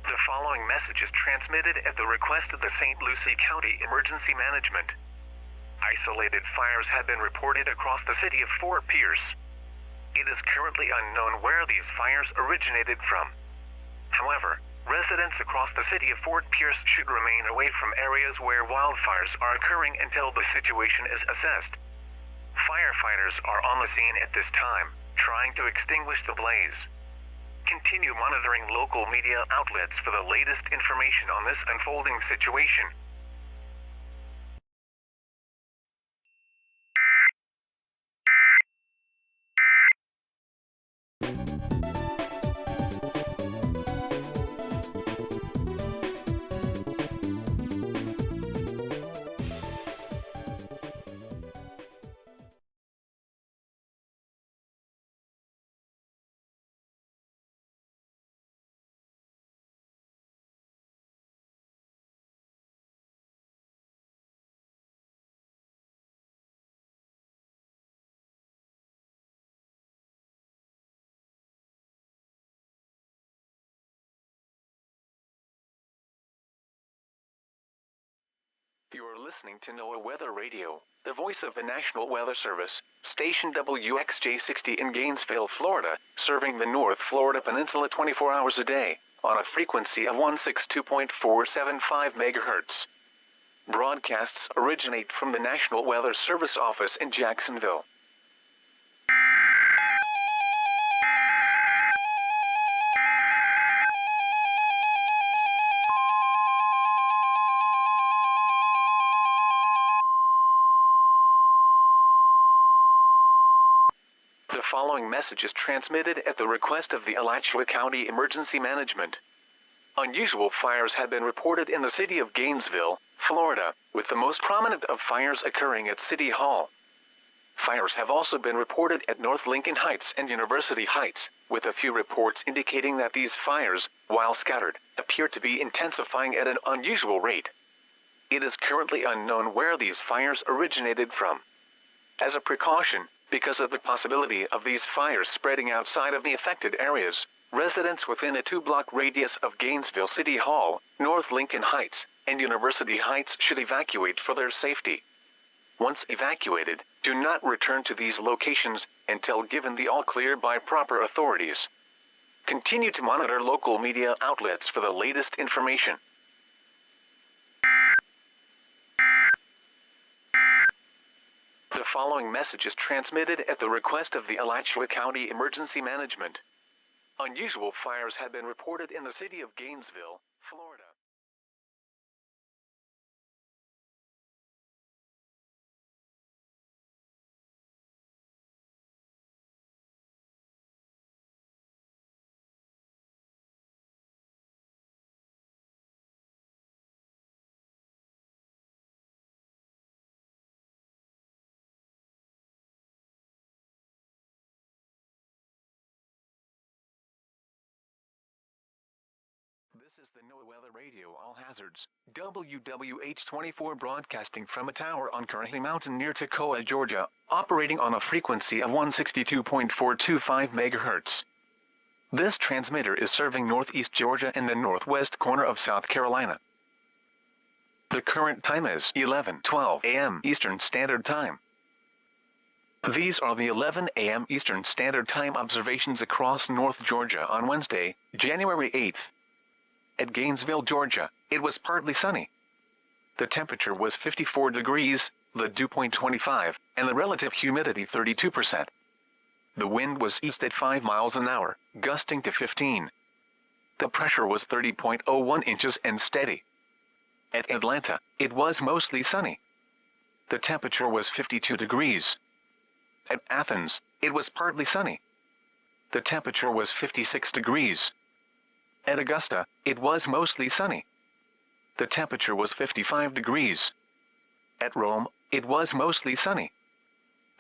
The following message is transmitted at the request of the St. Lucie County Emergency Management. Isolated fires have been reported across the city of Fort Pierce. It is currently unknown where these fires originated from. However, residents across the city of Fort Pierce should remain away from areas where wildfires are occurring until the situation is assessed. Firefighters are on the scene at this time, trying to extinguish the blaze. Continue monitoring local media outlets for the latest information on this unfolding situation. You are listening to NOAA Weather Radio, the voice of the National Weather Service, station WXJ60 in Gainesville, Florida, serving the North Florida Peninsula 24 hours a day, on a frequency of 162.475 MHz. Broadcasts originate from the National Weather Service office in Jacksonville. The following message is transmitted at the request of the Alachua County Emergency Management. Unusual fires have been reported in the city of Gainesville, Florida, with the most prominent of fires occurring at City Hall. Fires have also been reported at North Lincoln Heights and University Heights, with a few reports indicating that these fires, while scattered, appear to be intensifying at an unusual rate. It is currently unknown where these fires originated from. As a precaution, because of the possibility of these fires spreading outside of the affected areas, residents within a 2-block radius of Gainesville City Hall, North Lincoln Heights, and University Heights should evacuate for their safety. Once evacuated, do not return to these locations until given the all-clear by proper authorities. Continue to monitor local media outlets for the latest information. The following message is transmitted at the request of the Alachua County Emergency Management. Unusual fires have been reported in the city of Gainesville, Florida. This is the NOAA Weather Radio All Hazards, WWH-24 broadcasting from a tower on Currahee Mountain near Toccoa, Georgia, operating on a frequency of 162.425 MHz. This transmitter is serving northeast Georgia and the northwest corner of South Carolina. The current time is 11:12 a.m. Eastern Standard Time. These are the 11 a.m. Eastern Standard Time observations across North Georgia on Wednesday, January 8th. At Gainesville, Georgia, it was partly sunny. The temperature was 54 degrees, the dew point 25, and the relative humidity 32%. The wind was east at 5 miles an hour, gusting to 15. The pressure was 30.01 inches and steady. At Atlanta, it was mostly sunny. The temperature was 52 degrees. At Athens, it was partly sunny. The temperature was 56 degrees. At Augusta, it was mostly sunny. The temperature was 55 degrees. At Rome, it was mostly sunny.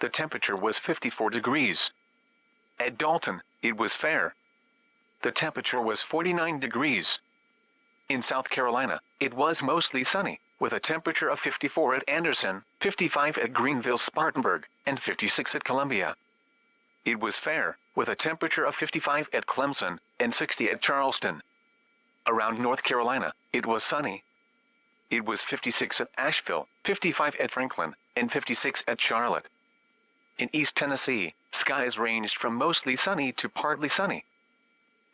The temperature was 54 degrees. At Dalton, it was fair. The temperature was 49 degrees. In South Carolina, it was mostly sunny, with a temperature of 54 at Anderson, 55 at Greenville-Spartanburg, and 56 at Columbia. It was fair, with a temperature of 55 at Clemson, and 60 at Charleston. Around North Carolina, it was sunny. It was 56 at Asheville, 55 at Franklin, and 56 at Charlotte. In East Tennessee, skies ranged from mostly sunny to partly sunny.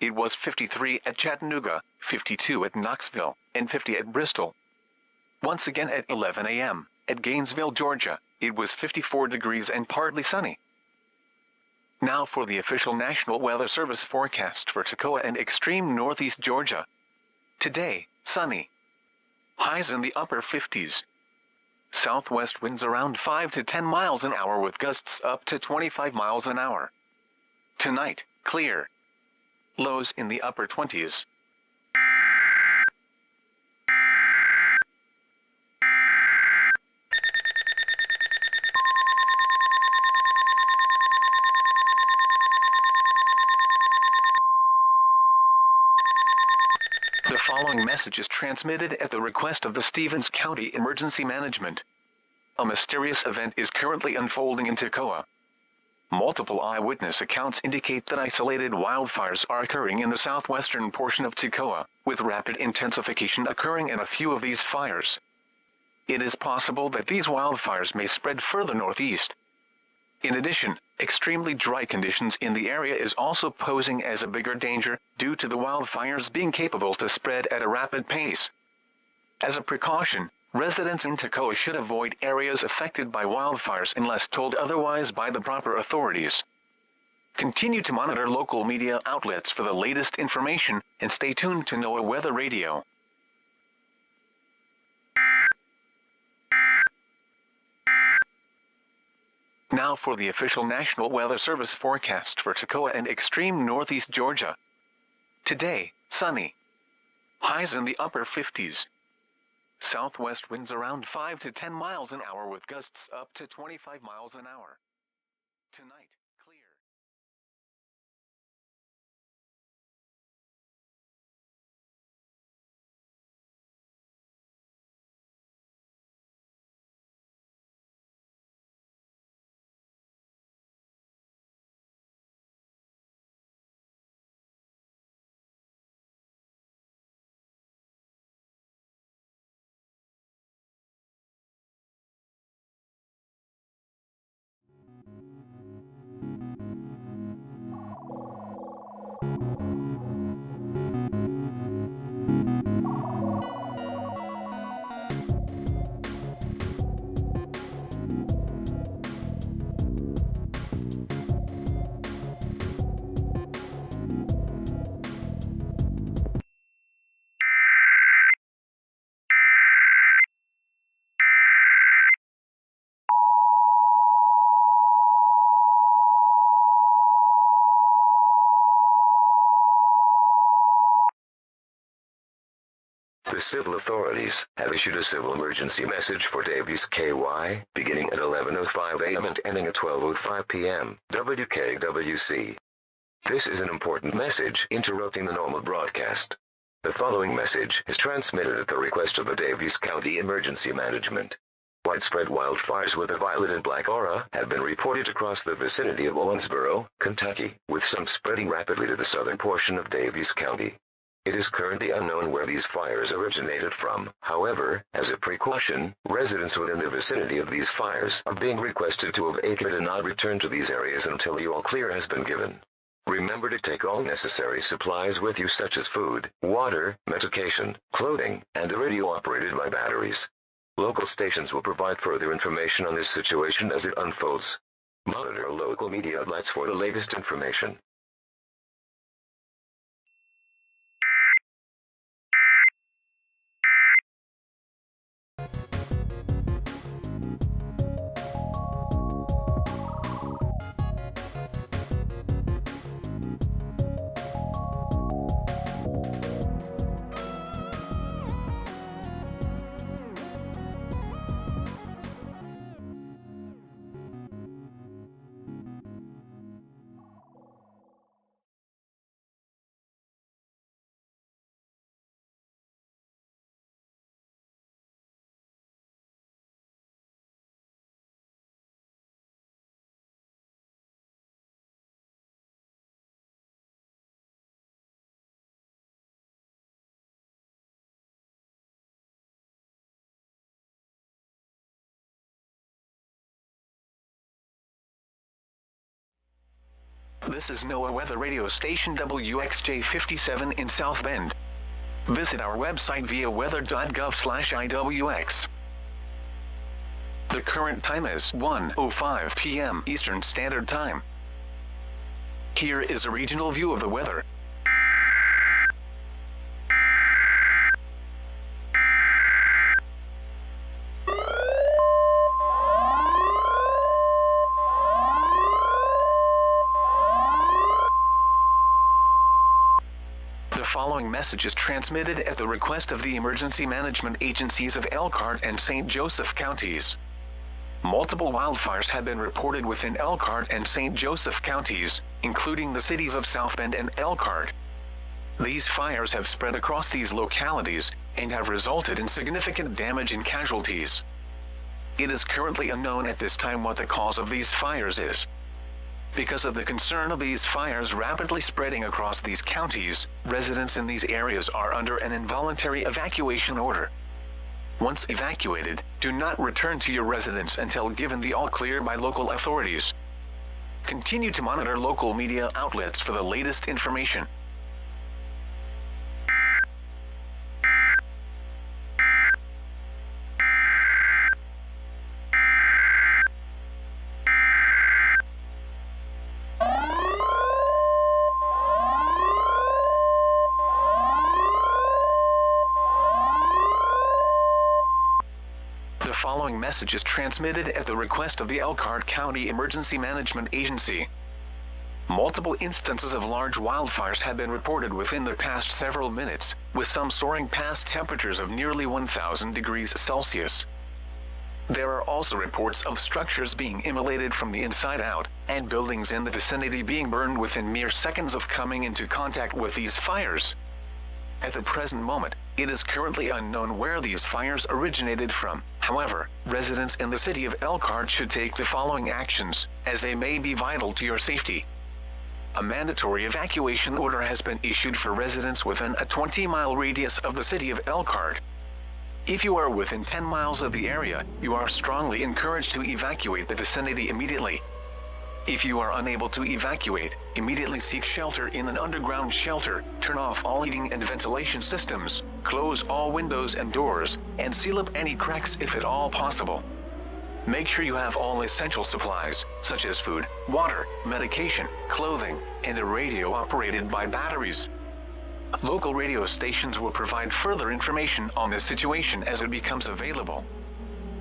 It was 53 at Chattanooga, 52 at Knoxville, and 50 at Bristol. Once again at 11 a.m., at Gainesville, Georgia, it was 54 degrees and partly sunny. Now for the official National Weather Service forecast for Toccoa and extreme northeast Georgia. Today, sunny. Highs in the upper 50s. Southwest winds around 5 to 10 miles an hour with gusts up to 25 miles an hour. Tonight, clear. Lows in the upper 20s. The following message is transmitted at the request of the Stevens County Emergency Management. A mysterious event is currently unfolding in Toccoa. Multiple eyewitness accounts indicate that isolated wildfires are occurring in the southwestern portion of Toccoa, with rapid intensification occurring in a few of these fires. It is possible that these wildfires may spread further northeast. In addition, extremely dry conditions in the area is also posing as a bigger danger due to the wildfires being capable to spread at a rapid pace. As a precaution, residents in Toccoa should avoid areas affected by wildfires unless told otherwise by the proper authorities. Continue to monitor local media outlets for the latest information and stay tuned to NOAA Weather Radio. Now for the official National Weather Service forecast for Toccoa and extreme northeast Georgia. Today, sunny. Highs in the upper 50s. Southwest winds around 5 to 10 miles an hour with gusts up to 25 miles an hour. Tonight, clear. The civil authorities have issued a civil emergency message for Davies KY, beginning at 11:05 a.m. and ending at 12:05 p.m. WKWC. This is an important message interrupting the normal broadcast. The following message is transmitted at the request of the Davies County Emergency Management. Widespread wildfires with a violet and black aura have been reported across the vicinity of Owensboro, Kentucky, with some spreading rapidly to the southern portion of Davies County. It is currently unknown where these fires originated from. However, as a precaution, residents within the vicinity of these fires are being requested to evacuate and not return to these areas until the all clear has been given. Remember to take all necessary supplies with you such as food, water, medication, clothing, and a radio operated by batteries. Local stations will provide further information on this situation as it unfolds. Monitor local media outlets for the latest information. This is NOAA Weather Radio Station WXJ57 in South Bend. Visit our website via weather.gov/IWX. The current time is 1:05 p.m. Eastern Standard Time. Here is a regional view of the weather. The following message is transmitted at the request of the emergency management agencies of Elkhart and St. Joseph counties. Multiple wildfires have been reported within Elkhart and St. Joseph counties, including the cities of South Bend and Elkhart. These fires have spread across these localities and have resulted in significant damage and casualties. It is currently unknown at this time what the cause of these fires is. Because of the concern of these fires rapidly spreading across these counties, residents in these areas are under an involuntary evacuation order. Once evacuated, do not return to your residence until given the all-clear by local authorities. Continue to monitor local media outlets for the latest information. The following message is transmitted at the request of the Elkhart County Emergency Management Agency. Multiple instances of large wildfires have been reported within the past several minutes, with some soaring past temperatures of nearly 1,000 degrees Celsius. There are also reports of structures being immolated from the inside out, and buildings in the vicinity being burned within mere seconds of coming into contact with these fires. At the present moment, it is currently unknown where these fires originated from. However, residents in the city of Elkhart should take the following actions, as they may be vital to your safety. A mandatory evacuation order has been issued for residents within a 20-mile radius of the city of Elkhart. If you are within 10 miles of the area, you are strongly encouraged to evacuate the vicinity immediately. If you are unable to evacuate, immediately seek shelter in an underground shelter, turn off all heating and ventilation systems, close all windows and doors, and seal up any cracks if at all possible. Make sure you have all essential supplies, such as food, water, medication, clothing, and a radio operated by batteries. Local radio stations will provide further information on this situation as it becomes available.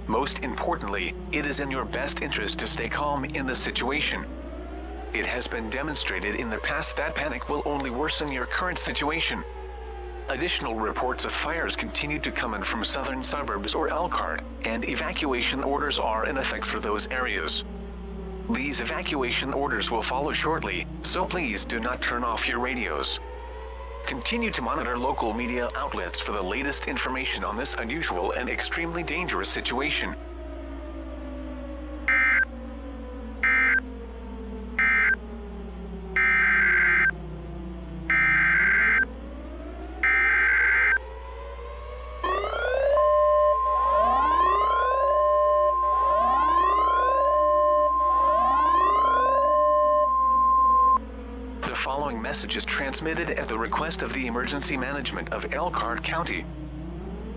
Most importantly, it is in your best interest to stay calm in this situation. It has been demonstrated in the past that panic will only worsen your current situation. Additional reports of fires continue to come in from southern suburbs or Elkhart, and evacuation orders are in effect for those areas. These evacuation orders will follow shortly, so please do not turn off your radios. Continue to monitor local media outlets for the latest information on this unusual and extremely dangerous situation. The following message is transmitted at the request of the Emergency Management of Elkhart County.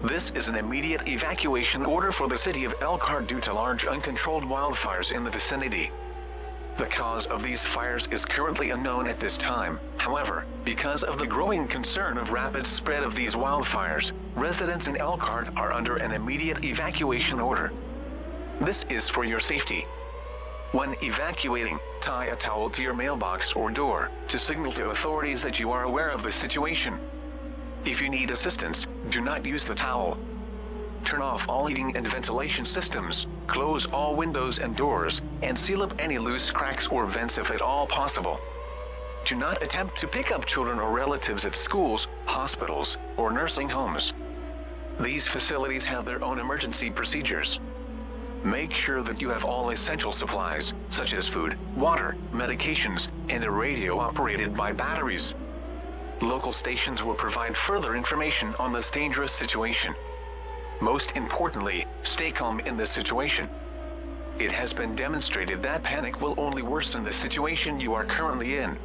This is an immediate evacuation order for the city of Elkhart due to large uncontrolled wildfires in the vicinity. The cause of these fires is currently unknown at this time. However, because of the growing concern of rapid spread of these wildfires, residents in Elkhart are under an immediate evacuation order. This is for your safety. When evacuating, tie a towel to your mailbox or door to signal to authorities that you are aware of the situation. If you need assistance, do not use the towel. Turn off all heating and ventilation systems, close all windows and doors, and seal up any loose cracks or vents if at all possible. Do not attempt to pick up children or relatives at schools, hospitals, or nursing homes. These facilities have their own emergency procedures. Make sure that you have all essential supplies, such as food, water, medications, and a radio operated by batteries. Local stations will provide further information on this dangerous situation. Most importantly, stay calm in this situation. It has been demonstrated that panic will only worsen the situation you are currently in.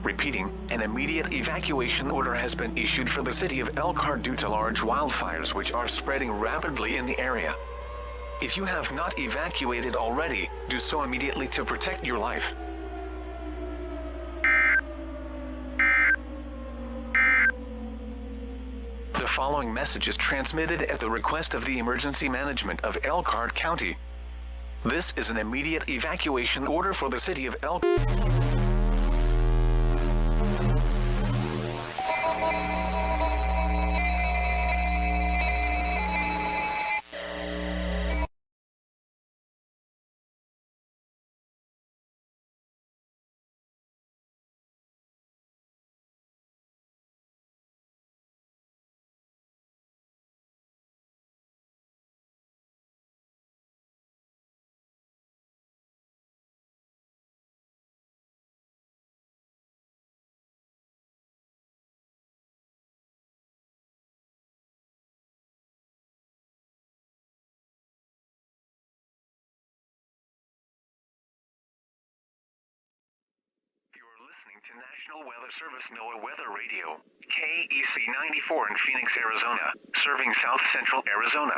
Repeating, an immediate evacuation order has been issued for the city of Elkhart due to large wildfires which are spreading rapidly in the area. If you have not evacuated already, do so immediately to protect your life. The following message is transmitted at the request of the Emergency Management of Elkhart County. This is an immediate evacuation order for the city of Elkhart. Listening to National Weather Service NOAA Weather Radio, KEC 94 in Phoenix, Arizona, serving South Central Arizona.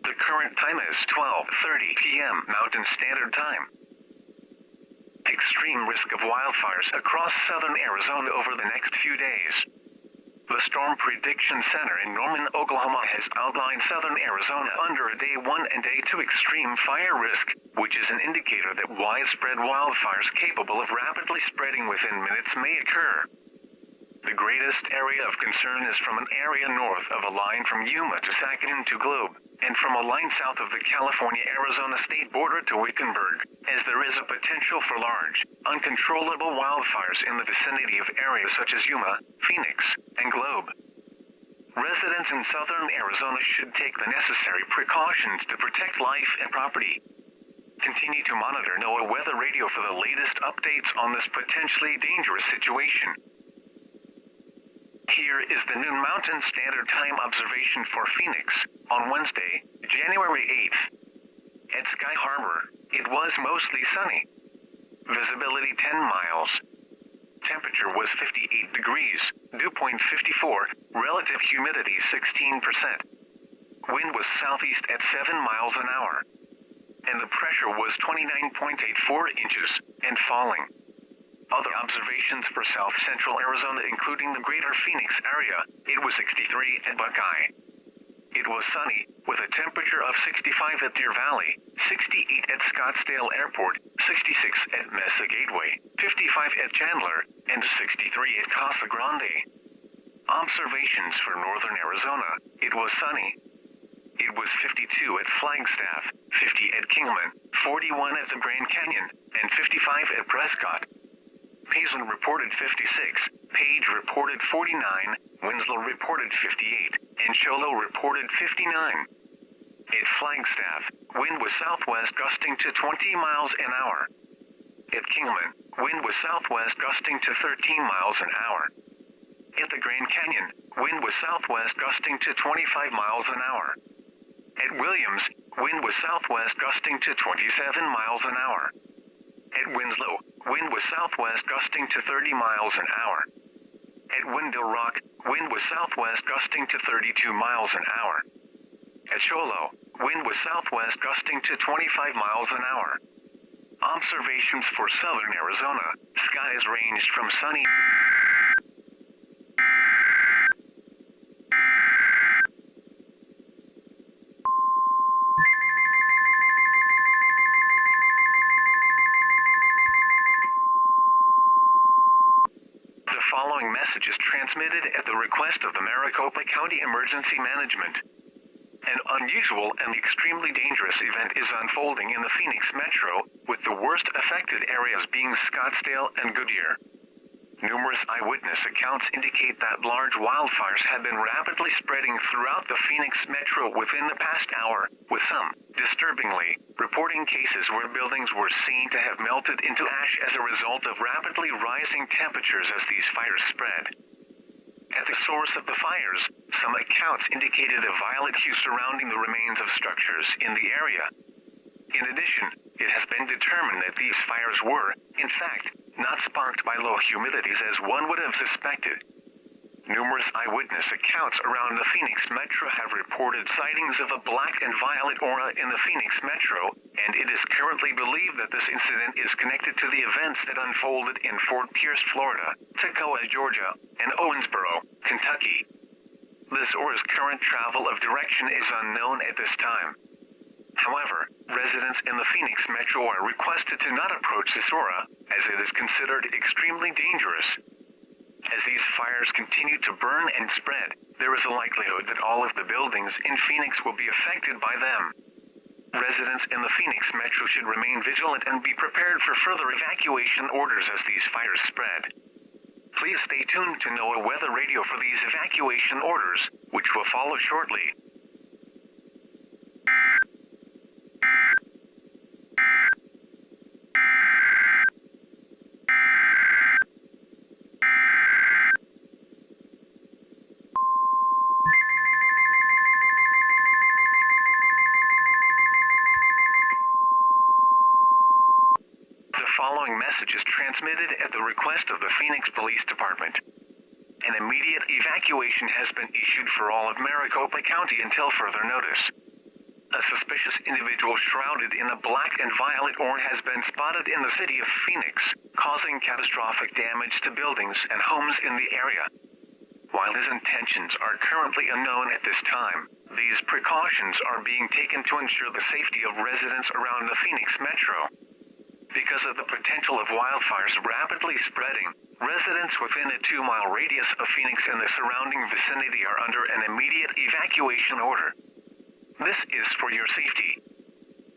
The current time is 12:30 p.m. Mountain Standard Time. Extreme risk of wildfires across southern Arizona over the next few days. The Storm Prediction Center in Norman, Oklahoma has outlined southern Arizona under a Day 1 and Day 2 extreme fire risk, which is an indicator that widespread wildfires capable of rapidly spreading within minutes may occur. The greatest area of concern is from an area north of a line from Yuma to Saginaw to Globe, and from a line south of the California-Arizona state border to Wickenburg, as there is a potential for large, uncontrollable wildfires in the vicinity of areas such as Yuma, Phoenix, and Globe. Residents in southern Arizona should take the necessary precautions to protect life and property. Continue to monitor NOAA Weather Radio for the latest updates on this potentially dangerous situation. Here is the noon Mountain Standard Time observation for Phoenix on Wednesday, January 8th. At Sky Harbor, it was mostly sunny. Visibility 10 miles. Temperature was 58 degrees, dew point 54, relative humidity 16%. Wind was southeast at 7 miles an hour. And the pressure was 29.84 inches, and falling. Other observations for south central Arizona including the greater Phoenix area, it was 63 at Buckeye. It was sunny, with a temperature of 65 at Deer Valley, 68 at Scottsdale Airport, 66 at Mesa Gateway, 55 at Chandler, and 63 at Casa Grande. Observations for northern Arizona, it was sunny. It was 52 at Flagstaff, 50 at Kingman, 41 at the Grand Canyon, and 55 at Prescott. Payson reported 56, Page reported 49, Winslow reported 58, and Cholo reported 59. At Flagstaff, wind was southwest gusting to 20 miles an hour. At Kingman, wind was southwest gusting to 13 miles an hour. At the Grand Canyon, wind was southwest gusting to 25 miles an hour. At Williams, wind was southwest gusting to 27 miles an hour. At Winslow, wind was southwest gusting to 30 miles an hour. At Window Rock, wind was southwest gusting to 32 miles an hour. At Cholo, wind was southwest gusting to 25 miles an hour. Observations for southern Arizona, skies ranged from sunny. The following message is transmitted at the request of the Maricopa County Emergency Management. An unusual and extremely dangerous event is unfolding in the Phoenix metro, with the worst affected areas being Scottsdale and Goodyear. Numerous eyewitness accounts indicate that large wildfires have been rapidly spreading throughout the Phoenix metro within the past hour, with some, disturbingly, reporting cases where buildings were seen to have melted into ash as a result of rapidly rising temperatures as these fires spread. At the source of the fires, some accounts indicated a violet hue surrounding the remains of structures in the area. In addition, it has been determined that these fires were, in fact, not sparked by low humidities as one would have suspected. Numerous eyewitness accounts around the Phoenix metro have reported sightings of a black and violet aura in the Phoenix metro, and it is currently believed that this incident is connected to the events that unfolded in Fort Pierce, Florida, Toccoa, Georgia, and Owensboro, Kentucky. This aura's current travel of direction is unknown at this time. However, residents in the Phoenix metro are requested to not approach this aura, as it is considered extremely dangerous. As these fires continue to burn and spread, there is a likelihood that all of the buildings in Phoenix will be affected by them. Residents in the Phoenix metro should remain vigilant and be prepared for further evacuation orders as these fires spread. Please stay tuned to NOAA weather radio for these evacuation orders, which will follow shortly. The following message is transmitted at the request of the Phoenix Police Department. An immediate evacuation has been issued for all of Maricopa County until further notice. A suspicious individual shrouded in a black and violet aura has been spotted in the city of Phoenix, causing catastrophic damage to buildings and homes in the area. While his intentions are currently unknown at this time, these precautions are being taken to ensure the safety of residents around the Phoenix metro. Because of the potential of wildfires rapidly spreading, residents within a 2-mile radius of Phoenix and the surrounding vicinity are under an immediate evacuation order. This is for your safety.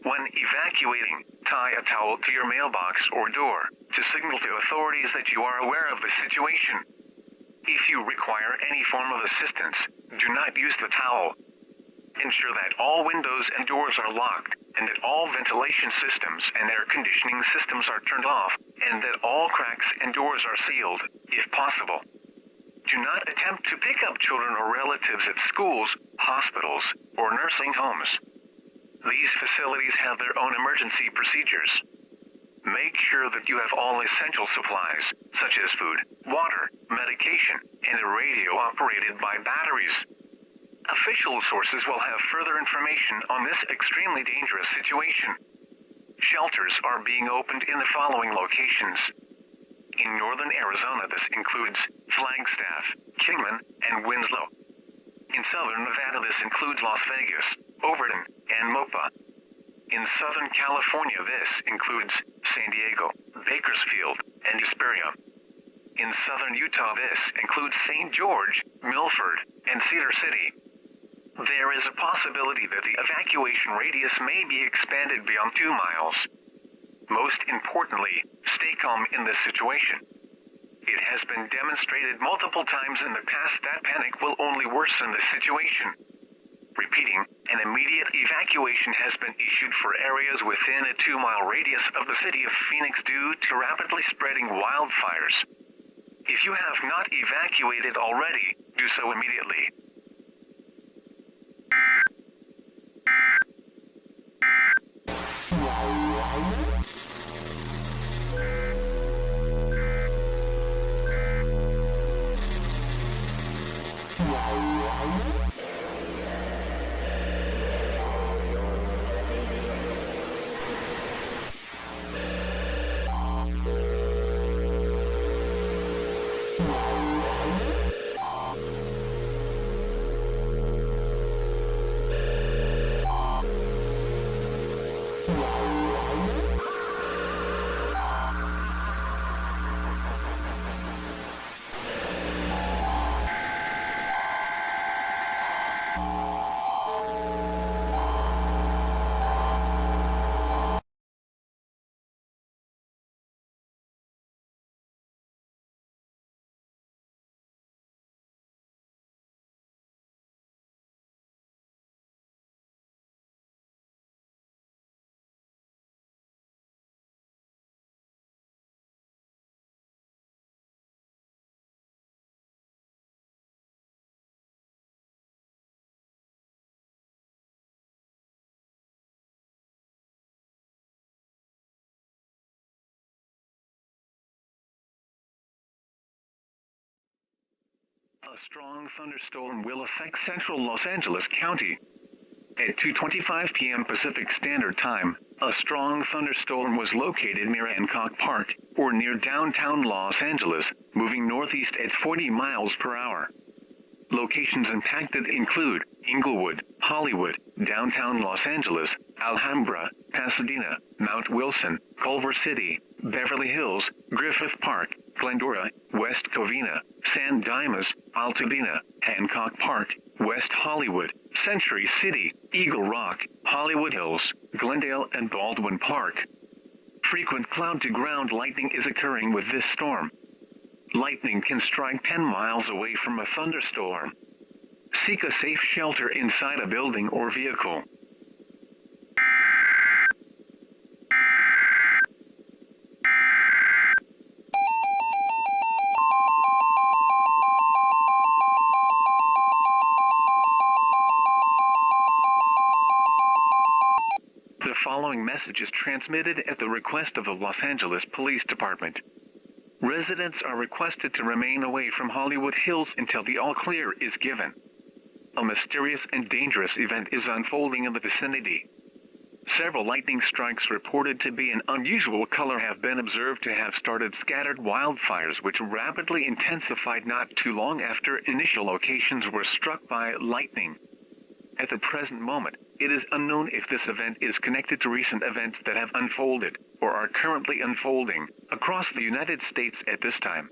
When evacuating, tie a towel to your mailbox or door to signal to authorities that you are aware of the situation. If you require any form of assistance, do not use the towel. Ensure that all windows and doors are locked, and that all ventilation systems and air conditioning systems are turned off, and that all cracks and doors are sealed, if possible. Do not attempt to pick up children or relatives at schools, hospitals, or nursing homes. These facilities have their own emergency procedures. Make sure that you have all essential supplies, such as food, water, medication, and a radio operated by batteries. Official sources will have further information on this extremely dangerous situation. Shelters are being opened in the following locations. In northern Arizona, this includes Flagstaff, Kingman, and Winslow. In southern Nevada, this includes Las Vegas, Overton, and Mopa. In southern California, this includes San Diego, Bakersfield, and Hesperia. In southern Utah, this includes St. George, Milford, and Cedar City. There is a possibility that the evacuation radius may be expanded beyond 2 miles. Most importantly, stay calm in this situation. It has been demonstrated multiple times in the past that panic will only worsen the situation. Repeating, an immediate evacuation has been issued for areas within a 2-mile radius of the city of Phoenix due to rapidly spreading wildfires. If you have not evacuated already, do so immediately. A strong thunderstorm will affect central Los Angeles County. At 2:25 p.m. Pacific Standard Time, a strong thunderstorm was located near Hancock Park, or near downtown Los Angeles, moving northeast at 40 miles per hour. Locations impacted include Inglewood, Hollywood, downtown Los Angeles, Alhambra, Pasadena, Mount Wilson, Culver City, Beverly Hills, Griffith Park, Glendora, West Covina, San Dimas, Altadena, Hancock Park, West Hollywood, Century City, Eagle Rock, Hollywood Hills, Glendale, and Baldwin Park. Frequent cloud-to-ground lightning is occurring with this storm. Lightning can strike 10 miles away from a thunderstorm. Seek a safe shelter inside a building or vehicle. The following message is transmitted at the request of the Los Angeles Police Department. Residents are requested to remain away from Hollywood Hills until the all-clear is given. A mysterious and dangerous event is unfolding in the vicinity. Several lightning strikes reported to be an unusual color have been observed to have started scattered wildfires which rapidly intensified not too long after initial locations were struck by lightning. At the present moment, it is unknown if this event is connected to recent events that have unfolded, or are currently unfolding, across the United States at this time.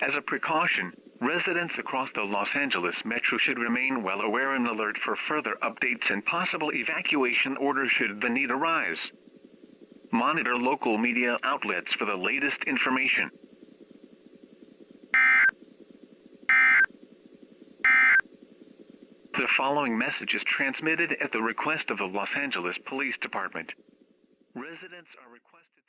As a precaution, residents across the Los Angeles metro should remain well aware and alert for further updates and possible evacuation orders should the need arise. Monitor local media outlets for the latest information. The following message is transmitted at the request of the Los Angeles Police Department. Residents are requested to...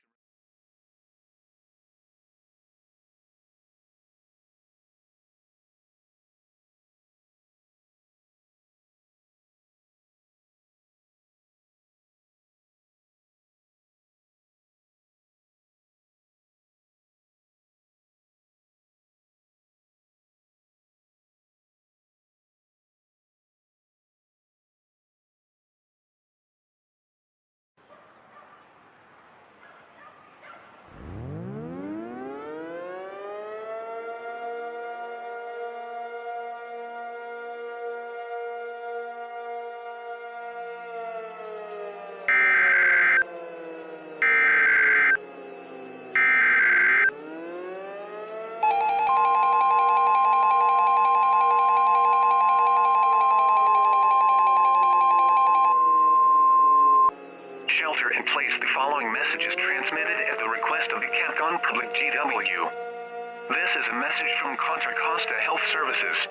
Shelter in place. The following message is transmitted at the request of the Capcom Public GW. This is a message from Contra Costa Health Services.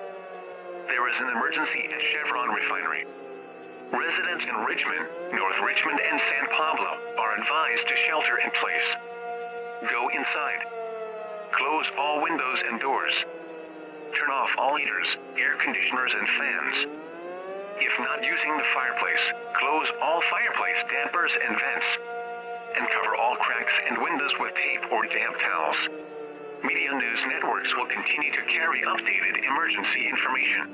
There is an emergency at Chevron Refinery. Residents in Richmond, North Richmond, and San Pablo are advised to shelter in place. Go inside. Close all windows and doors. Turn off all heaters, air conditioners, and fans. If not using the fireplace, close all fireplace dampers and vents. And cover all cracks and windows with tape or damp towels. Media news networks will continue to carry updated emergency information.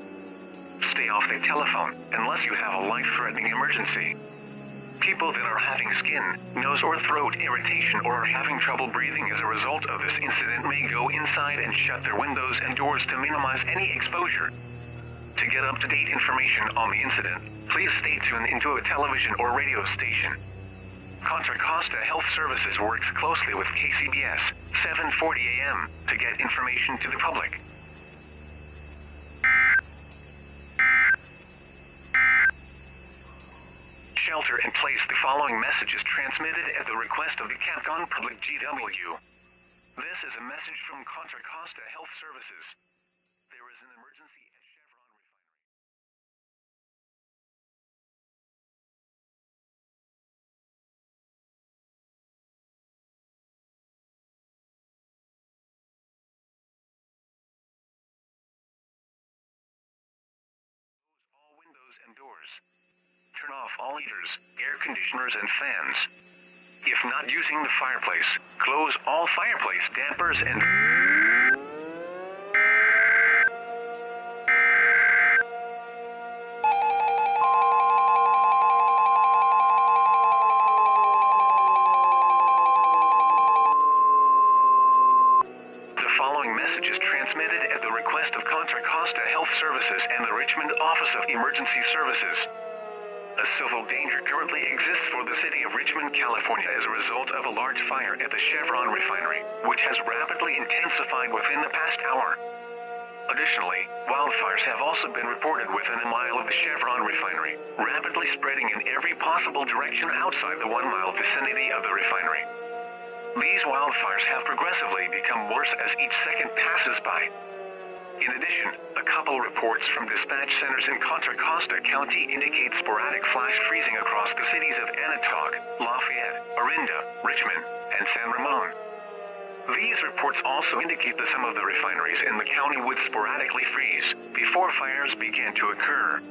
Stay off the telephone unless you have a life-threatening emergency. People that are having skin, nose, or throat irritation or are having trouble breathing as a result of this incident may go inside and shut their windows and doors to minimize any exposure. To get up-to-date information on the incident, please stay tuned into a television or radio station. Contra Costa Health Services works closely with KCBS, 740 AM, to get information to the public. Shelter in place. The following message is transmitted at the request of the Capcom Public GW. This is a message from Contra Costa Health Services. There is an emergency at Chevron Refinery. Close all windows and doors. Turn off all heaters, air conditioners, and fans. If not using the fireplace, close all fireplace dampers and... messages transmitted at the request of Contra Costa Health Services and the Richmond Office of Emergency Services. A civil danger currently exists for the city of Richmond, California as a result of a large fire at the Chevron refinery, which has rapidly intensified within the past hour. Additionally, wildfires have also been reported within a mile of the Chevron refinery, rapidly spreading in every possible direction outside the 1-mile vicinity of the refinery. These wildfires have progressively become worse as each second passes by. In addition, a couple reports from dispatch centers in Contra Costa County indicate sporadic flash freezing across the cities of Anatoc, Lafayette, Orinda, Richmond, and San Ramon. These reports also indicate that some of the refineries in the county would sporadically freeze before fires began to occur.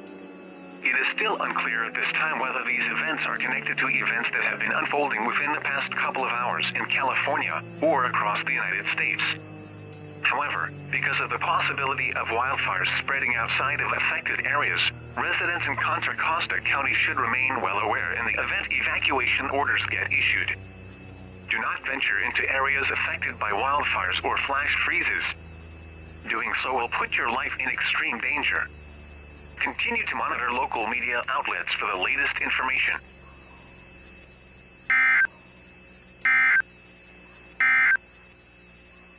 It is still unclear at this time whether these events are connected to events that have been unfolding within the past couple of hours in California or across the United States. However, because of the possibility of wildfires spreading outside of affected areas, residents in Contra Costa County should remain well aware in the event evacuation orders get issued. Do not venture into areas affected by wildfires or flash freezes. Doing so will put your life in extreme danger. Continue to monitor local media outlets for the latest information.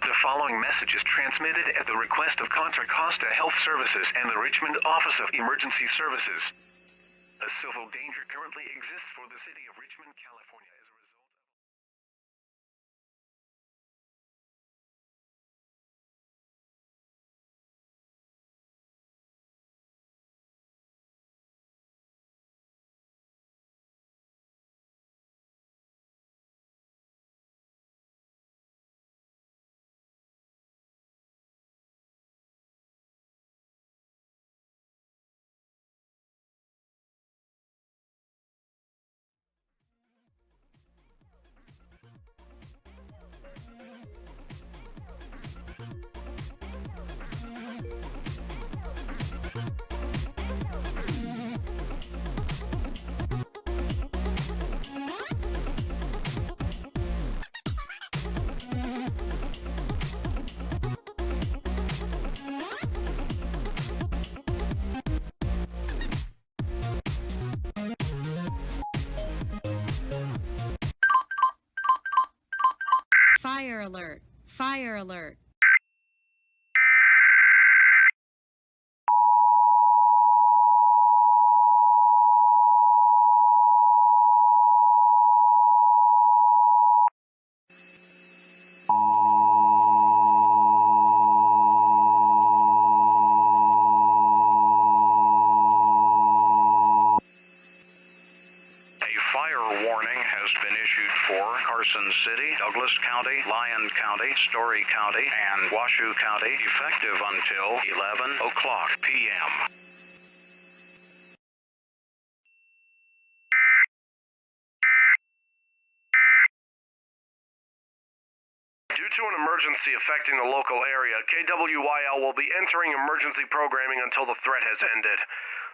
The following message is transmitted at the request of Contra Costa Health Services and the Richmond Office of Emergency Services. A civil danger currently exists for the city of Richmond, California as a result of... Fire alert! Fire alert! Fire warning has been issued for Carson City, Douglas County, Lyon County, Story County, and Washoe County, effective until 11 o'clock p.m. Due to an emergency affecting the local area, KWYL will be entering emergency programming until the threat has ended.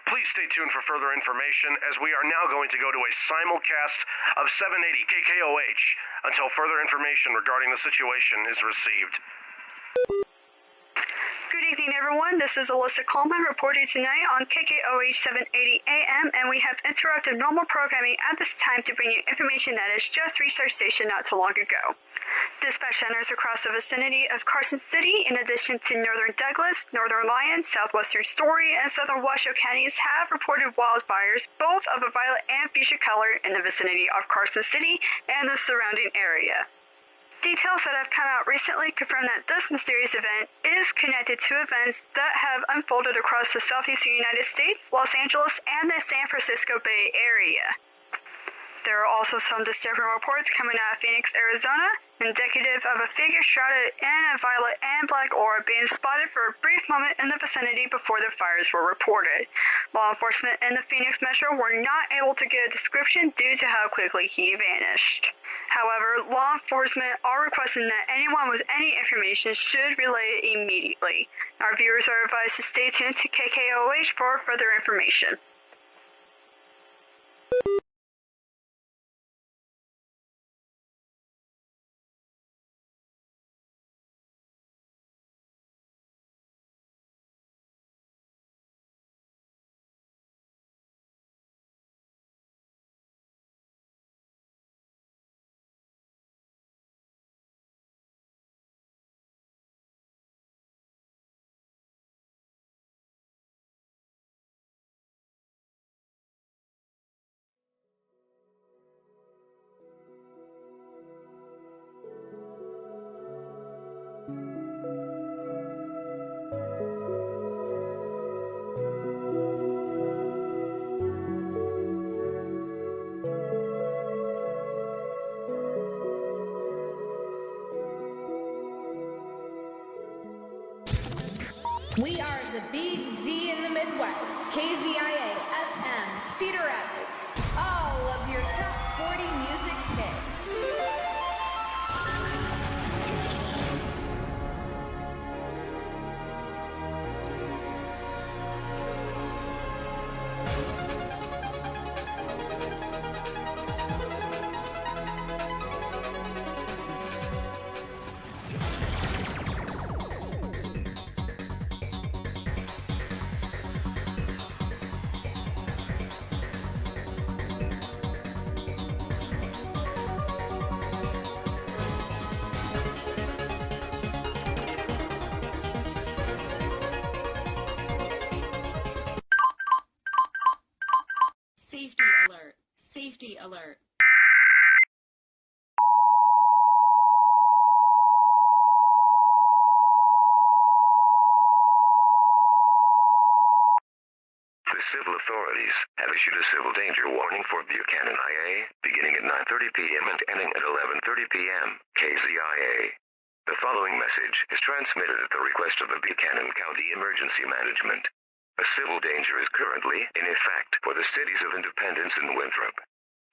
Please stay tuned for further information, as we are now going to go to a simulcast of 780 KKOH until further information regarding the situation is received. Good evening, everyone. This is Alyssa Coleman reporting tonight on KKOH 780 AM, and we have interrupted normal programming at this time to bring you information that has just reached our station not too long ago. Dispatch centers across the vicinity of Carson City, in addition to northern Douglas, northern Lyon, southwestern Story, and southern Washoe counties, have reported wildfires, both of a violet and fuchsia color, in the vicinity of Carson City and the surrounding area. Details that have come out recently confirm that this mysterious event is connected to events that have unfolded across the southeastern United States, Los Angeles, and the San Francisco Bay Area. There are also some disturbing reports coming out of Phoenix, Arizona, indicative of a figure shrouded in a violet and black orb being spotted for a brief moment in the vicinity before the fires were reported. Law enforcement in the Phoenix metro were not able to get a description due to how quickly he vanished. However, law enforcement are requesting that anyone with any information should relay it immediately. Our viewers are advised to stay tuned to KKOH for further information. We are the Big Z in the Midwest, KZIA FM, Cedar Rapids, all of your top 40 music hits. Safety alert. Safety alert. The civil authorities have issued a civil danger warning for Buchanan, IA, beginning at 9:30 p.m. and ending at 11:30 p.m. KZIA. The following message is transmitted at the request of the Buchanan County Emergency Management. A civil danger is currently in effect for the cities of Independence and Winthrop.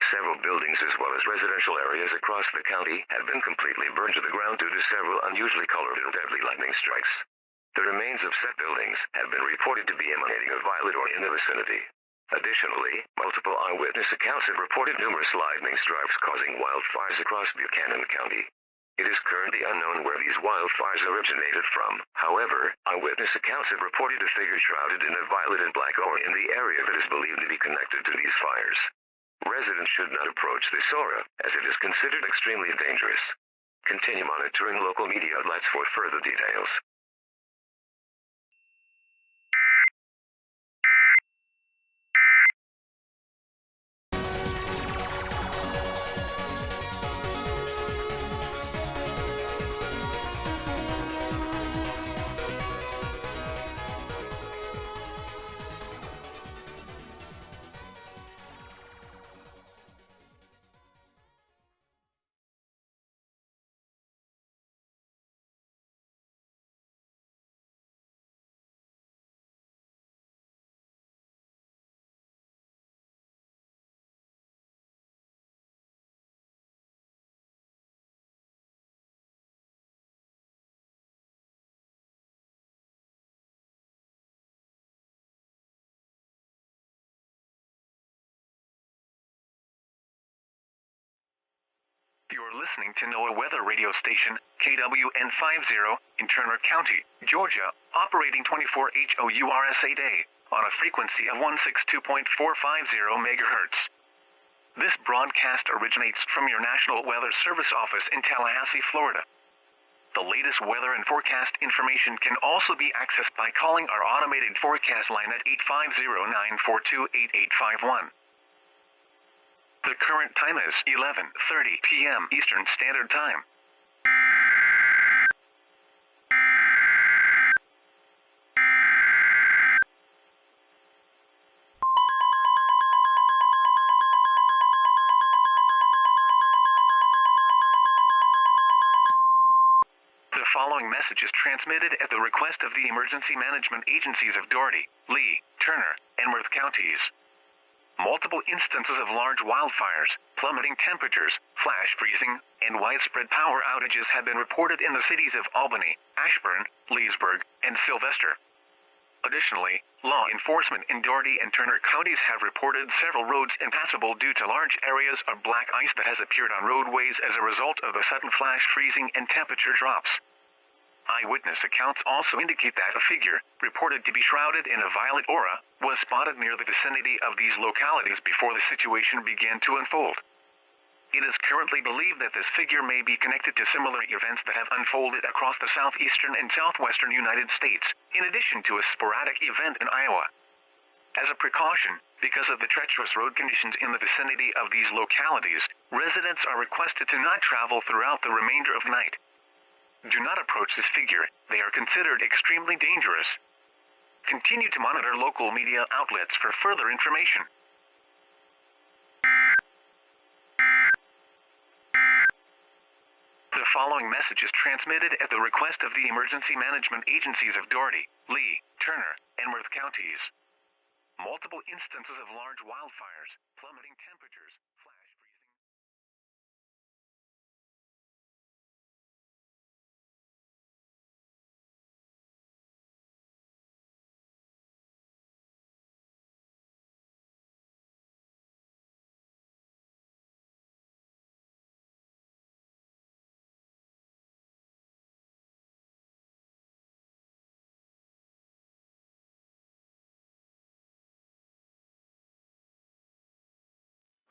Several buildings as well as residential areas across the county have been completely burned to the ground due to several unusually colored and deadly lightning strikes. The remains of said buildings have been reported to be emanating of violet or in the vicinity. Additionally, multiple eyewitness accounts have reported numerous lightning strikes causing wildfires across Buchanan County. It is currently unknown where these wildfires originated from. However, eyewitness accounts have reported a figure shrouded in a violet and black aura in the area that is believed to be connected to these fires. Residents should not approach this aura, as it is considered extremely dangerous. Continue monitoring local media outlets for further details. You're listening to NOAA weather radio station, KWN50, in Turner County, Georgia, operating 24 HOURS a day, on a frequency of 162.450 megahertz. This broadcast originates from your National Weather Service office in Tallahassee, Florida. The latest weather and forecast information can also be accessed by calling our automated forecast line at 850-942-8851. The current time is 11:30 p.m. Eastern Standard Time. The following message is transmitted at the request of the emergency management agencies of Dougherty, Lee, Turner, and Worth counties. Multiple instances of large wildfires, plummeting temperatures, flash freezing, and widespread power outages have been reported in the cities of Albany, Ashburn, Leesburg, and Sylvester. Additionally, law enforcement in Dougherty and Turner counties have reported several roads impassable due to large areas of black ice that has appeared on roadways as a result of the sudden flash freezing and temperature drops. Eyewitness accounts also indicate that a figure, reported to be shrouded in a violet aura, was spotted near the vicinity of these localities before the situation began to unfold. It is currently believed that this figure may be connected to similar events that have unfolded across the southeastern and southwestern United States, in addition to a sporadic event in Iowa. As a precaution, because of the treacherous road conditions in the vicinity of these localities, residents are requested to not travel throughout the remainder of the night. Do not approach this figure. They are considered extremely dangerous. Continue to monitor local media outlets for further information. The The following message is transmitted at the request of the emergency management agencies of Doherty, Lee, Turner, and Worth counties. Multiple instances of large wildfires, plummeting temperatures, flash freezing.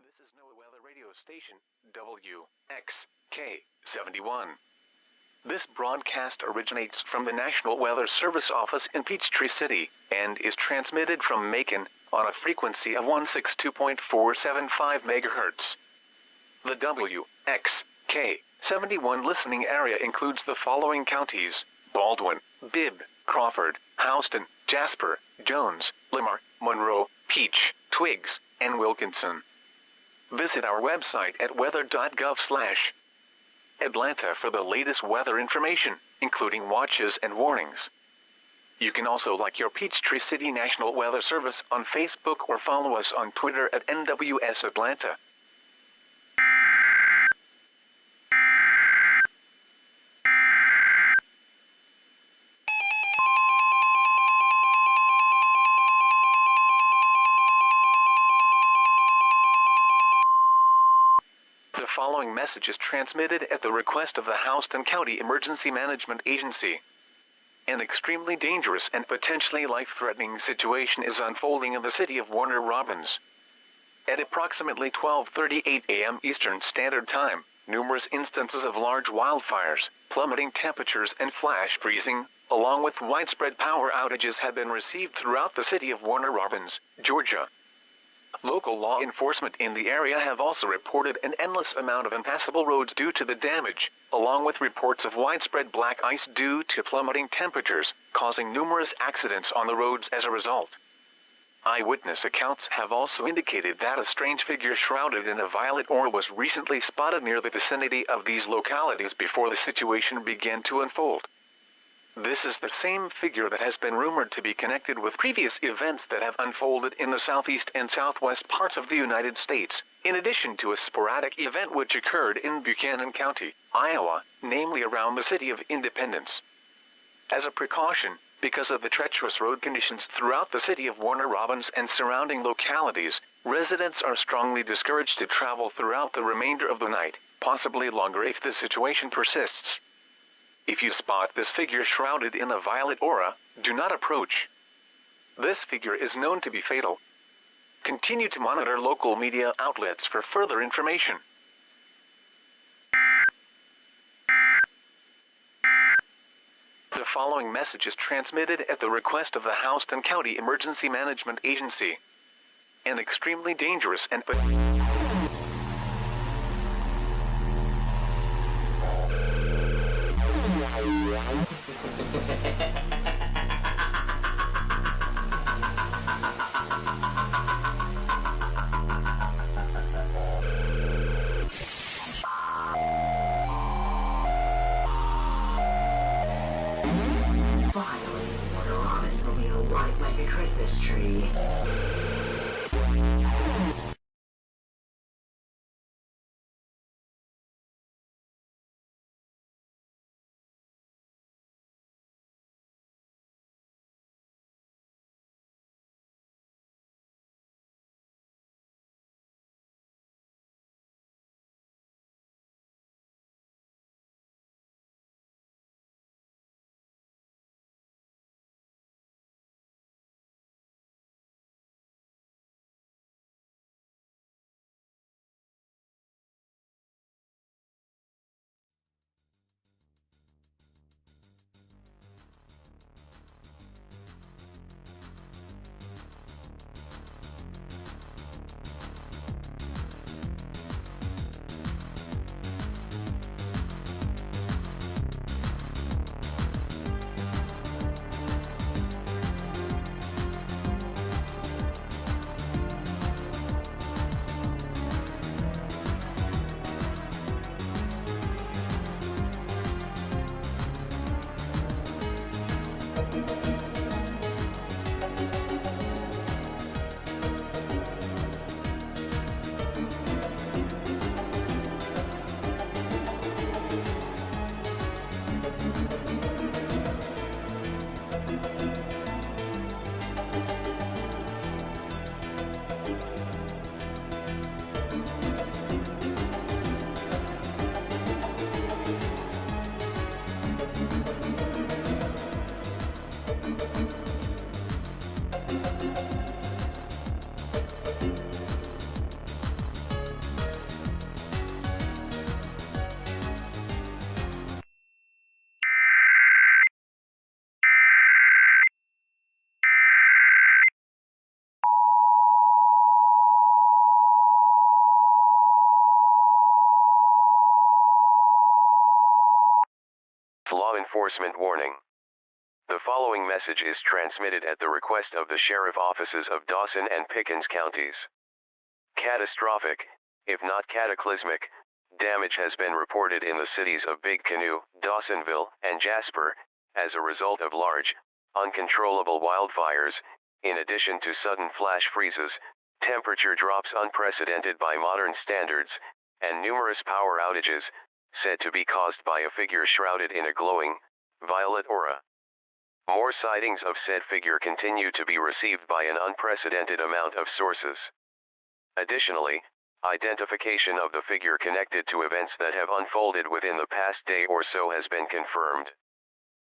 This is NOAA Weather Radio Station, WXK-71. This broadcast originates from the National Weather Service Office in Peachtree City and is transmitted from Macon on a frequency of 162.475 MHz. The WXK-71 listening area includes the following counties: Baldwin, Bibb, Crawford, Houston, Jasper, Jones, Limar, Monroe, Peach, Twiggs, and Wilkinson. Visit our website at weather.gov/Atlanta for the latest weather information, including watches and warnings. You can also like your Peachtree City National Weather Service on Facebook or follow us on Twitter at NWS Atlanta. The following message is transmitted at the request of the Houston County Emergency Management Agency. An extremely dangerous and potentially life-threatening situation is unfolding in the city of Warner Robins. At approximately 12:38 a.m. Eastern Standard Time, numerous instances of large wildfires, plummeting temperatures, and flash freezing, along with widespread power outages, have been received throughout the city of Warner Robins, Georgia. Local law enforcement in the area have also reported an endless amount of impassable roads due to the damage, along with reports of widespread black ice due to plummeting temperatures, causing numerous accidents on the roads as a result. Eyewitness accounts have also indicated that a strange figure shrouded in a violet aura was recently spotted near the vicinity of these localities before the situation began to unfold. This is the same figure that has been rumored to be connected with previous events that have unfolded in the southeast and southwest parts of the United States, in addition to a sporadic event which occurred in Buchanan County, Iowa, namely around the city of Independence. As a precaution, because of the treacherous road conditions throughout the city of Warner Robins and surrounding localities, residents are strongly discouraged to travel throughout the remainder of the night, possibly longer if the situation persists. If you spot this figure shrouded in a violet aura, do not approach. This figure is known to be fatal. Continue to monitor local media outlets for further information. The following message is transmitted at the request of the Houston County Emergency Management Agency. An extremely dangerous and Finally, Warner Robins will be a white-legged Christmas tree. Law enforcement warning. The following message is transmitted at the request of the sheriff offices of Dawson and Pickens counties. Catastrophic, if not cataclysmic, damage has been reported in the cities of Big Canoe, Dawsonville, and Jasper, as a result of large, uncontrollable wildfires, in addition to sudden flash freezes, temperature drops unprecedented by modern standards, and numerous power outages, said to be caused by a figure shrouded in a glowing, violet aura. More sightings of said figure continue to be received by an unprecedented amount of sources. Additionally, identification of the figure connected to events that have unfolded within the past day or so has been confirmed.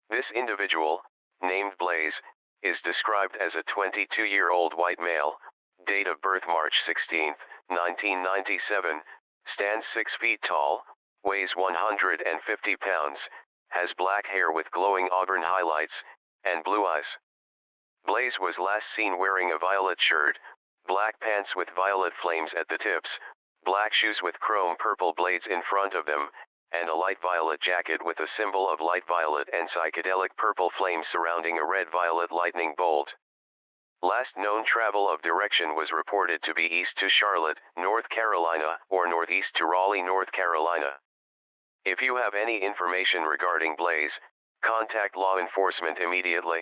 This individual, named Blaze, is described as a 22-year-old white male, date of birth March 16, 1997, stands 6 feet tall, weighs 150 pounds, has black hair with glowing auburn highlights, and blue eyes. Blaze was last seen wearing a violet shirt, black pants with violet flames at the tips, black shoes with chrome purple blades in front of them, and a light violet jacket with a symbol of light violet and psychedelic purple flames surrounding a red-violet lightning bolt. Last known travel of direction was reported to be east to Charlotte, North Carolina, or northeast to Raleigh, North Carolina. If you have any information regarding Blaze, contact law enforcement immediately.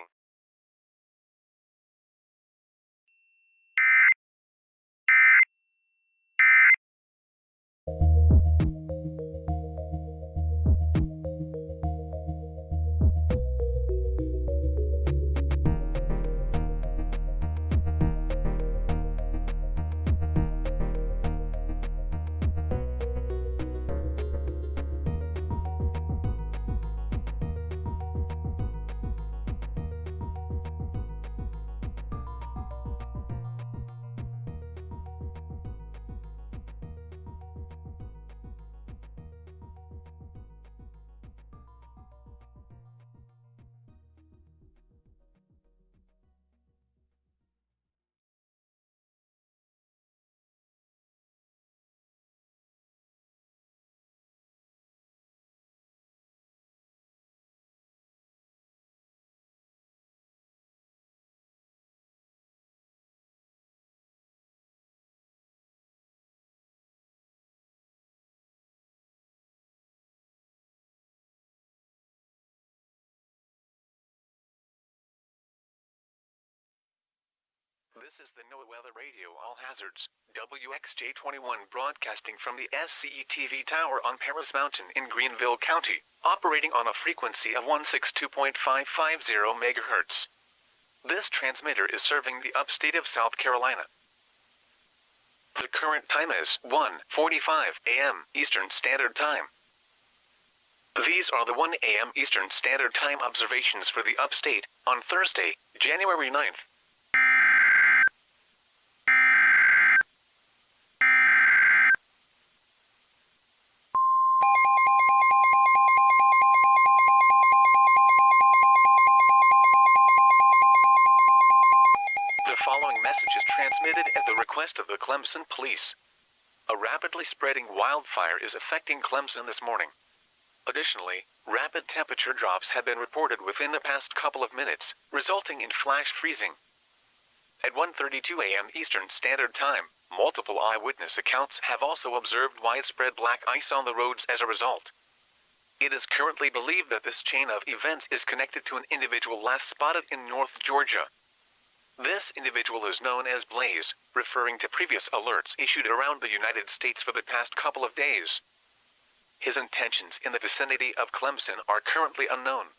This is the NOAA Weather Radio All Hazards, WXJ-21 broadcasting from the SCETV Tower on Paris Mountain in Greenville County, operating on a frequency of 162.550 MHz. This transmitter is serving the upstate of South Carolina. The current time is 1:45 a.m. Eastern Standard Time. These are the 1 a.m. Eastern Standard Time observations for the upstate on Thursday, January 9th. The following message is transmitted at the request of the Clemson Police. A rapidly spreading wildfire is affecting Clemson this morning. Additionally, rapid temperature drops have been reported within the past couple of minutes, resulting in flash freezing. At 1:32 a.m. Eastern Standard Time, multiple eyewitness accounts have also observed widespread black ice on the roads as a result. It is currently believed that this chain of events is connected to an individual last spotted in North Georgia. This individual is known as Blaze, referring to previous alerts issued around the United States for the past couple of days. His intentions in the vicinity of Clemson are currently unknown.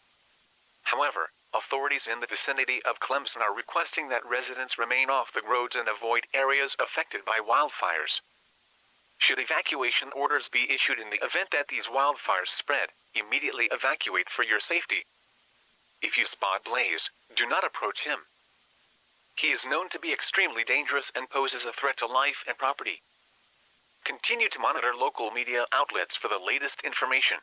However, authorities in the vicinity of Clemson are requesting that residents remain off the roads and avoid areas affected by wildfires. Should evacuation orders be issued in the event that these wildfires spread, immediately evacuate for your safety. If you spot Blaze, do not approach him. He is known to be extremely dangerous and poses a threat to life and property. Continue to monitor local media outlets for the latest information.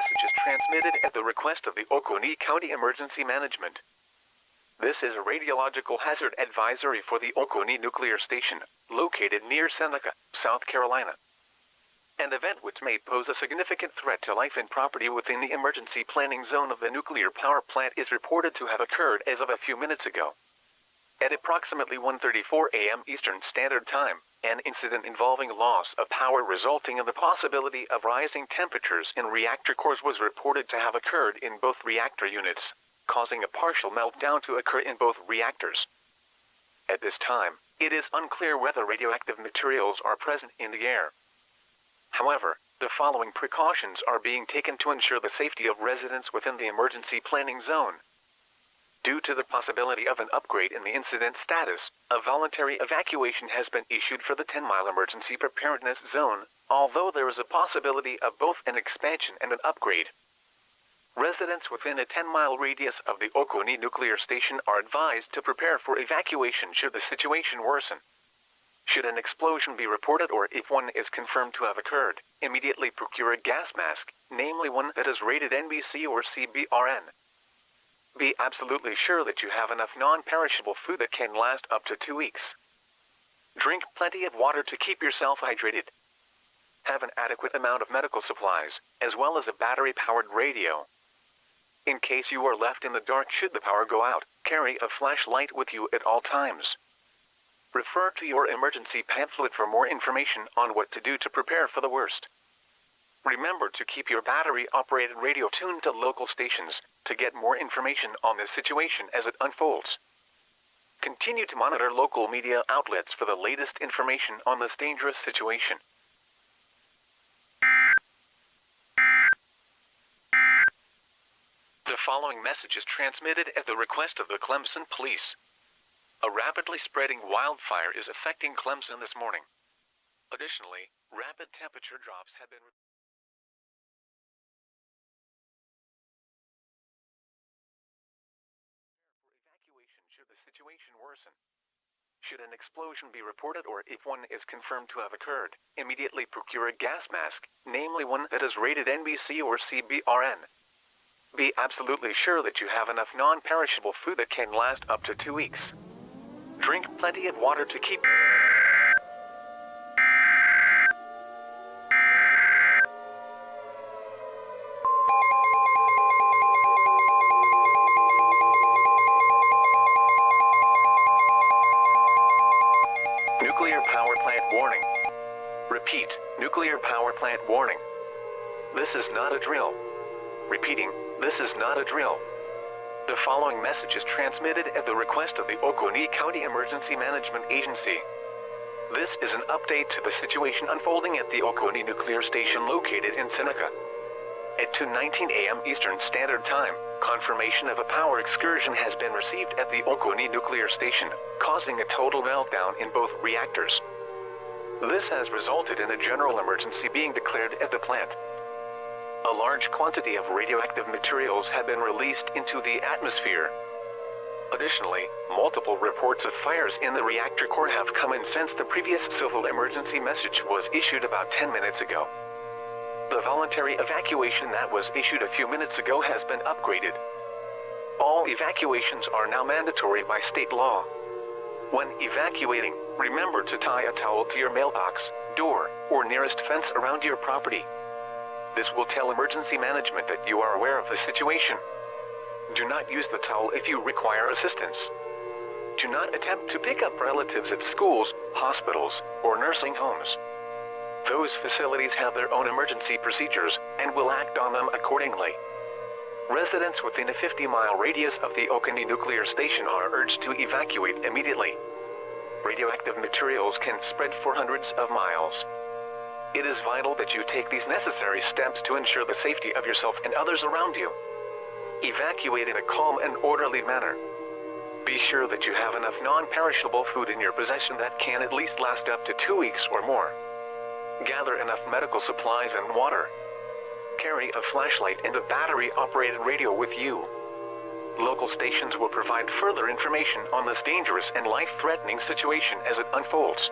message is transmitted at the request of the Oconee County Emergency Management. This is a radiological hazard advisory for the Oconee Nuclear Station, located near Seneca, South Carolina. An event which may pose a significant threat to life and property within the emergency planning zone of the nuclear power plant is reported to have occurred as of a few minutes ago. At approximately 1:34 a.m. Eastern Standard Time, an incident involving loss of power resulting in the possibility of rising temperatures in reactor cores was reported to have occurred in both reactor units, causing a partial meltdown to occur in both reactors. At this time, it is unclear whether radioactive materials are present in the air. However, the following precautions are being taken to ensure the safety of residents within the emergency planning zone. Due to the possibility of an upgrade in the incident status, a voluntary evacuation has been issued for the 10-mile emergency preparedness zone, although there is a possibility of both an expansion and an upgrade. Residents within a 10-mile radius of the Oconee Nuclear Station are advised to prepare for evacuation should the situation worsen. Should an explosion be reported or if one is confirmed to have occurred, immediately procure a gas mask, namely one that is rated NBC or CBRN. Be absolutely sure that you have enough non-perishable food that can last up to 2 weeks. Drink plenty of water to keep yourself hydrated. Have an adequate amount of medical supplies, as well as a battery-powered radio. In case you are left in the dark should the power go out, carry a flashlight with you at all times. Refer to your emergency pamphlet for more information on what to do to prepare for the worst. Remember to keep your battery-operated radio tuned to local stations to get more information on this situation as it unfolds. Continue to monitor local media outlets for the latest information on this dangerous situation. The following message is transmitted at the request of the Clemson Police. A rapidly spreading wildfire is affecting Clemson this morning. Additionally, rapid temperature drops have been reported. Should the situation worsen. Should an explosion be reported or if one is confirmed to have occurred, immediately procure a gas mask, namely one that is rated NBC or CBRN. Be absolutely sure that you have enough non-perishable food that can last up to 2 weeks. Drink plenty of water to keep... Nuclear power plant warning. Repeat, nuclear power plant warning. This is not a drill. Repeating, this is not a drill. The following message is transmitted at the request of the Oconee County Emergency Management Agency. This is an update to the situation unfolding at the Oconee Nuclear Station located in Seneca. At 2:19 a.m. Eastern Standard Time, confirmation of a power excursion has been received at the Oconee Nuclear Station, causing a total meltdown in both reactors. This has resulted in a general emergency being declared at the plant. A large quantity of radioactive materials have been released into the atmosphere. Additionally, multiple reports of fires in the reactor core have come in since the previous civil emergency message was issued about 10 minutes ago. The voluntary evacuation that was issued a few minutes ago has been upgraded. All evacuations are now mandatory by state law. When evacuating, remember to tie a towel to your mailbox, door, or nearest fence around your property. This will tell emergency management that you are aware of the situation. Do not use the towel if you require assistance. Do not attempt to pick up relatives at schools, hospitals, or nursing homes. Those facilities have their own emergency procedures and will act on them accordingly. Residents within a 50-mile radius of the Oconee Nuclear Station are urged to evacuate immediately. Radioactive materials can spread for hundreds of miles. It is vital that you take these necessary steps to ensure the safety of yourself and others around you. Evacuate in a calm and orderly manner. Be sure that you have enough non-perishable food in your possession that can at least last up to 2 weeks or more. Gather enough medical supplies and water. Carry a flashlight and a battery-operated radio with you. Local stations will provide further information on this dangerous and life-threatening situation as it unfolds.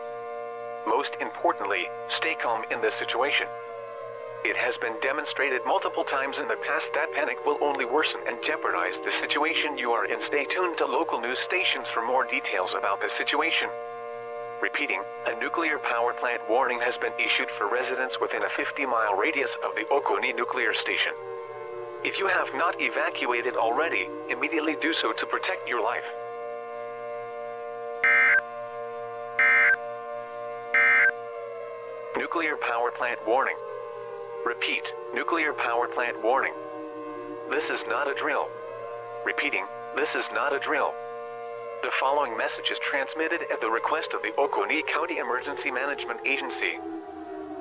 Most importantly, stay calm in this situation. It has been demonstrated multiple times in the past that panic will only worsen and jeopardize the situation you are in. Stay tuned to local news stations for more details about the situation. Repeating, a nuclear power plant warning has been issued for residents within a 50-mile radius of the Oconee nuclear station. If you have not evacuated already, immediately do so to protect your life. Nuclear power plant warning. Repeat, nuclear power plant warning. This is not a drill. Repeating, this is not a drill. The following message is transmitted at the request of the Oconee County Emergency Management Agency.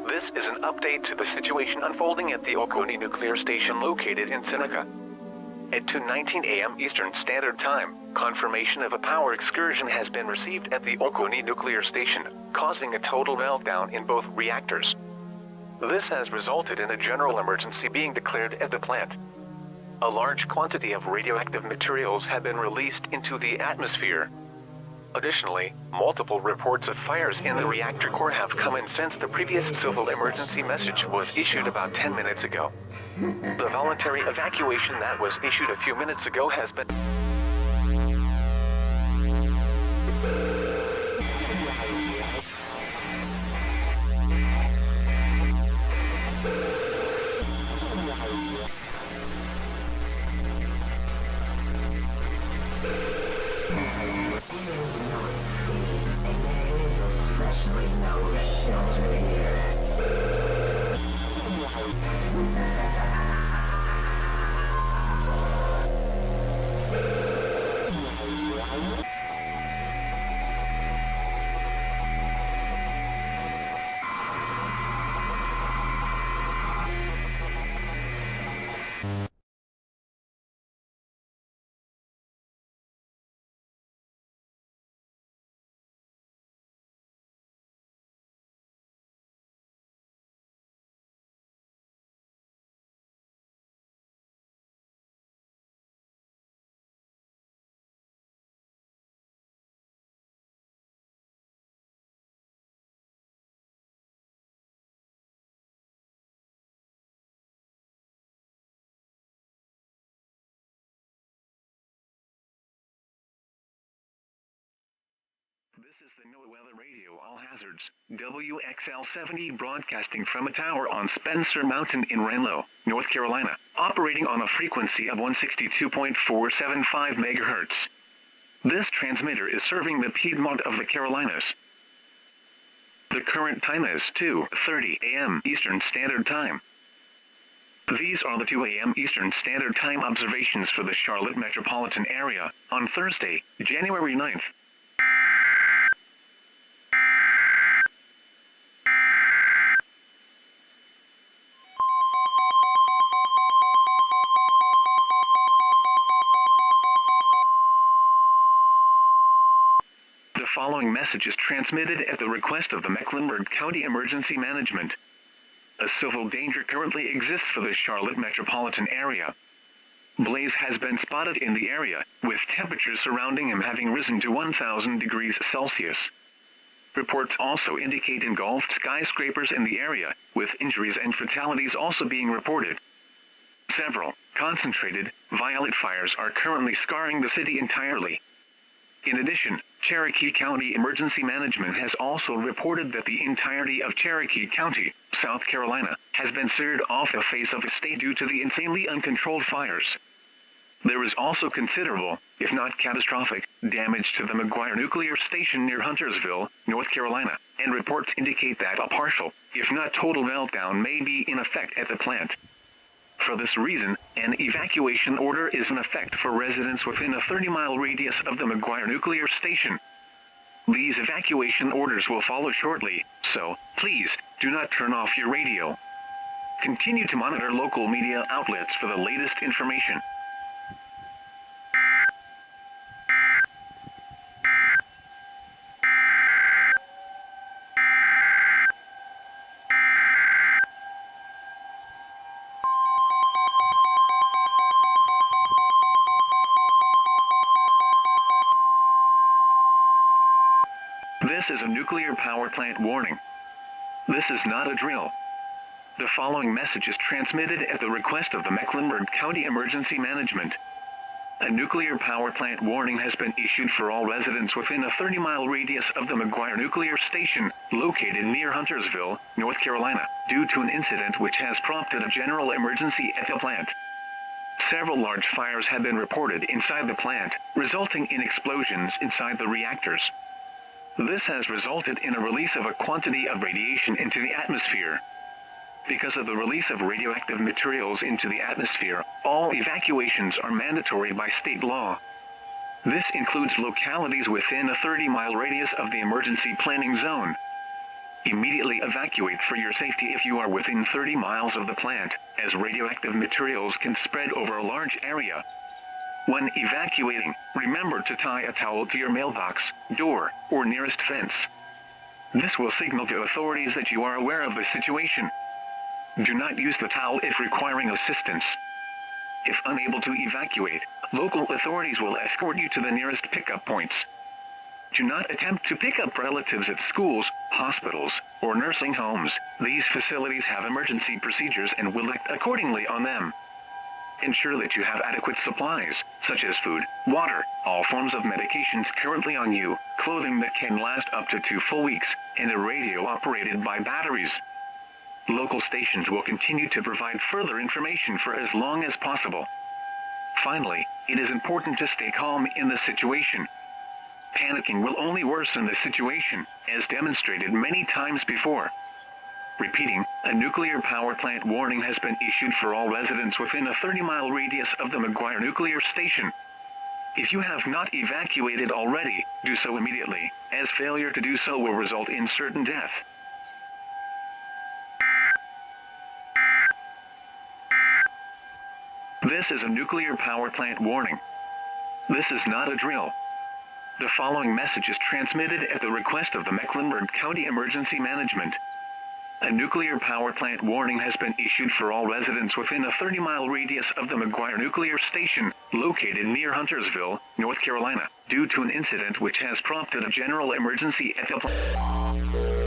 This is an update to the situation unfolding at the Oconee Nuclear Station located in Seneca. At 2:19 a.m. Eastern Standard Time, confirmation of a power excursion has been received at the Oconee Nuclear Station, causing a total meltdown in both reactors. This has resulted in a general emergency being declared at the plant. A large quantity of radioactive materials have been released into the atmosphere. Additionally, multiple reports of fires in the reactor core have come in since the previous civil emergency message was issued about 10 minutes ago. The voluntary evacuation that was issued a few minutes ago has been... This is the NOAA Weather Radio All Hazards, WXL-70 broadcasting from a tower on Spencer Mountain in Renlo, North Carolina, operating on a frequency of 162.475 MHz. This transmitter is serving the Piedmont of the Carolinas. The current time is 2:30 a.m. Eastern Standard Time. These are the 2 a.m. Eastern Standard Time observations for the Charlotte metropolitan area on Thursday, January 9th. The following message is transmitted at the request of the Mecklenburg County Emergency Management. A civil danger currently exists for the Charlotte metropolitan area. Blaze has been spotted in the area, with temperatures surrounding him having risen to 1,000 degrees Celsius. Reports also indicate engulfed skyscrapers in the area, with injuries and fatalities also being reported. Several concentrated, violent fires are currently scarring the city entirely. In addition, Cherokee County Emergency Management has also reported that the entirety of Cherokee County, South Carolina, has been seared off the face of the state due to the insanely uncontrolled fires. There is also considerable, if not catastrophic, damage to the McGuire Nuclear Station near Huntersville, North Carolina, and reports indicate that a partial, if not total meltdown may be in effect at the plant. For this reason, an evacuation order is in effect for residents within a 30-mile radius of the McGuire Nuclear Station. These evacuation orders will follow shortly, so please do not turn off your radio. Continue to monitor local media outlets for the latest information. This is a nuclear power plant warning. This is not a drill. The following message is transmitted at the request of the Mecklenburg County Emergency Management. A nuclear power plant warning has been issued for all residents within a 30-mile radius of the McGuire Nuclear Station, located near Huntersville, North Carolina, due to an incident which has prompted a general emergency at the plant. Several large fires have been reported inside the plant, resulting in explosions inside the reactors. This has resulted in a release of a quantity of radiation into the atmosphere. Because of the release of radioactive materials into the atmosphere, all evacuations are mandatory by state law. This includes localities within a 30-mile radius of the emergency planning zone. Immediately evacuate for your safety if you are within 30 miles of the plant, as radioactive materials can spread over a large area. When evacuating, remember to tie a towel to your mailbox, door, or nearest fence. This will signal to authorities that you are aware of the situation. Do not use the towel if requiring assistance. If unable to evacuate, local authorities will escort you to the nearest pickup points. Do not attempt to pick up relatives at schools, hospitals, or nursing homes. These facilities have emergency procedures and will act accordingly on them. Ensure that you have adequate supplies, such as food, water, all forms of medications currently on you, clothing that can last up to 2 full weeks, and a radio operated by batteries. Local stations will continue to provide further information for as long as possible. Finally, it is important to stay calm in the situation. Panicking will only worsen the situation, as demonstrated many times before. Repeating, a nuclear power plant warning has been issued for all residents within a 30-mile radius of the McGuire Nuclear Station. If you have not evacuated already, do so immediately, as failure to do so will result in certain death. This is a nuclear power plant warning. This is not a drill. The following message is transmitted at the request of the Mecklenburg County Emergency Management. A nuclear power plant warning has been issued for all residents within a 30-mile radius of the McGuire Nuclear Station, located near Huntersville, North Carolina, due to an incident which has prompted a general emergency at the plant.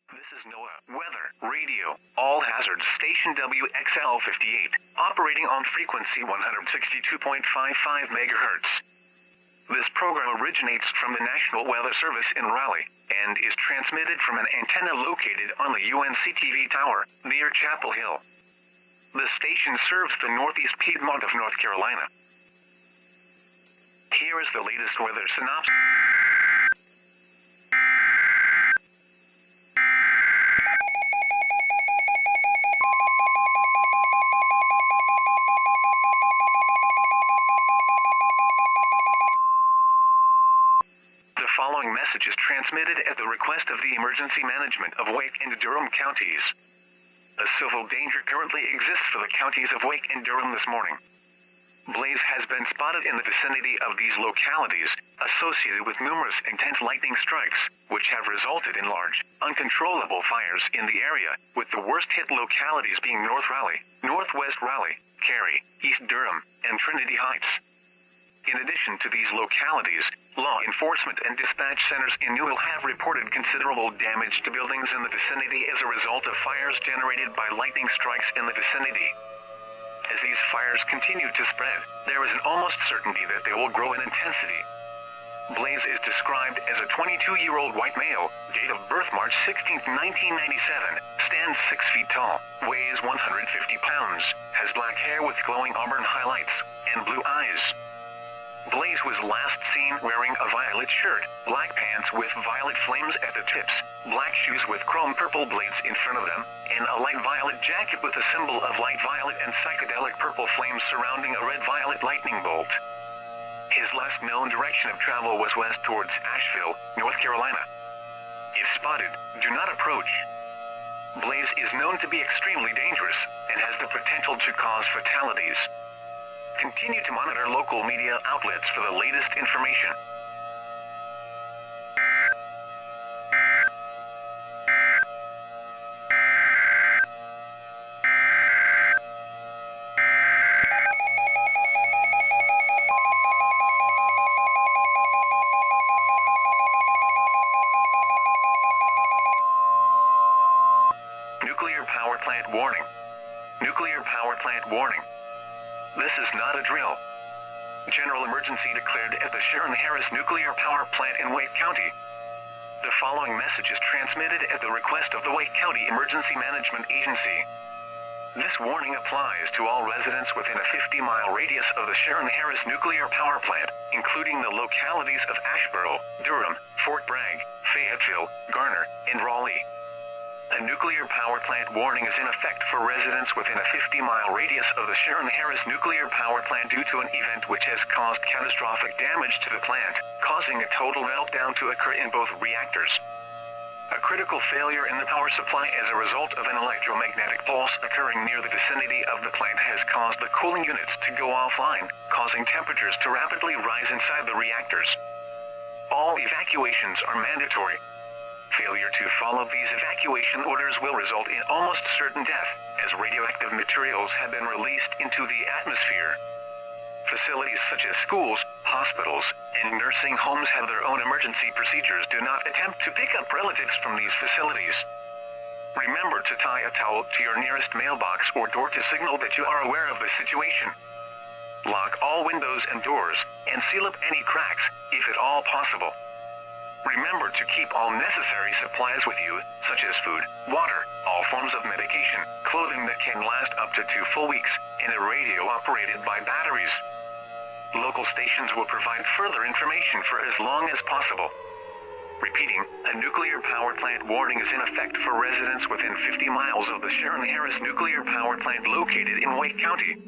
This is NOAA Weather Radio, all hazards station WXL58, operating on frequency 162.55 MHz. This program originates from the National Weather Service in Raleigh, and is transmitted from an antenna located on the UNCTV tower, near Chapel Hill. The station serves the northeast Piedmont of North Carolina. Here is the latest weather synopsis. The following message is transmitted at the request of the Emergency Management of Wake and Durham counties. A civil danger currently exists for the counties of Wake and Durham this morning. Blaze has been spotted in the vicinity of these localities, associated with numerous intense lightning strikes, which have resulted in large, uncontrollable fires in the area, with the worst-hit localities being North Raleigh, Northwest Raleigh, Cary, East Durham, and Trinity Heights. In addition to these localities, law enforcement and dispatch centers in Newell have reported considerable damage to buildings in the vicinity as a result of fires generated by lightning strikes in the vicinity. As these fires continue to spread, there is an almost certainty that they will grow in intensity. Blaze is described as a 22-year-old white male, date of birth March 16, 1997, stands 6 feet tall, weighs 150 pounds, has black hair with glowing auburn highlights, and blue eyes. Blaze was last seen wearing a violet shirt, black pants with violet flames at the tips, black shoes with chrome purple blades in front of them, and a light violet jacket with a symbol of light violet and psychedelic purple flames surrounding a red-violet lightning bolt. His last known direction of travel was west towards Asheville, North Carolina. If spotted, do not approach. Blaze is known to be extremely dangerous and has the potential to cause fatalities. Continue to monitor local media outlets for the latest information. Nuclear power plant warning. Nuclear power plant warning. This is not a drill. General emergency declared at the Sharon Harris Nuclear Power Plant in Wake County. The following message is transmitted at the request of the Wake County Emergency Management Agency. This warning applies to all residents within a 50-mile radius of the Sharon Harris Nuclear Power Plant, including the localities of Asheboro, Durham, Fort Bragg, Fayetteville, Garner, and Raleigh. A nuclear power plant warning is in effect for residents within a 50-mile radius of the Sharon Harris Nuclear Power Plant due to an event which has caused catastrophic damage to the plant, causing a total meltdown to occur in both reactors. A critical failure in the power supply as a result of an electromagnetic pulse occurring near the vicinity of the plant has caused the cooling units to go offline, causing temperatures to rapidly rise inside the reactors. All evacuations are mandatory. Failure to follow these evacuation orders will result in almost certain death, as radioactive materials have been released into the atmosphere. Facilities such as schools, hospitals, and nursing homes have their own emergency procedures. Do not attempt to pick up relatives from these facilities. Remember to tie a towel to your nearest mailbox or door to signal that you are aware of the situation. Lock all windows and doors, and seal up any cracks, if at all possible. Remember to keep all necessary supplies with you, such as food, water, all forms of medication, clothing that can last up to 2 full weeks, and a radio operated by batteries. Local stations will provide further information for as long as possible. Repeating, a nuclear power plant warning is in effect for residents within 50 miles of the Sharon Harris Nuclear Power Plant located in Wake County.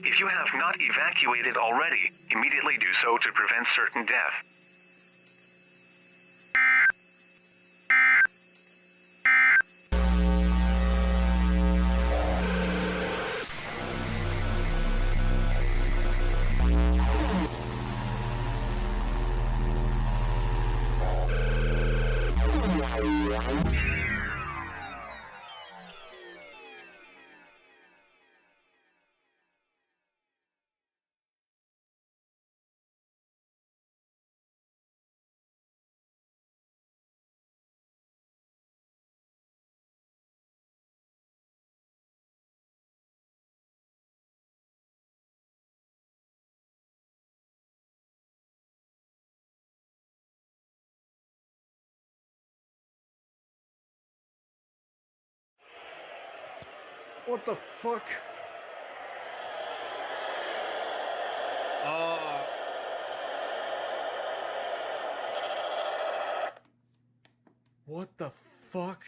If you have not evacuated already, immediately do so to prevent certain death. What the fuck? What the fuck?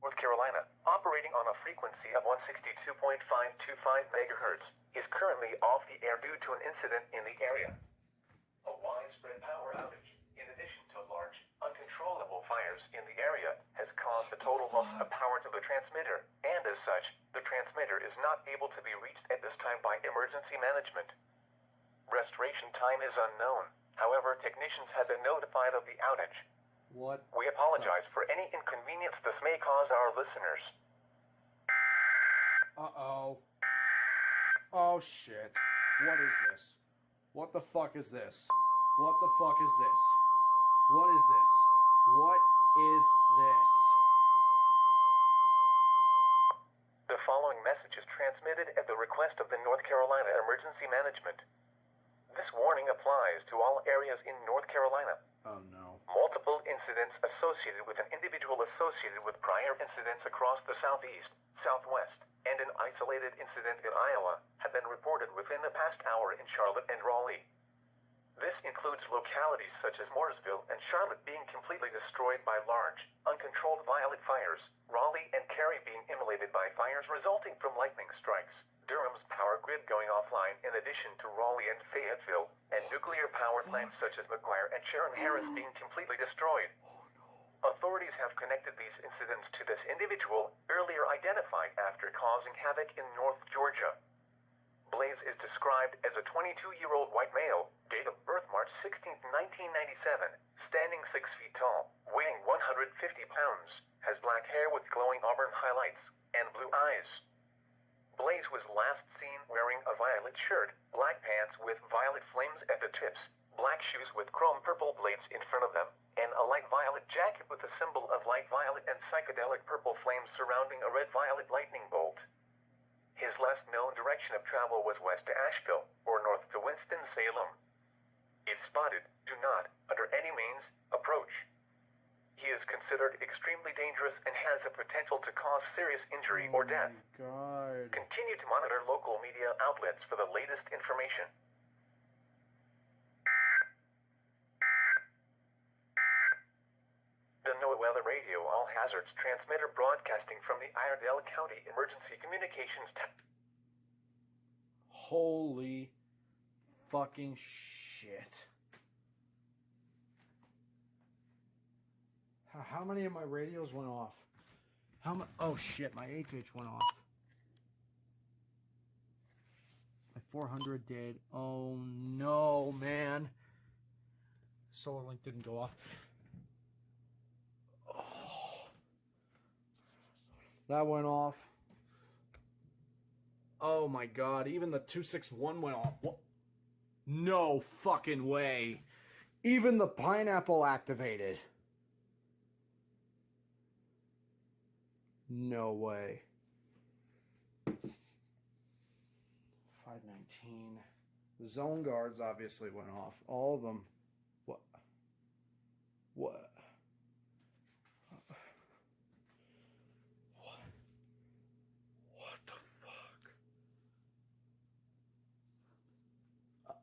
North Carolina, operating on a frequency of 162.525 megahertz, is currently off the air due to an incident in the area. A widespread power outage, in addition to large, uncontrollable fires in the area, has caused a total loss of power to the transmitter, and as such, the transmitter is not able to be reached at this time by emergency management. Restoration time is unknown. However, technicians have been notified of the outage. What? We apologize for any inconvenience this may cause our listeners. Uh-oh. Oh, shit. What is this? What the fuck is this? What the fuck is this? What is this? What is this? following message is transmitted at the request of the North Carolina Emergency Management. This warning applies to all areas in North Carolina. Oh no. Multiple incidents associated with an individual associated with prior incidents across the southeast, southwest, and an isolated incident in Iowa have been reported within the past hour in Charlotte and Raleigh. This includes localities such as Mooresville and Charlotte being completely destroyed by large, uncontrolled violet fires, Raleigh and Cary being immolated by fires resulting from lightning strikes, Durham's power grid going offline in addition to Raleigh and Fayetteville, and nuclear power plants such as McGuire and Sharon Harris being completely destroyed. Authorities have connected these incidents to this individual, earlier identified after causing havoc in North Georgia. Blaze is described as a 22-year-old white male, date of birth March 16, 1997, standing 6 feet tall, weighing 150 pounds, has black hair with glowing auburn highlights, and blue eyes. Blaze was last seen wearing a violet shirt, black pants with violet flames at the tips, black shoes with chrome purple blades in front of them, and a light violet jacket with a symbol of light violet and psychedelic purple flames surrounding a red-violet lightning bolt. His last known direction of travel was west to Asheville, or north to Winston-Salem. If spotted, do not, under any means, approach. He is considered extremely dangerous and has the potential to cause serious injury or death. God. Continue to monitor local media outlets for the latest information. The NOAA Weather Radio All Hazards transmitter broadcasting from the Iredell County Emergency Communications Holy fucking shit. How many of my radios went off? Oh shit, my HH went off. My 400 did. Oh no, man. Solar Link didn't go off. That went off. Oh my god, even the 261 went off. What? No fucking way. Even the pineapple activated. No way. 519. The zone guards obviously went off. All of them. What? What?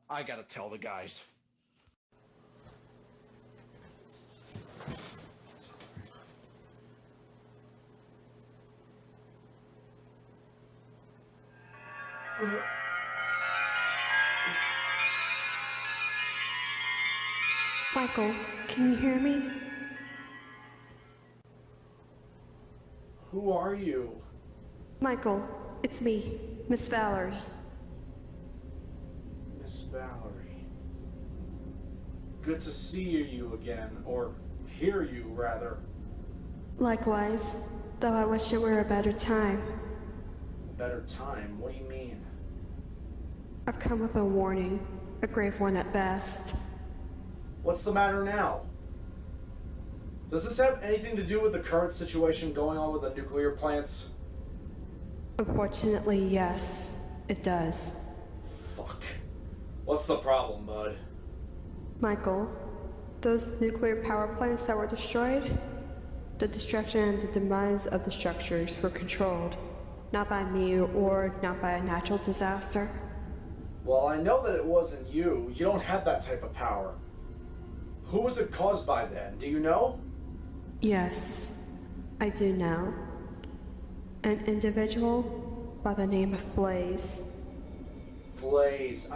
I gotta tell the guys. Michael, can you hear me? Who are you? Michael, it's me, Miss Valerie. Miss Valerie. Good to see you again, or hear you, rather. Likewise, though I wish it were a better time. A better time? What do you mean? I've come with a warning, a grave one at best. What's the matter now? Does this have anything to do with the current situation going on with the nuclear plants? Unfortunately, yes, it does. Fuck. What's the problem, bud? Michael, those nuclear power plants that were destroyed, the destruction and the demise of the structures were controlled, not by me or not by a natural disaster. Well, I know that it wasn't you. You don't have that type of power. Who was it caused by then? Do you know? Yes, I do know. An individual by the name of Blaze. Blaze.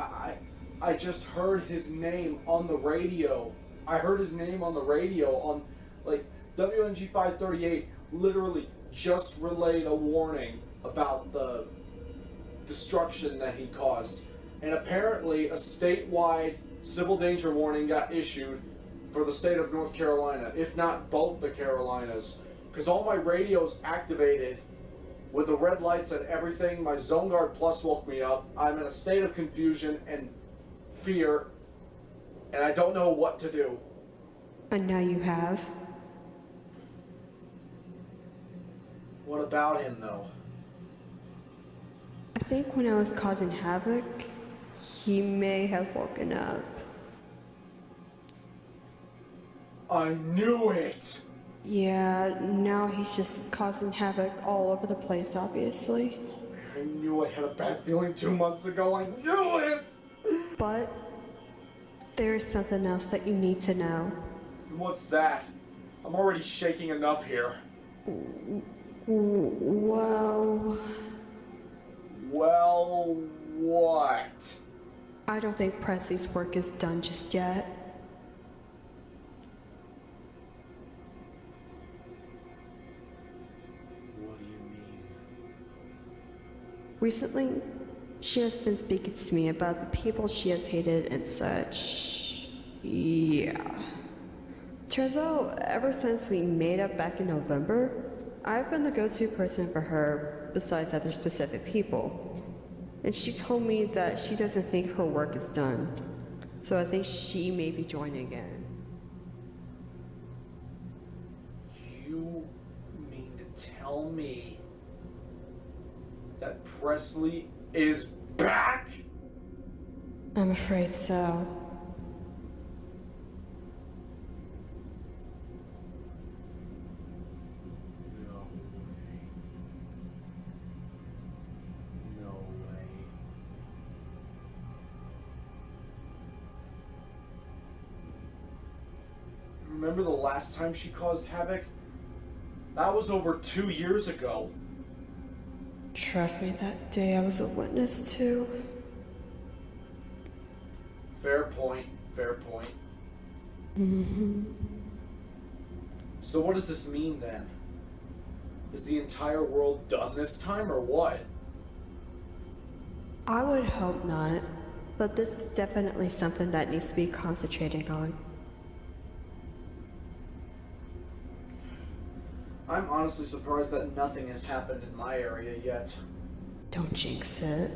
I just heard his name on the radio. I heard his name on the radio on, like, WNG 538 literally just relayed a warning about the destruction that he caused. And apparently a statewide civil danger warning got issued for the state of North Carolina, if not both the Carolinas. Because all my radios activated with the red lights and everything. My Zone Guard Plus woke me up. I'm in a state of confusion and fear, and I don't know what to do. And now you have. What about him, though? think when I was causing havoc, he may have woken up. I knew it! Yeah, now he's just causing havoc all over the place, obviously. I knew I had a bad feeling 2 months ago. I knew it! But there's something else that you need to know. What's that? I'm already shaking enough here. Well, what? I don't think Presley's work is done just yet. What do you mean? Recently, she has been speaking to me about the people she has hated and such. Yeah. Turns out, ever since we made up back in November, I've been the go-to person for her besides other specific people. And she told me that she doesn't think her work is done. So I think she may be joining again. You mean to tell me that Presley is back? I'm afraid so. No way. Remember the last time she caused havoc? That was over 2 years ago. Trust me, that day I was a witness to. Fair point, fair point. So what does this mean then? Is the entire world done this time or what? I would hope not, but this is definitely something that needs to be concentrating on. I'm honestly surprised that nothing has happened in my area yet. Don't jinx it.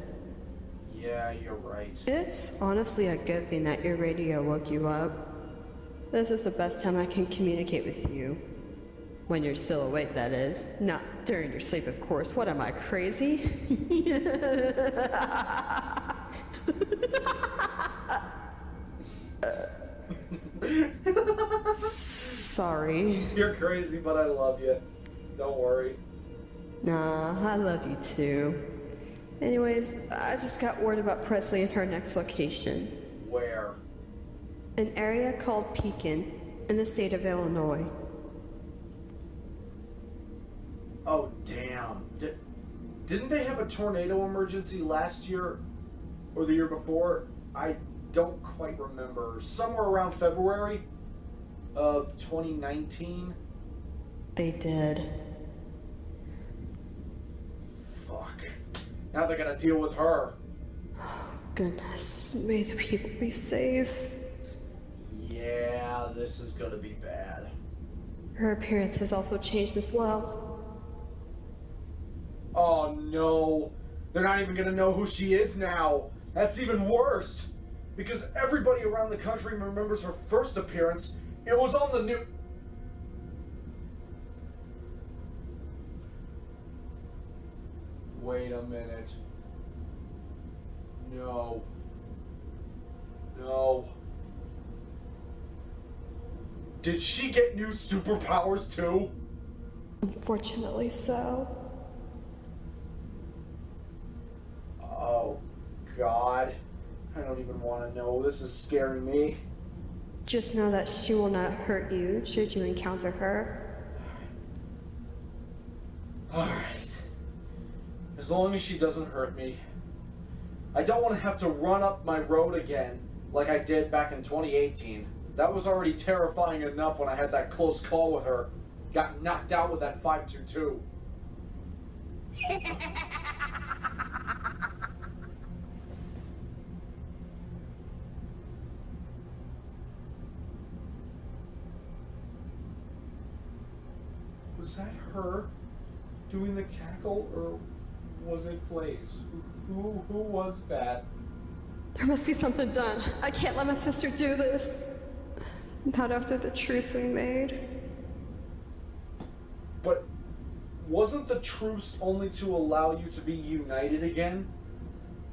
Yeah, you're right. It's honestly a good thing that your radio woke you up. This is the best time I can communicate with you. When you're still awake, that is. Not during your sleep, of course. What am I, crazy? Sorry. You're crazy, but I love you. Don't worry. Nah, I love you too. Anyways, I just got word about Presley and her next location. Where? An area called Pekin in the state of Illinois. Oh, damn. Didn't they have a tornado emergency last year? Or the year before? I don't quite remember. Somewhere around February of 2019? They did. Fuck. Now they're gonna deal with her. Goodness, may the people be safe. Yeah, this is gonna be bad. Her appearance has also changed as well. Oh no. They're not even gonna know who she is now. That's even worse. Because everybody around the country remembers her first appearance. It was on the news. Wait a minute. No. No. Did she get new superpowers too? Unfortunately so. Oh, God. I don't even want to know. This is scaring me. Just know that she will not hurt you should you encounter her. Alright. As long as she doesn't hurt me. I don't want to have to run up my road again like I did back in 2018. That was already terrifying enough when I had that close call with her. Got knocked out with that 522. Was that her doing the cackle, or was it Blaze? Who was that? There must be something done. I can't let my sister do this. Not after the truce we made. But wasn't the truce only to allow you to be united again?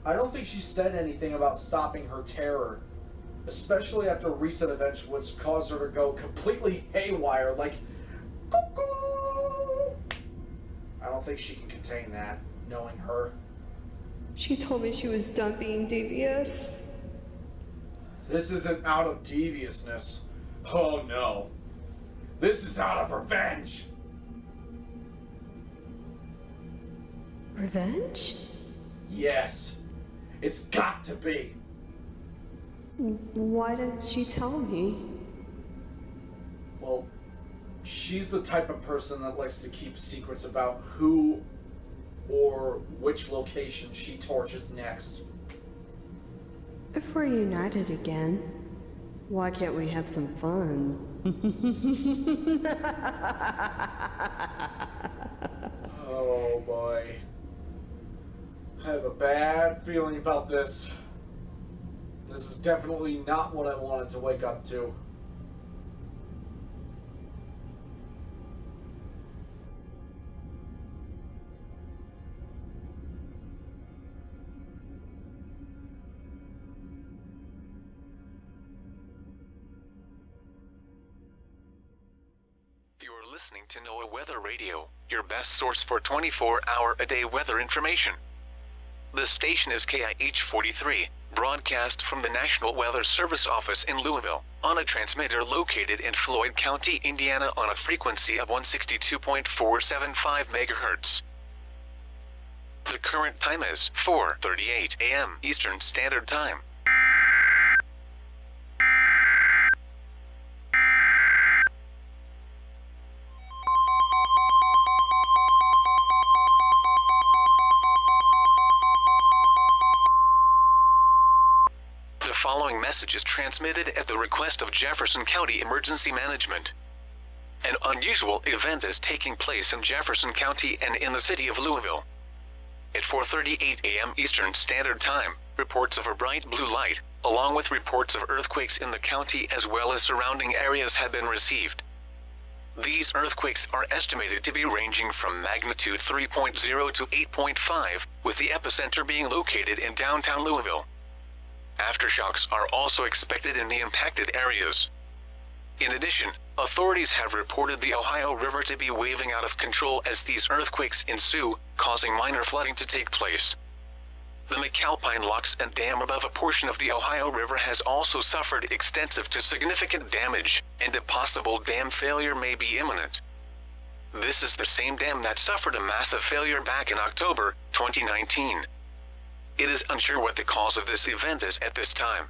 I don't think she said anything about stopping her terror, especially after recent events which caused her to go completely haywire, like, cuckoo! I don't think she can contain that, knowing her. She told me she was done being devious. This isn't out of deviousness. Oh no. This is out of revenge. Revenge? Yes. It's got to be. Why didn't she tell me? Well, she's the type of person that likes to keep secrets about who or which location she torches next. If we're united again, why can't we have some fun? Oh boy. I have a bad feeling about this. This is definitely not what I wanted to wake up to. You're listening to NOAA Weather Radio, your best source for 24-hour-a-day weather information. The station is KIH 43, broadcast from the National Weather Service office in Louisville, on a transmitter located in Floyd County, Indiana on a frequency of 162.475 MHz. The current time is 4:38 a.m. Eastern Standard Time. The following message is transmitted at the request of Jefferson County Emergency Management. An unusual event is taking place in Jefferson County and in the city of Louisville. At 4:38 a.m. Eastern Standard Time, reports of a bright blue light, along with reports of earthquakes in the county as well as surrounding areas have been received. These earthquakes are estimated to be ranging from magnitude 3.0 to 8.5, with the epicenter being located in downtown Louisville. Aftershocks are also expected in the impacted areas. In addition, authorities have reported the Ohio River to be waving out of control as these earthquakes ensue, causing minor flooding to take place. The McAlpine Locks and Dam above a portion of the Ohio River has also suffered extensive to significant damage, and a possible dam failure may be imminent. This is the same dam that suffered a massive failure back in October 2019. It is unsure what the cause of this event is at this time.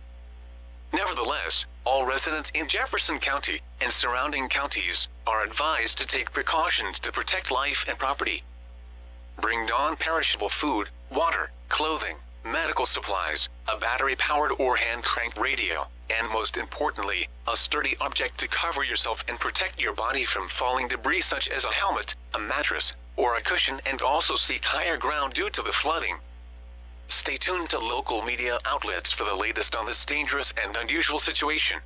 Nevertheless, all residents in Jefferson County and surrounding counties are advised to take precautions to protect life and property. Bring non-perishable food, water, clothing, medical supplies, a battery-powered or hand-cranked radio, and most importantly, a sturdy object to cover yourself and protect your body from falling debris such as a helmet, a mattress, or a cushion, and also seek higher ground due to the flooding. Stay tuned to local media outlets for the latest on this dangerous and unusual situation.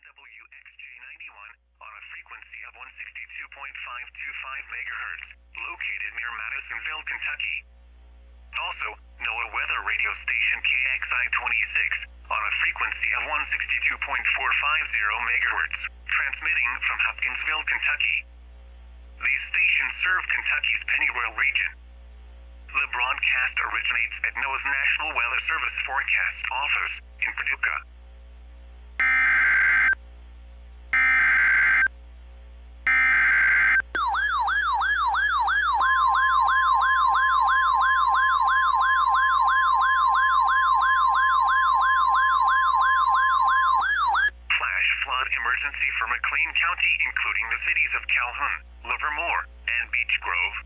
WXJ91 on a frequency of 162.525 MHz, located near Madisonville, Kentucky. Also, NOAA weather radio station KXI26 on a frequency of 162.450 MHz, transmitting from Hopkinsville, Kentucky. These stations serve Kentucky's Pennyroyal region. The broadcast originates at NOAA's National Weather Service Forecast Office in Paducah. Flash flood emergency for McLean County, including the cities of Calhoun, Livermore, and Beech Grove.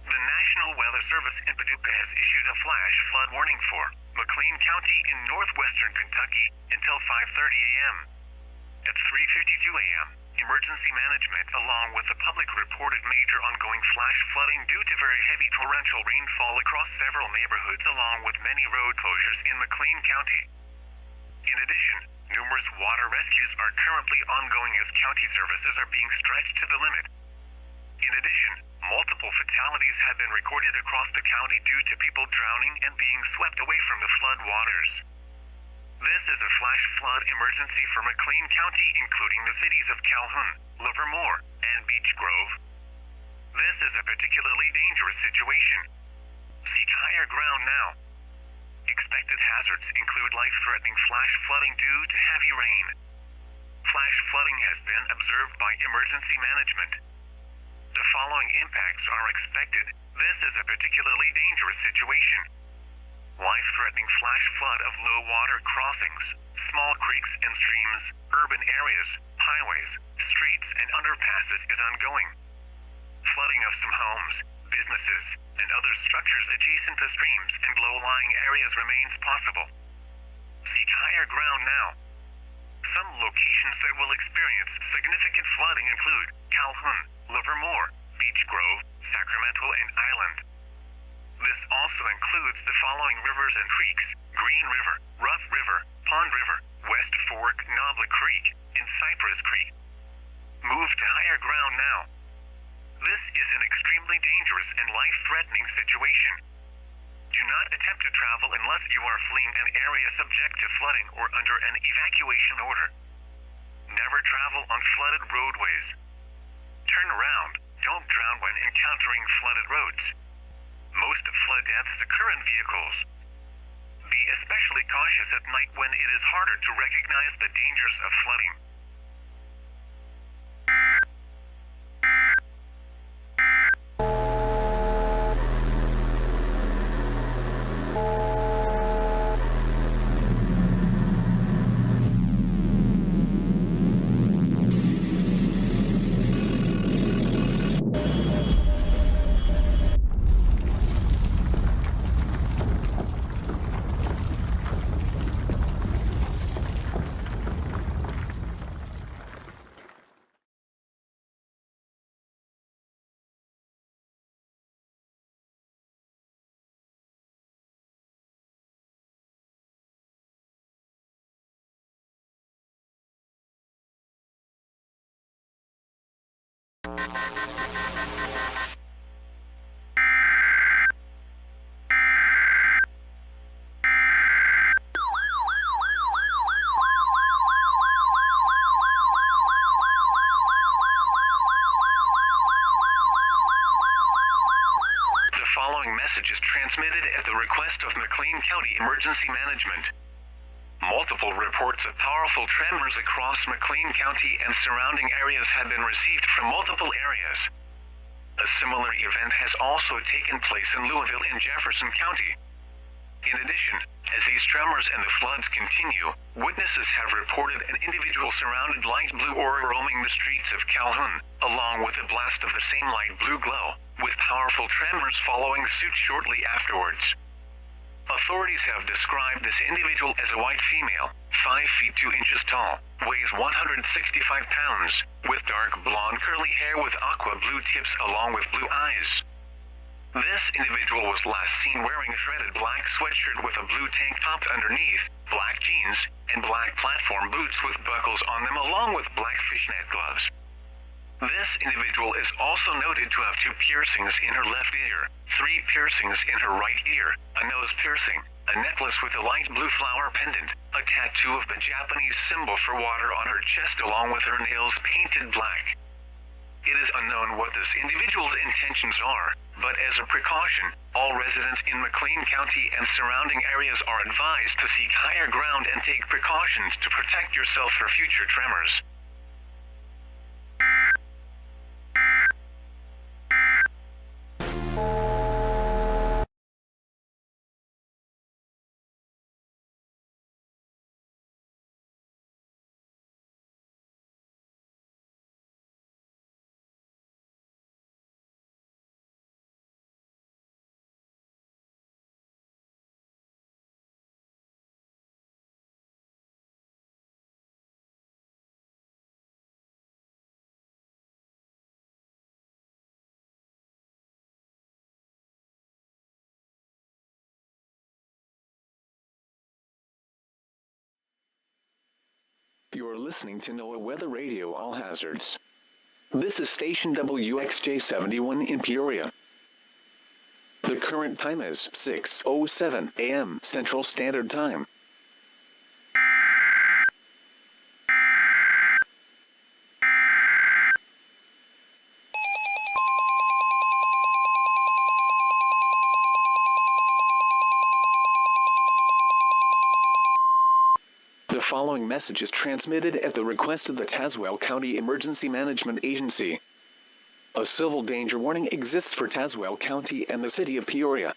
The National Weather Service in Paducah has issued a flash flood warning for McLean County in northwestern Kentucky until 5:30 a.m. At 3:52 a.m., emergency management along with the public reported major ongoing flash flooding due to very heavy torrential rainfall across several neighborhoods along with many road closures in McLean County. In addition, numerous water rescues are currently ongoing as county services are being stretched to the limit. In addition, multiple fatalities have been recorded across the county due to people drowning and being swept away from the flood waters. This is a flash flood emergency for McLean County, including the cities of Calhoun, Livermore, and Beech Grove. This is a particularly dangerous situation. Seek higher ground now. Expected hazards include life-threatening flash flooding due to heavy rain. Flash flooding has been observed by emergency management. The following impacts are expected. This is a particularly dangerous situation. Life-threatening flash flood of low water crossings, small creeks and streams, urban areas, highways, streets, and underpasses is ongoing. Flooding of some homes, businesses, and other structures adjacent to streams and low-lying areas remains possible. Seek higher ground now. Some locations that will experience significant flooding include Calhoun, Livermore, Beech Grove, Sacramento, and Island. This also includes the following rivers and creeks: Green River, Rough River, Pond River, West Fork, Nobla Creek, and Cypress Creek. Move to higher ground now. This is an extremely dangerous and life-threatening situation. Do not attempt to travel unless you are fleeing an area subject to flooding or under an evacuation order. Never travel on flooded roadways. Turn around. Don't drown when encountering flooded roads. Most flood deaths occur in vehicles. Be especially cautious at night when it is harder to recognize the dangers of flooding. Message is transmitted at the request of McLean County Emergency Management. Multiple reports of powerful tremors across McLean County and surrounding areas have been received from multiple areas. A similar event has also taken place in Louisville in Jefferson County. In addition, as these tremors and the floods continue, witnesses have reported an individual surrounded light blue aura roaming the streets of Calhoun, along with a blast of the same light blue glow, with powerful tremors following suit shortly afterwards. Authorities have described this individual as a white female, 5 feet 2 inches tall, weighs 165 pounds, with dark blonde curly hair with aqua blue tips along with blue eyes. This individual was last seen wearing a shredded black sweatshirt with a blue tank top underneath, black jeans, and black platform boots with buckles on them along with black fishnet gloves. This individual is also noted to have 2 piercings in her left ear, 3 piercings in her right ear, a nose piercing, a necklace with a light blue flower pendant, a tattoo of the Japanese symbol for water on her chest along with her nails painted black. It is unknown what this individual's intentions are, But as a precaution, all residents in McLean County and surrounding areas are advised to seek higher ground and take precautions to protect yourself for future tremors. You're listening to NOAA Weather Radio All Hazards. This is station WXJ71 in Peoria. The current time is 6:07 a.m. Central Standard Time. The following message is transmitted at the request of the Tazewell County Emergency Management Agency. A civil danger warning exists for Tazewell County and the city of Peoria.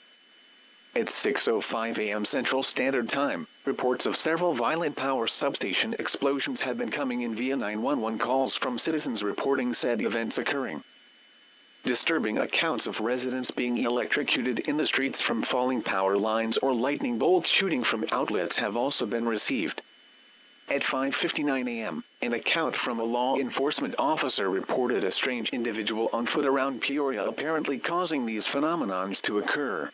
At 6:05 a.m. Central Standard Time, reports of several violent power substation explosions have been coming in via 911 calls from citizens reporting said events occurring. Disturbing accounts of residents being electrocuted in the streets from falling power lines or lightning bolts shooting from outlets have also been received. At 5:59 a.m., an account from a law enforcement officer reported a strange individual on foot around Peoria apparently causing these phenomenons to occur.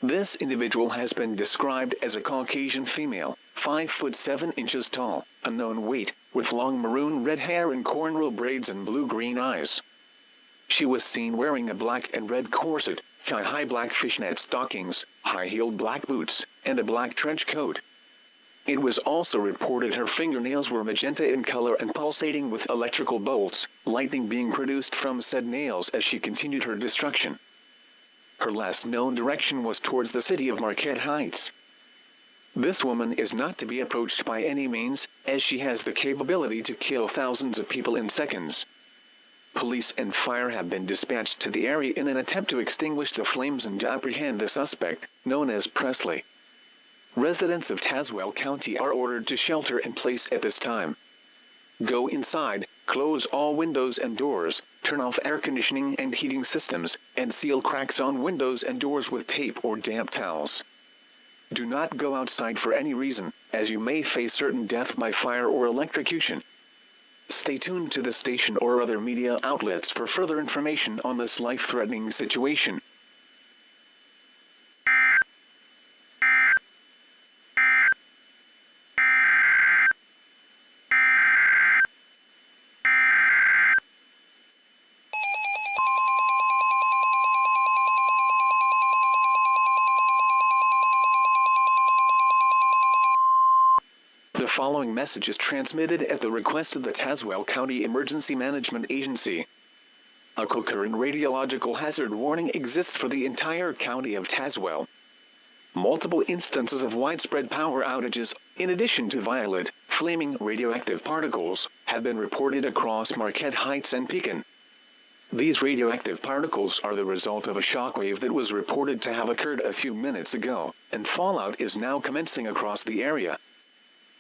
This individual has been described as a Caucasian female, 5 foot 7 inches tall, unknown weight, with long maroon red hair and cornrow braids and blue-green eyes. She was seen wearing a black and red corset, thigh-high black fishnet stockings, high-heeled black boots, and a black trench coat. It was also reported her fingernails were magenta in color and pulsating with electrical bolts, lightning being produced from said nails as she continued her destruction. Her last known direction was towards the city of Marquette Heights. This woman is not to be approached by any means, as she has the capability to kill thousands of people in seconds. Police and fire have been dispatched to the area in an attempt to extinguish the flames and apprehend the suspect, known as Presley. Residents of Tazewell County are ordered to shelter in place at this time. Go inside, close all windows and doors, turn off air conditioning and heating systems, and seal cracks on windows and doors with tape or damp towels. Do not go outside for any reason, as you may face certain death by fire or electrocution. Stay tuned to the station or other media outlets for further information on this life-threatening situation. The following message is transmitted at the request of the Tazewell County Emergency Management Agency. A concurrent radiological hazard warning exists for the entire county of Tazewell. Multiple instances of widespread power outages, in addition to violet, flaming radioactive particles, have been reported across Marquette Heights and Pekin. These radioactive particles are the result of a shockwave that was reported to have occurred a few minutes ago, and fallout is now commencing across the area.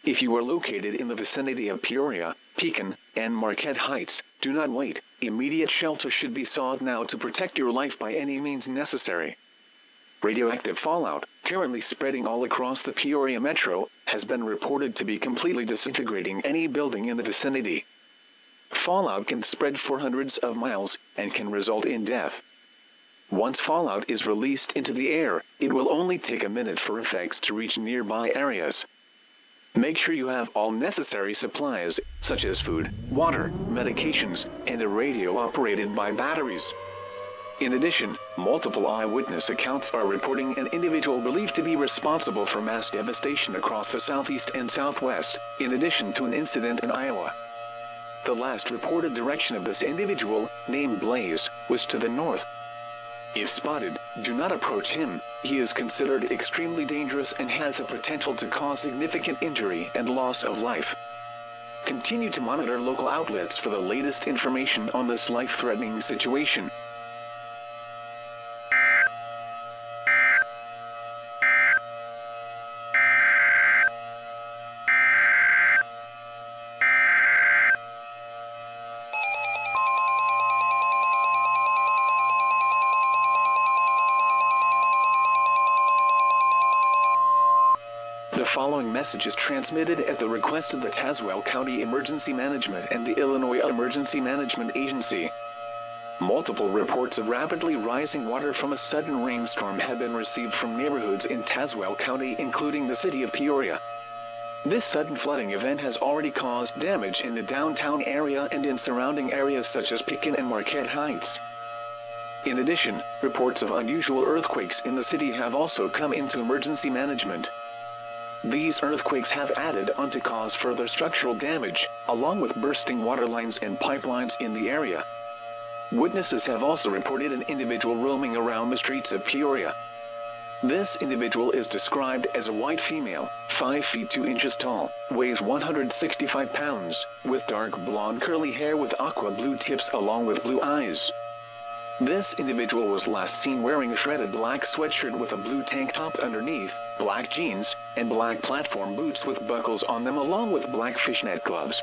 If you are located in the vicinity of Peoria, Pekin, and Marquette Heights, do not wait. Immediate shelter should be sought now to protect your life by any means necessary. Radioactive fallout, currently spreading all across the Peoria metro, has been reported to be completely disintegrating any building in the vicinity. Fallout can spread for hundreds of miles and can result in death. Once fallout is released into the air, it will only take a minute for effects to reach nearby areas. Make sure you have all necessary supplies, such as food, water, medications, and a radio operated by batteries. In addition, multiple eyewitness accounts are reporting an individual believed to be responsible for mass devastation across the southeast and southwest, in addition to an incident in Iowa. The last reported direction of this individual, named Blaze, was to the north. If spotted, do not approach him. He is considered extremely dangerous and has the potential to cause significant injury and loss of life. Continue to monitor local outlets for the latest information on this life-threatening situation. The following message is transmitted at the request of the Tazewell County Emergency Management and the Illinois Emergency Management Agency. Multiple reports of rapidly rising water from a sudden rainstorm have been received from neighborhoods in Tazewell County, including the city of Peoria. This sudden flooding event has already caused damage in the downtown area and in surrounding areas such as Pekin and Marquette Heights. In addition, reports of unusual earthquakes in the city have also come into emergency management. These earthquakes have added on to cause further structural damage, along with bursting water lines and pipelines in the area. Witnesses have also reported an individual roaming around the streets of Peoria. This individual is described as a white female, 5 feet 2 inches tall, weighs 165 pounds, with dark blonde curly hair with aqua blue tips along with blue eyes. This individual was last seen wearing a shredded black sweatshirt with a blue tank top underneath, black jeans, and black platform boots with buckles on them along with black fishnet gloves.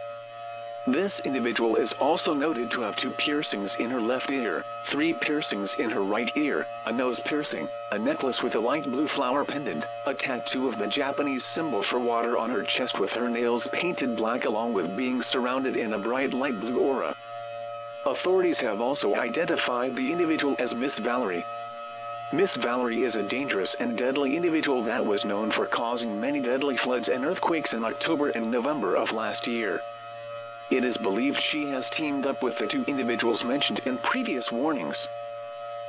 This individual is also noted to have 2 piercings in her left ear, 3 piercings in her right ear, a nose piercing, a necklace with a light blue flower pendant, a tattoo of the Japanese symbol for water on her chest with her nails painted black along with being surrounded in a bright light blue aura. Authorities have also identified the individual as Miss Valerie. Miss Valerie is a dangerous and deadly individual that was known for causing many deadly floods and earthquakes in October and November of last year. It is believed she has teamed up with the 2 individuals mentioned in previous warnings.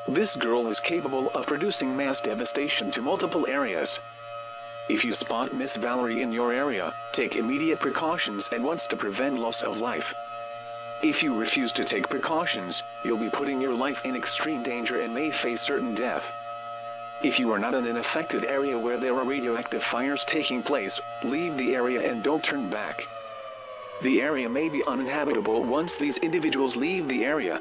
This girl is capable of producing mass devastation to multiple areas. If you spot Miss Valerie in your area, take immediate precautions at once to prevent loss of life. If you refuse to take precautions, you'll be putting your life in extreme danger and may face certain death. If you are not in an affected area where there are radioactive fires taking place, leave the area and don't turn back. The area may be uninhabitable once these individuals leave the area.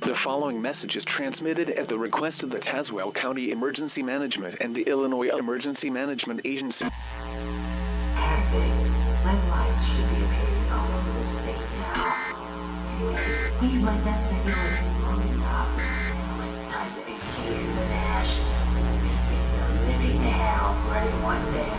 The following message is transmitted at the request of the Tazewell County Emergency Management and the Illinois Emergency Management Agency. Perfect. Red lights should be appearing all over the state now. Anyway, we let that circulation long enough. Now it's time to encase the dash. It's a living hell for anyone there.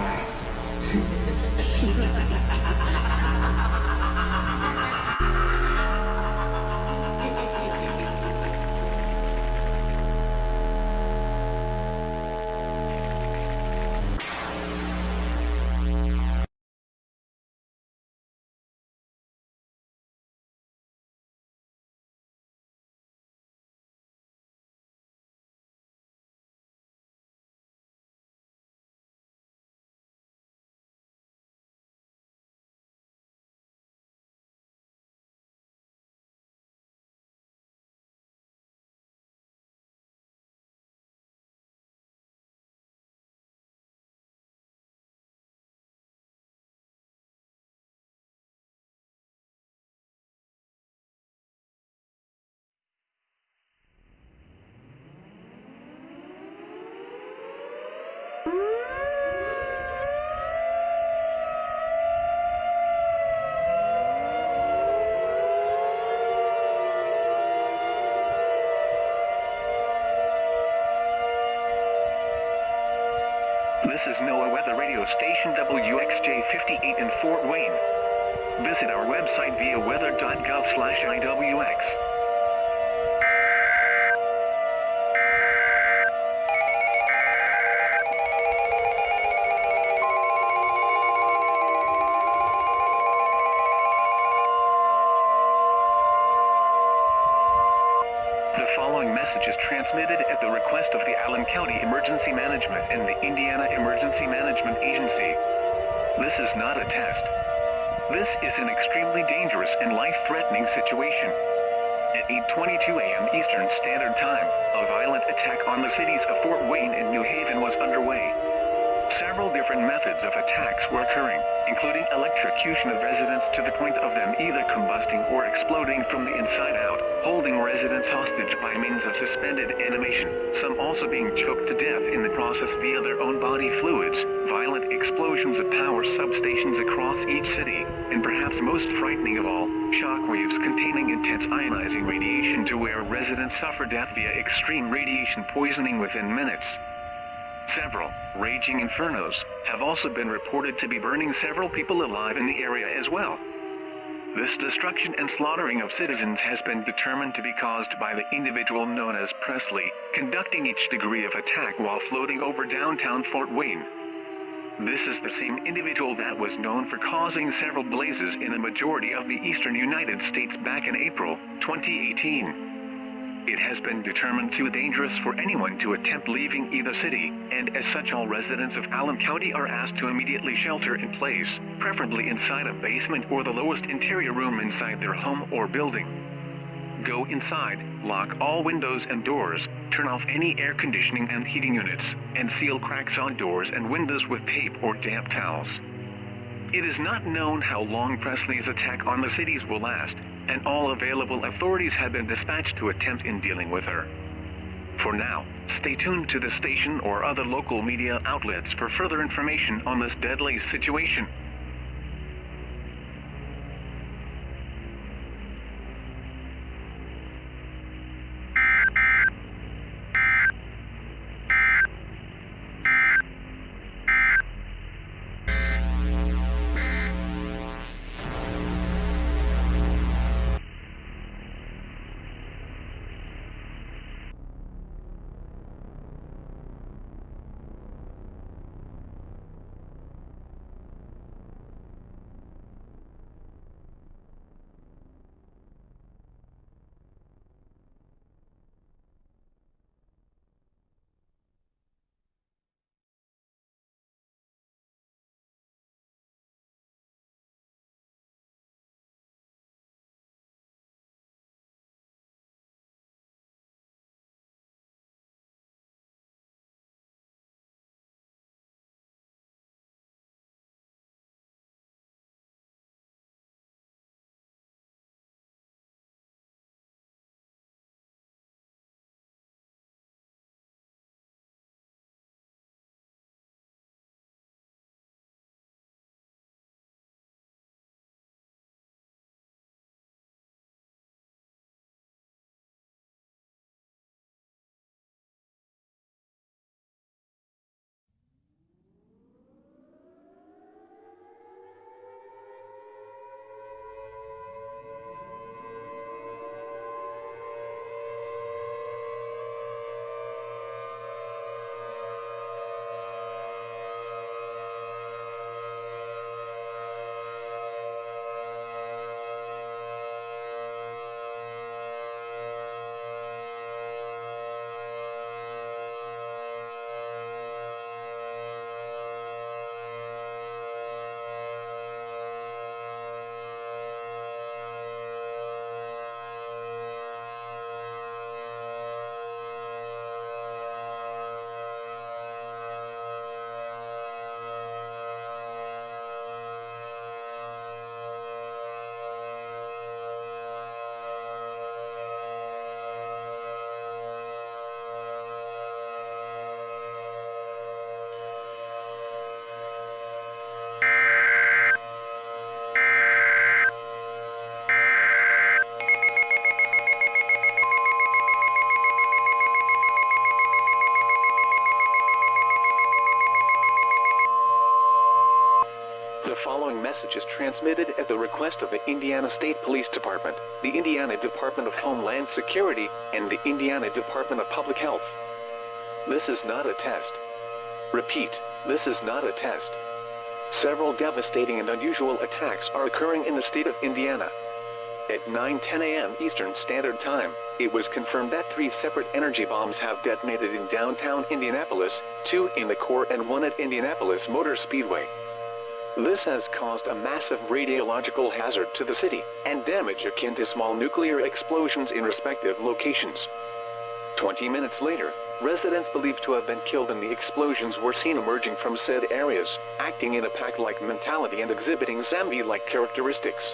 This is NOAA Weather Radio Station WXJ58 in Fort Wayne. Visit our website via weather.gov/IWX. The following message is transmitted at the request of the Allen County Emergency Management and the Indiana Emergency Management Agency. This is not a test. This is an extremely dangerous and life-threatening situation. At 8:22 a.m. Eastern Standard Time, a violent attack on the cities of Fort Wayne and New Haven was underway. Several different methods of attacks were occurring, including electrocution of residents to the point of them either combusting or exploding from the inside out, holding residents hostage by means of suspended animation, some also being choked to death in the process via their own body fluids, violent explosions of power substations across each city, and perhaps most frightening of all, shockwaves containing intense ionizing radiation to where residents suffer death via extreme radiation poisoning within minutes. Several raging infernos have also been reported to be burning several people alive in the area as well. This destruction and slaughtering of citizens has been determined to be caused by the individual known as Presley, conducting each degree of attack while floating over downtown Fort Wayne. This is the same individual that was known for causing several blazes in a majority of the eastern United States back in April 2018. It has been determined too dangerous for anyone to attempt leaving either city, and as such all residents of Allen County are asked to immediately shelter in place, preferably inside a basement or the lowest interior room inside their home or building. Go inside, lock all windows and doors, turn off any air conditioning and heating units, and seal cracks on doors and windows with tape or damp towels. It is not known how long Presley's attack on the cities will last, and all available authorities have been dispatched to attempt in dealing with her. For now, stay tuned to the station or other local media outlets for further information on this deadly situation. The following message is transmitted at the request of the Indiana State Police Department, the Indiana Department of Homeland Security, and the Indiana Department of Public Health. This is not a test. Repeat, this is not a test. Several devastating and unusual attacks are occurring in the state of Indiana. At 9:10 a.m. Eastern Standard Time, it was confirmed that 3 separate energy bombs have detonated in downtown Indianapolis, 2 in the core and 1 at Indianapolis Motor Speedway. This has caused a massive radiological hazard to the city and damage akin to small nuclear explosions in respective locations. 20 minutes later, residents believed to have been killed in the explosions were seen emerging from said areas, acting in a pack-like mentality and exhibiting zombie-like characteristics.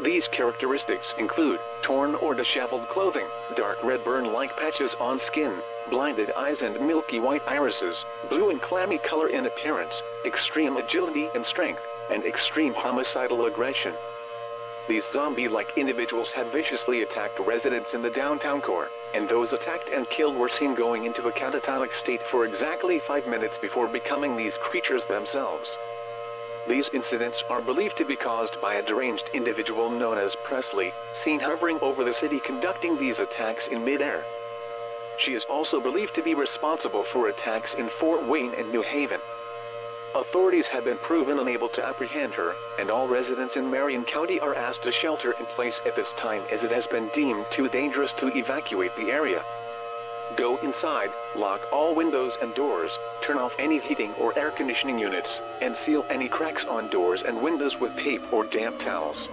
These characteristics include torn or disheveled clothing, dark red burn-like patches on skin, blinded eyes and milky white irises, blue and clammy color in appearance, extreme agility and strength, and extreme homicidal aggression. These zombie-like individuals had viciously attacked residents in the downtown core, and those attacked and killed were seen going into a catatonic state for exactly 5 minutes before becoming these creatures themselves. These incidents are believed to be caused by a deranged individual known as Presley, seen hovering over the city conducting these attacks in midair. She is also believed to be responsible for attacks in Fort Wayne and New Haven. Authorities have been proven unable to apprehend her, and all residents in Marion County are asked to shelter in place at this time as it has been deemed too dangerous to evacuate the area. Go inside, lock all windows and doors, turn off any heating or air conditioning units, and seal any cracks on doors and windows with tape or damp towels.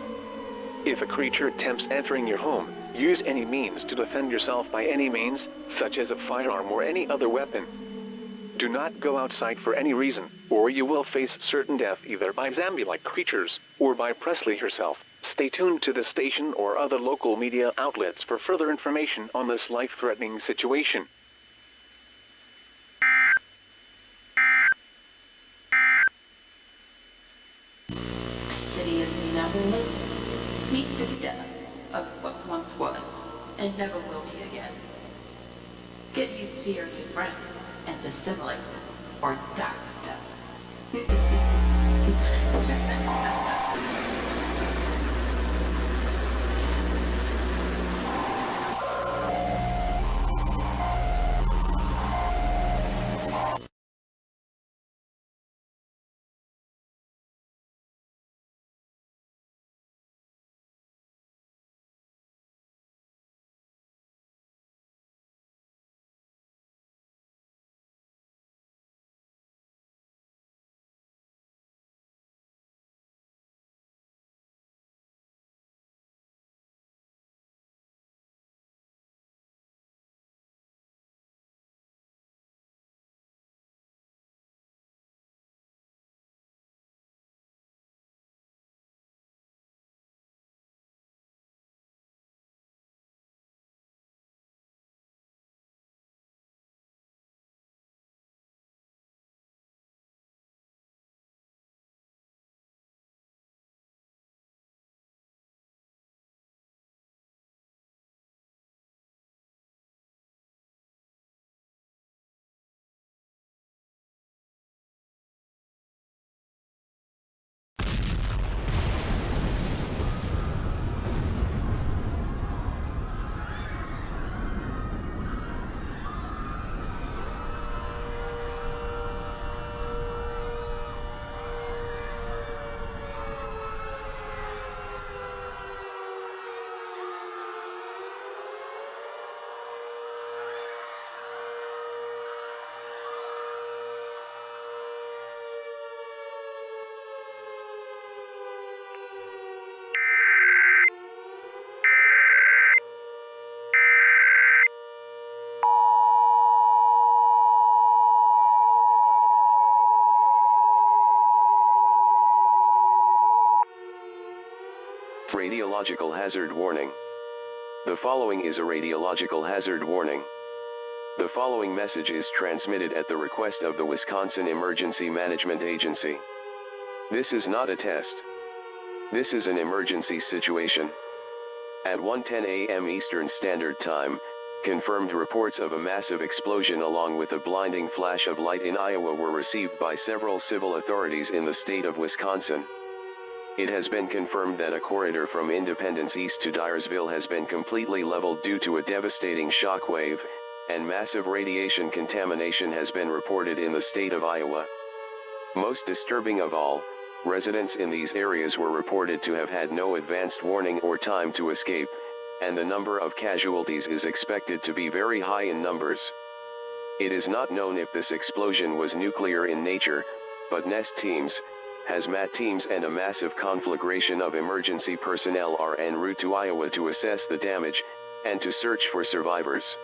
If a creature attempts entering your home, use any means to defend yourself by any means, such as a firearm or any other weapon. Do not go outside for any reason, or you will face certain death either by zombie-like creatures or by Presley herself. Stay tuned to this station or other local media outlets for further information on this life-threatening situation. City of Neverland. Meet the death of what once was and never will be again. Get used to your new friends and assimilate or die with them. Radiological hazard warning. The following is a radiological hazard warning. The following message is transmitted at the request of the Wisconsin Emergency Management Agency. This is not a test. This is an emergency situation. At 1:10 a.m. Eastern Standard Time, confirmed reports of a massive explosion along with a blinding flash of light in Iowa were received by several civil authorities in the state of Wisconsin. It has been confirmed that a corridor from Independence East to Dyersville has been completely leveled due to a devastating shock wave, and massive radiation contamination has been reported in the state of Iowa. Most disturbing of all, residents in these areas were reported to have had no advanced warning or time to escape, and the number of casualties is expected to be very high in numbers. It is not known if this explosion was nuclear in nature, but NEST teams, hazmat teams and a massive conflagration of emergency personnel are en route to Iowa to assess the damage, and to search for survivors.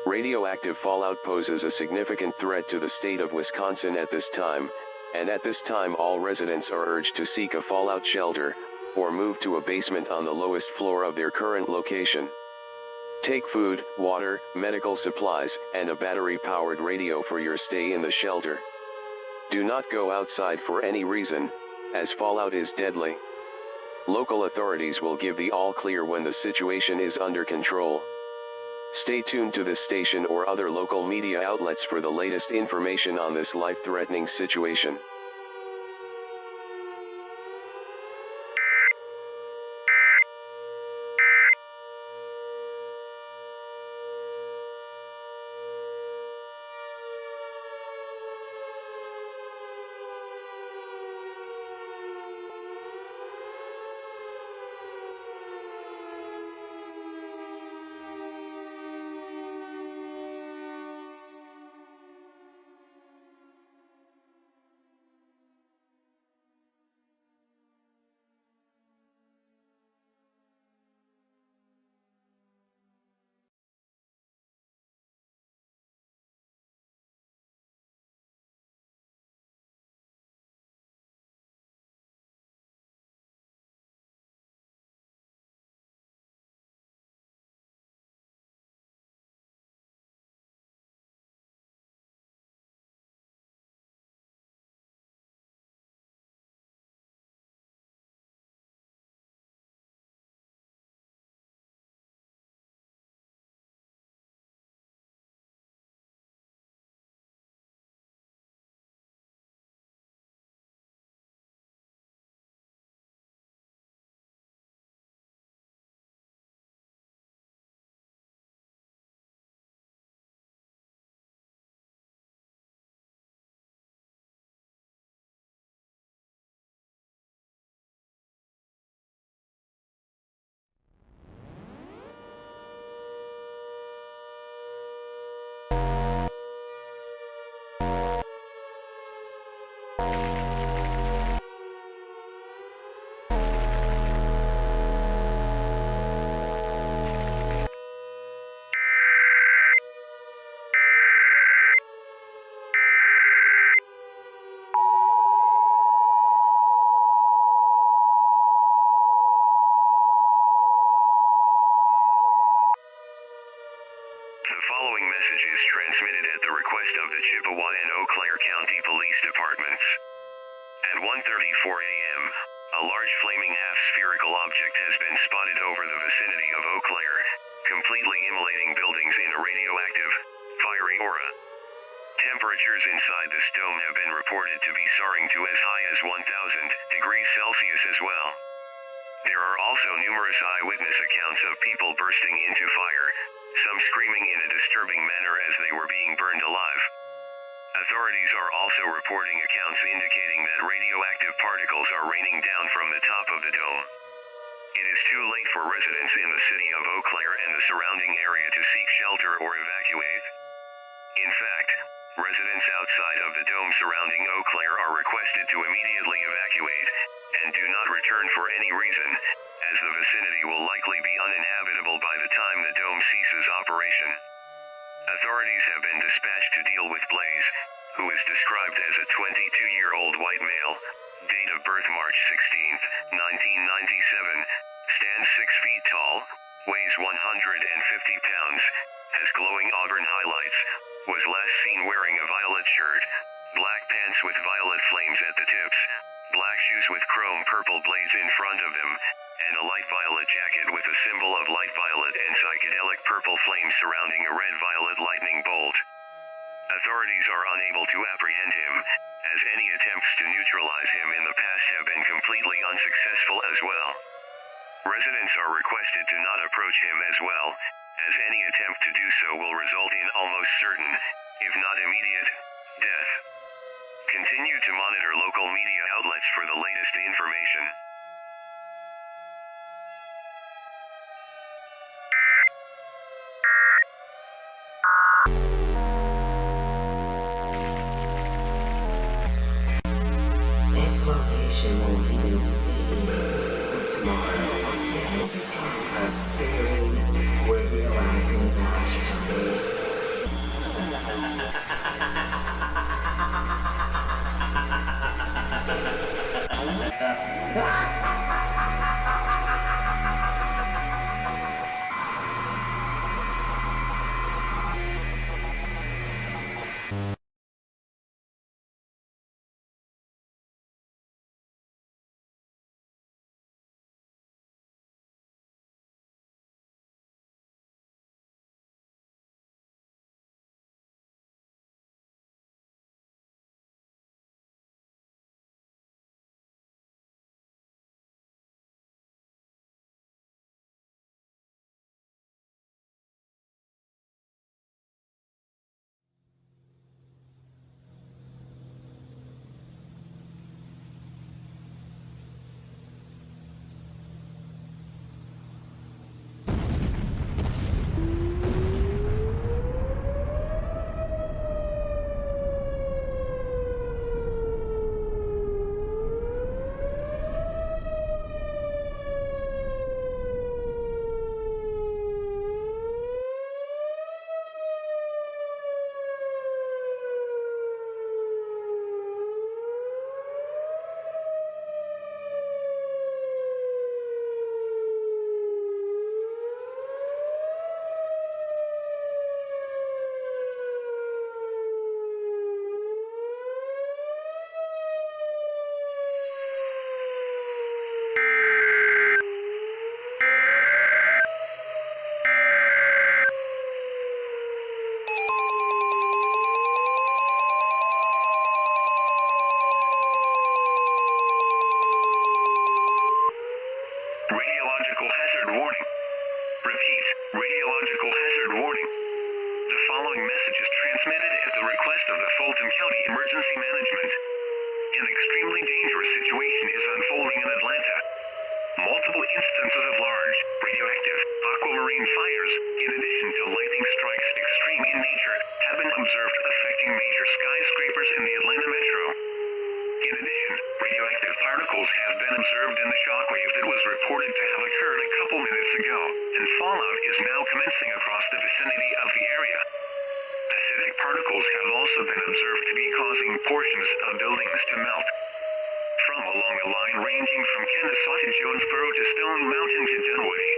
Radioactive fallout poses a significant threat to the state of Wisconsin at this time, and at this time all residents are urged to seek a fallout shelter, or move to a basement on the lowest floor of their current location. Take food, water, medical supplies, and a battery-powered radio for your stay in the shelter. Do not go outside for any reason, as fallout is deadly. Local authorities will give the all-clear when the situation is under control. Stay tuned to this station or other local media outlets for the latest information on this life-threatening situation. The following message is transmitted at the request of the Chippewa and Eau Claire County Police Departments. At 1:34 a.m., a large flaming half-spherical object has been spotted over the vicinity of Eau Claire, completely immolating buildings in a radioactive, fiery aura. Temperatures inside this dome have been reported to be soaring to as high as 1,000 degrees Celsius as well. There are also numerous eyewitness accounts of people bursting into fire, some screaming in a disturbing manner as they were being burned alive. Authorities are also reporting accounts indicating that radioactive particles are raining down from the top of the dome. It is too late for residents in the city of Eau Claire and the surrounding area to seek shelter or evacuate. In fact, residents outside of the dome surrounding Eau Claire are requested to immediately evacuate, and do not return for any reason, as the vicinity will likely be uninhabitable by the time the dome ceases operation. Authorities have been dispatched to deal with Blaze, who is described as a 22-year-old white male, date of birth March 16, 1997, stands 6 feet tall, weighs 150 pounds, has glowing auburn highlights, was last seen wearing a violet shirt, black pants with violet flames at the tips, black shoes with chrome purple blades in front of them, and a light violet jacket with a symbol of light violet and psychedelic purple flames surrounding a red-violet lightning bolt. Authorities are unable to apprehend him, as any attempts to neutralize him in the past have been completely unsuccessful as well. Residents are requested to not approach him as well, as any attempt to do so will result in almost certain, if not immediate, death. Continue to monitor local media outlets for the latest information. This will civilization won't even see me. And tomorrow, it will become a searing, radioactive ashtray. Radiological hazard warning. Repeat, radiological hazard warning. The following message is transmitted at the request of the Fulton County Emergency Management. An extremely dangerous situation is unfolding in Atlanta. Multiple instances of large, radioactive, aquamarine fires, in addition to lightning strikes extreme in nature, have been observed affecting major skyscrapers in the Atlanta metro. In addition, radioactive particles have been observed in the shockwave that was reported to have occurred a couple minutes ago, and fallout is now commencing across the vicinity of the area. Acidic particles have also been observed to be causing portions of buildings to melt. From along the line ranging from Kennesaw to Jonesboro to Stone Mountain to Dunwoody.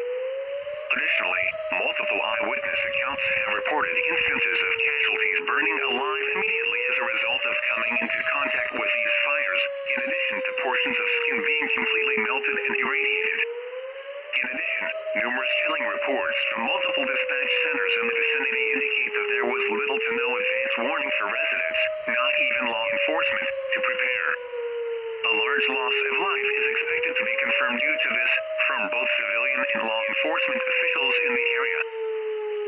Additionally, multiple eyewitness accounts have reported instances of casualties burning alive immediately as a result of coming into contact with these fires, in addition to portions of skin being completely melted and irradiated. In addition, numerous chilling reports from multiple dispatch centers in the vicinity indicate that there was little to no advance warning for residents, not even law enforcement, to prepare. A large loss of life is expected to be confirmed due to this, from both civilian and law enforcement officials in the area.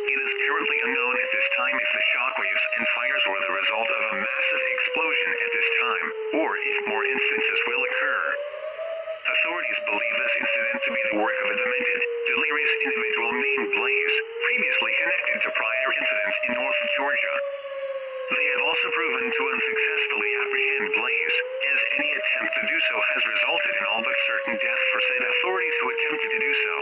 It is currently unknown at this time if the shockwaves and fires were the result of a massive explosion at this time, or if more instances will occur. Authorities believe this incident to be the work of a demented, delirious individual named Blaze, previously connected to prior incidents in North Georgia. They have also proven to unsuccessfully apprehend Blaze, as any attempt to do so has resulted in all but certain death for said authorities who attempted to do so.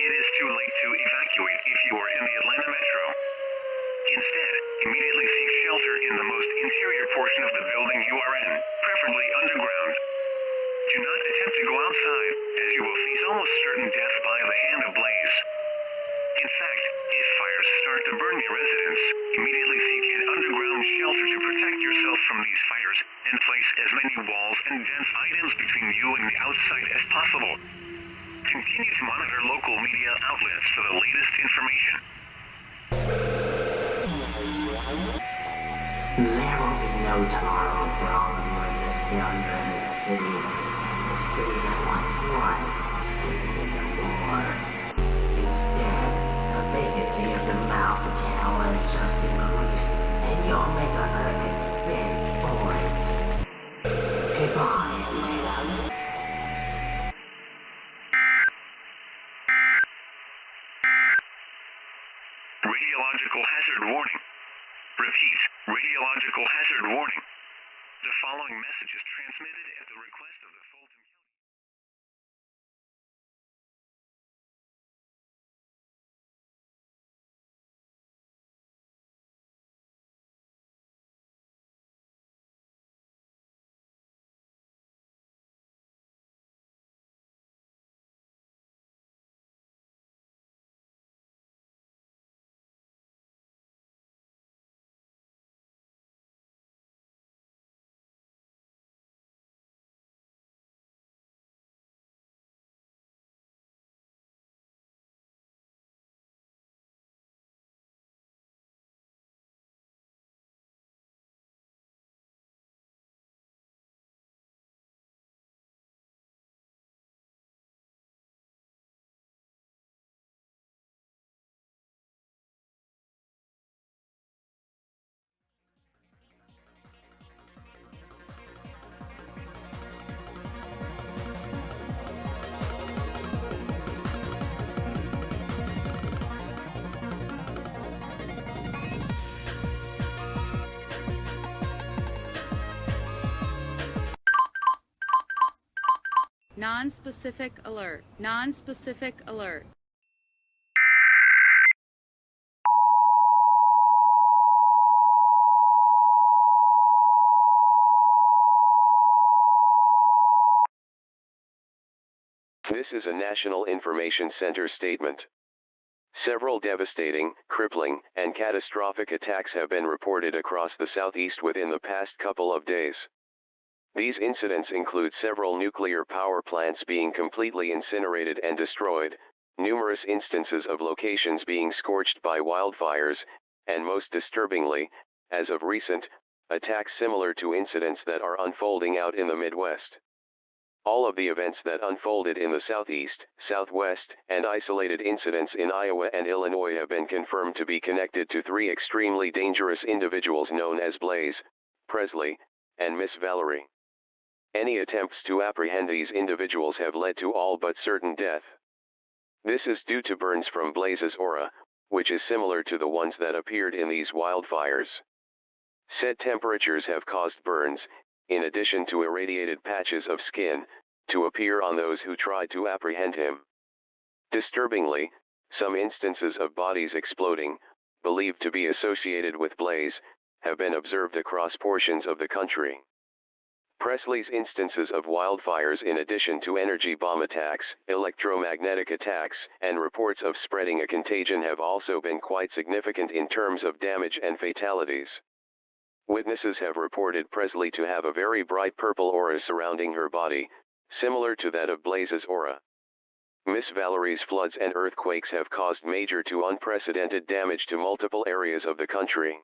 It is too late to evacuate if you are in the Atlanta metro. Instead, immediately seek shelter in the most interior portion of the building you are in, preferably underground. Do not attempt to go outside, as you will face almost certain death by the hand of Blaze. In fact, if fires start to burn your residence, immediately seek an underground shelter to protect yourself from these fires, and place as many walls and dense items between you and the outside as possible. Continue to monitor local media outlets for the latest information. There will be no tomorrow for all of you in this failure in this city. The city that once was, and no more. Instead, the vacancy of the mouth of hell has just increased, and you'll make a perfect bed for it. Goodbye, Atlanta. Radiological hazard warning. Repeat, radiological hazard warning. The following message is transmitted at the request of the Fulton County. Non-specific alert. Non-specific alert. This is a National Information Center statement. Several devastating, crippling, and catastrophic attacks have been reported across the southeast within the past couple of days. These incidents include several nuclear power plants being completely incinerated and destroyed, numerous instances of locations being scorched by wildfires, and most disturbingly, as of recent, attacks similar to incidents that are unfolding out in the Midwest. All of the events that unfolded in the southeast, southwest, and isolated incidents in Iowa and Illinois have been confirmed to be connected to three extremely dangerous individuals known as Blaze, Presley, and Miss Valerie. Any attempts to apprehend these individuals have led to all but certain death. This is due to burns from Blaze's aura, which is similar to the ones that appeared in these wildfires. Said temperatures have caused burns, in addition to irradiated patches of skin, to appear on those who tried to apprehend him. Disturbingly, some instances of bodies exploding, believed to be associated with Blaze, have been observed across portions of the country. Presley's instances of wildfires, in addition to energy bomb attacks, electromagnetic attacks, and reports of spreading a contagion, have also been quite significant in terms of damage and fatalities. Witnesses have reported Presley to have a very bright purple aura surrounding her body, similar to that of Blaze's aura. Miss Valerie's floods and earthquakes have caused major to unprecedented damage to multiple areas of the country.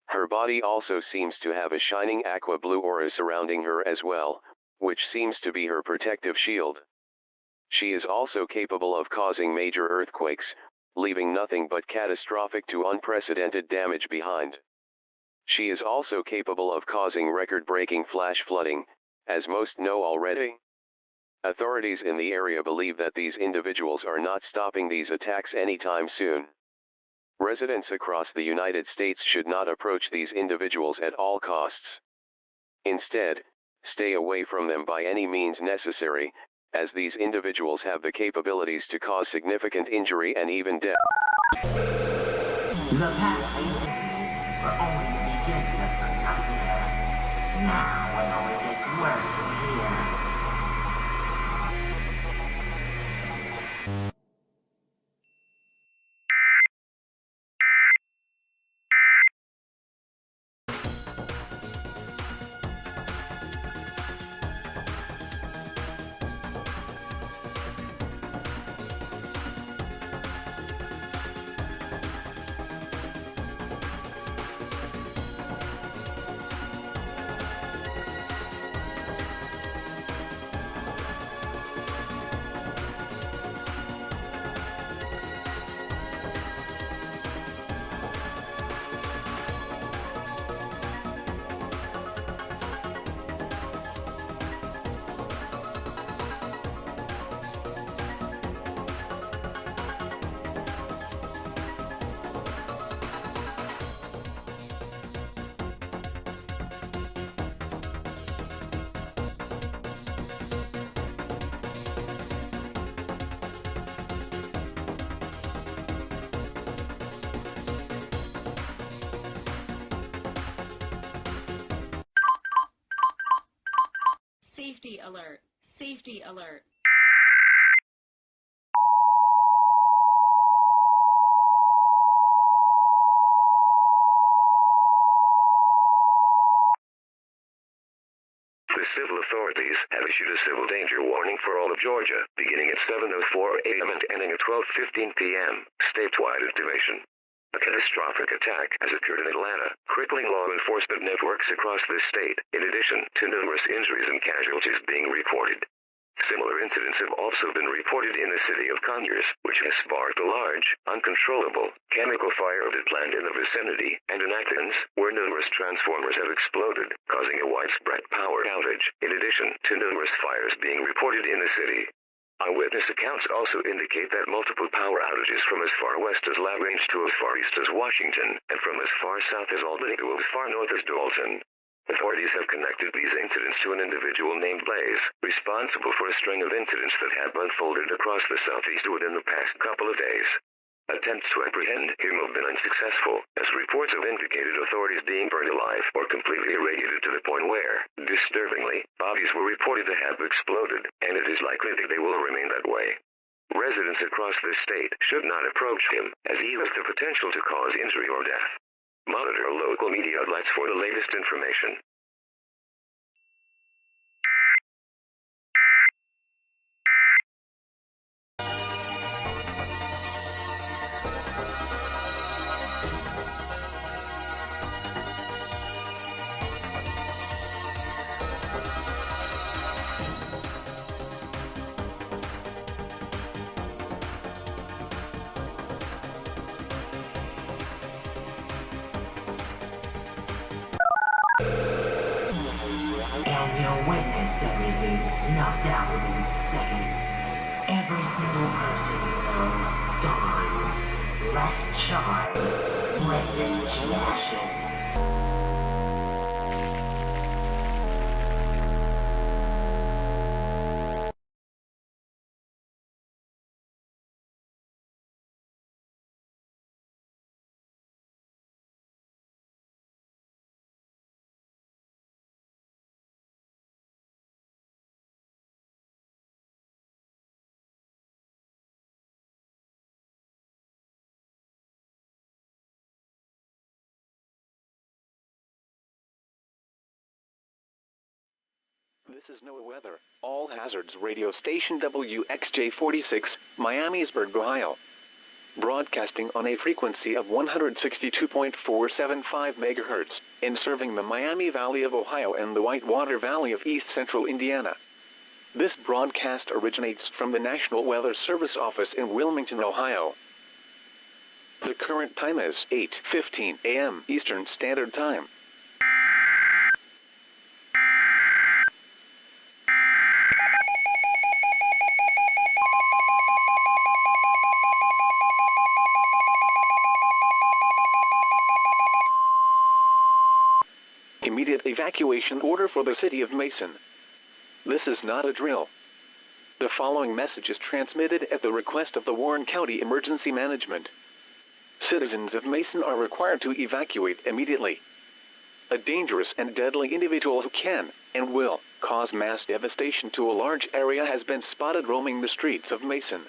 Her body also seems to have a shining aqua blue aura surrounding her as well, which seems to be her protective shield. She is also capable of causing major earthquakes, leaving nothing but catastrophic to unprecedented damage behind. She is also capable of causing record-breaking flash flooding, as most know already. Authorities in the area believe that these individuals are not stopping these attacks anytime soon. Residents across the United States should not approach these individuals at all costs. Instead, stay away from them by any means necessary, as these individuals have the capabilities to cause significant injury and even death. The past 8 days were only the beginning of the nightmare. Now it only gets worse from here. Safety alert. Safety alert. The civil authorities have issued a civil danger warning for all of Georgia, beginning at 7:04 a.m. and ending at 12:15 p.m., statewide activation. A catastrophic attack has occurred in Atlanta, crippling law enforcement networks across the state, in addition to numerous injuries and casualties being reported. Similar incidents have also been reported in the city of Conyers, which has sparked a large, uncontrollable, chemical fire at a plant in the vicinity, and in Athens, where numerous transformers have exploded, causing a widespread power outage, in addition to numerous fires being reported in the city. Eyewitness accounts also indicate that multiple power outages from as far west as La Grange to as far east as Washington, and from as far south as Albany to as far north as Dalton. Authorities have connected these incidents to an individual named Blaze, responsible for a string of incidents that have unfolded across the southeast within the past couple of days. Attempts to apprehend him have been unsuccessful, as reports have indicated authorities being burned alive or completely irradiated to the point where, disturbingly, bodies were reported to have exploded, and it is likely that they will remain that way. Residents across the state should not approach him, as he has the potential to cause injury or death. Monitor local media outlets for the latest information. And you'll witness everything snuffed out within seconds. Every single person you know, gone. Left charred, blended to ashes. This is NOAA Weather, All Hazards Radio Station WXJ46, Miamisburg, Ohio. Broadcasting on a frequency of 162.475 MHz, and serving the Miami Valley of Ohio and the Whitewater Valley of East Central Indiana. This broadcast originates from the National Weather Service office in Wilmington, Ohio. The current time is 8:15 a.m. Eastern Standard Time. Immediate evacuation order for the city of Mason. This is not a drill. The following message is transmitted at the request of the Warren County Emergency Management. Citizens of Mason are required to evacuate immediately. A dangerous and deadly individual who can, and will, cause mass devastation to a large area has been spotted roaming the streets of Mason.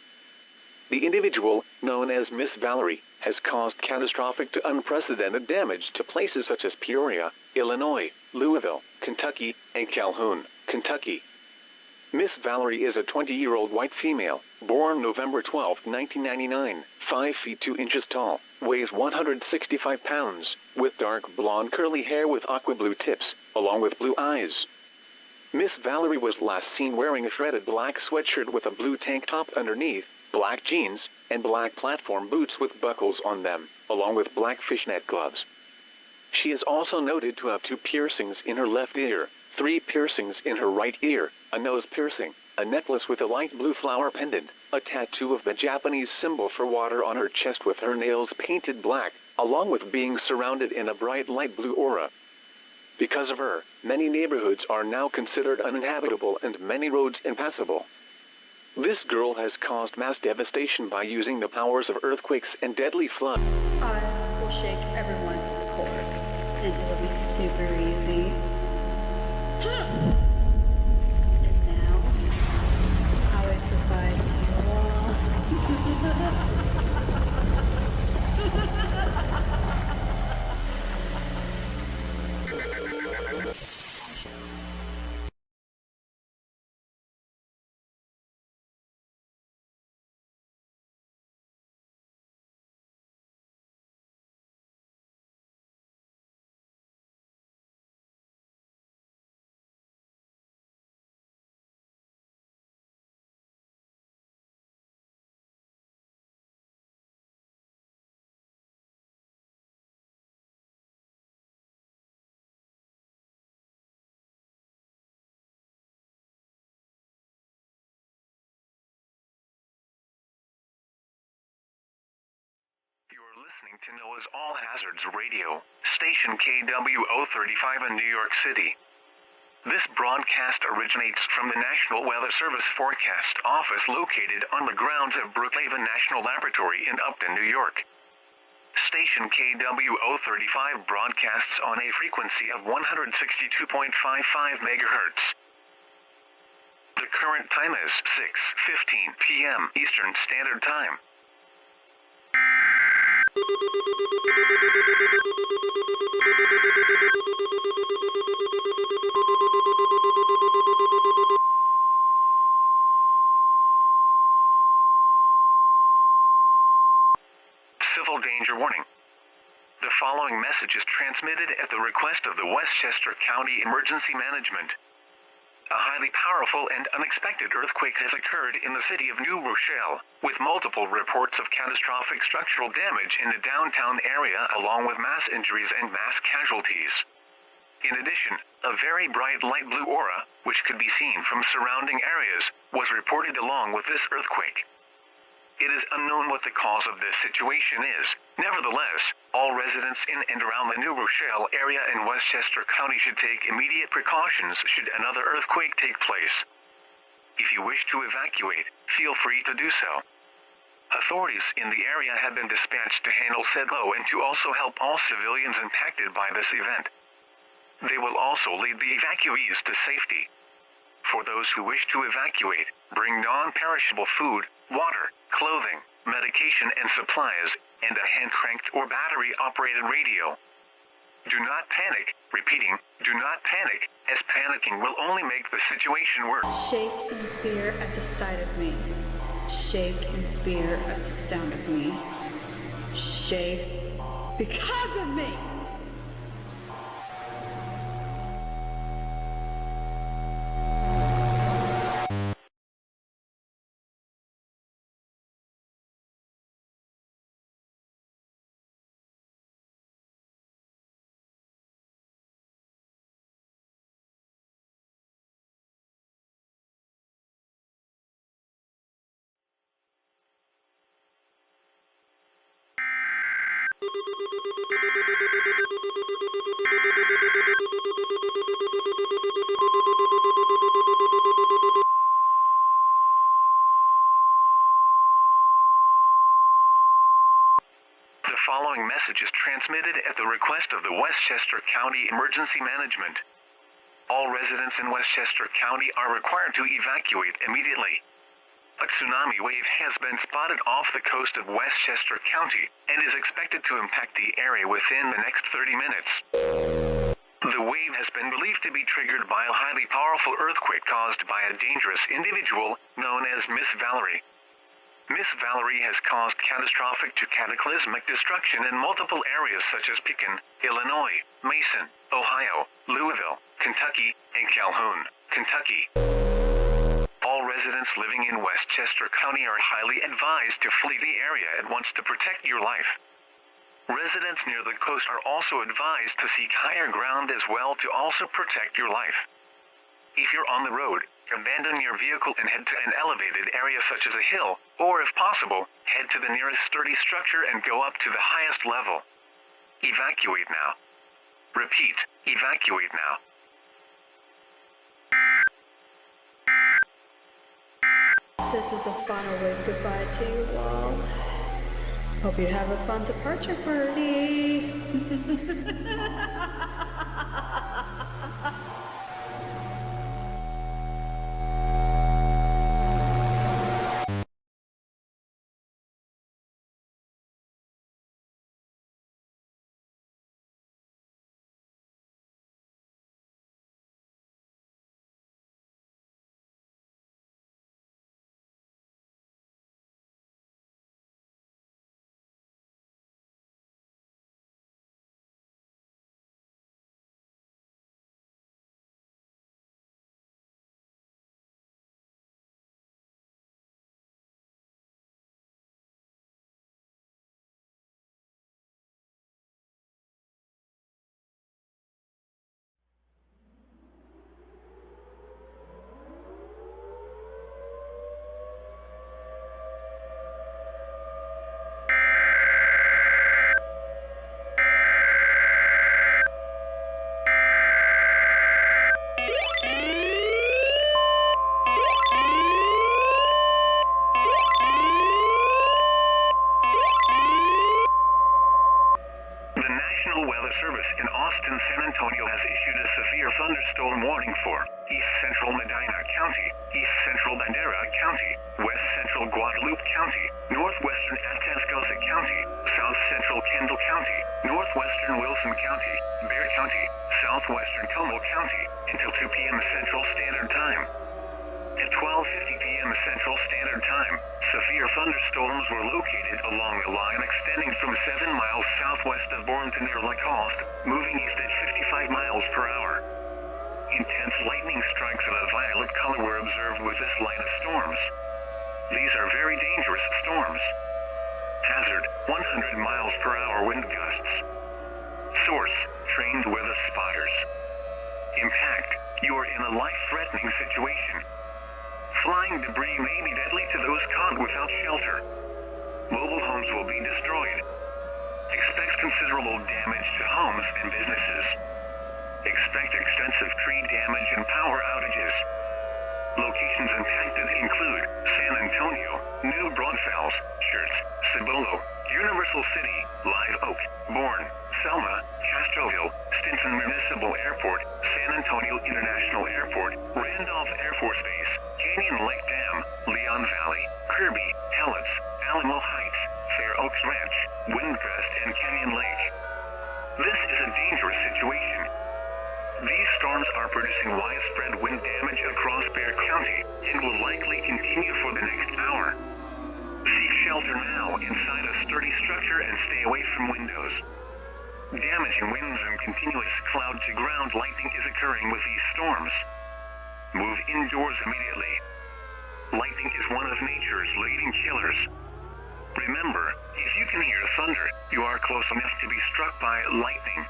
The individual, known as Miss Valerie, has caused catastrophic to unprecedented damage to places such as Peoria, Illinois, Louisville, Kentucky, and Calhoun, Kentucky. Miss Valerie is a 20-year-old white female, born November 12, 1999, 5 feet 2 inches tall, weighs 165 pounds, with dark blonde curly hair with aqua blue tips, along with blue eyes. Miss Valerie was last seen wearing a shredded black sweatshirt with a blue tank top underneath, black jeans, and black platform boots with buckles on them, along with black fishnet gloves. She is also noted to have 2 piercings in her left ear, 3 piercings in her right ear, a nose piercing, a necklace with a light blue flower pendant, a tattoo of the Japanese symbol for water on her chest with her nails painted black, along with being surrounded in a bright light blue aura. Because of her, many neighborhoods are now considered uninhabitable and many roads impassable. This girl has caused mass devastation by using the powers of earthquakes and deadly flood. I will shake everyone to the core, and it will be super easy. listening to NOAA's All Hazards Radio, station KWO35 in New York City. This broadcast originates from the National Weather Service Forecast Office located on the grounds of Brookhaven National Laboratory in Upton, New York. Station KWO35 broadcasts on a frequency of 162.55 MHz. The current time is 6:15 p.m. Eastern Standard Time. Civil danger warning. The following message is transmitted at the request of the Westchester County Emergency Management. A highly powerful and unexpected earthquake has occurred in the city of New Rochelle, with multiple reports of catastrophic structural damage in the downtown area along with mass injuries and mass casualties. In addition, a very bright light blue aura, which could be seen from surrounding areas, was reported along with this earthquake. It is unknown what the cause of this situation is. Nevertheless, all residents in and around the New Rochelle area in Westchester County should take immediate precautions should another earthquake take place. If you wish to evacuate, feel free to do so. Authorities in the area have been dispatched to handle said blow and to also help all civilians impacted by this event. They will also lead the evacuees to safety. For those who wish to evacuate, bring non-perishable food, water, clothing, medication and supplies, and a hand-cranked or battery-operated radio. Do not panic, repeating, do not panic, as panicking will only make the situation worse. Shake in fear at the sight of me. Shake in fear at the sound of me. Shake because of me. The following message is transmitted at the request of the Westchester County Emergency Management. All residents in Westchester County are required to evacuate immediately. A tsunami wave has been spotted off the coast of Westchester County and is expected to impact the area within the next 30 minutes. The wave has been believed to be triggered by a highly powerful earthquake caused by a dangerous individual known as Miss Valerie. Miss Valerie has caused catastrophic to cataclysmic destruction in multiple areas such as Pekin, Illinois, Mason, Ohio, Louisville, Kentucky, and Calhoun, Kentucky. All residents living in Westchester County are highly advised to flee the area at once to protect your life. Residents near the coast are also advised to seek higher ground as well to also protect your life. If you're on the road, abandon your vehicle and head to an elevated area such as a hill, or if possible, head to the nearest sturdy structure and go up to the highest level. Evacuate now. Repeat, evacuate now. This is a final wave goodbye to you all. Hope you have a fun departure party. Service in Austin, San Antonio has issued a severe thunderstorm warning for East Central Medina County, East Central Bandera County, West Central Guadalupe County, Northwestern Atascosa County, South Central Kendall County, Northwestern Wilson County, Bexar County, Southwestern Como County, until 2 p.m. Central Standard Time. At 12:50 p.m. Central Standard Time, severe thunderstorms were located along the line extending from 7 miles southwest of Bourne to near Lacoste, moving east at 55 miles per hour. Intense lightning strikes of a violet color were observed with this line of storms. These are very dangerous storms. Hazard, 100 miles per hour wind gusts. Source, trained weather spotters. Impact, you are in a life-threatening situation. Flying debris may be deadly to those caught without shelter. Mobile homes will be destroyed. Expect considerable damage to homes and businesses. Expect extensive tree damage and power outages. Locations impacted include San Antonio, New Braunfels, Schertz, Cibolo, Universal City, Live Oak, Bourne, Selma, Castroville, Stinson Municipal Airport, San Antonio International Airport, Randolph Air Force Base, Canyon Lake Dam, Leon Valley, Kirby, Helots, Alamo Heights, Fair Oaks Ranch, Windcrest, and Canyon Lake. This is a dangerous situation. These storms are producing widespread wind damage across Bexar County and will likely continue for the next hour. Seek shelter now inside a sturdy structure and stay away from windows. Damaging winds and continuous cloud-to-ground lightning is occurring with these storms. Move indoors immediately. Lightning is one of nature's leading killers. Remember, if you can hear thunder, you are close enough to be struck by lightning.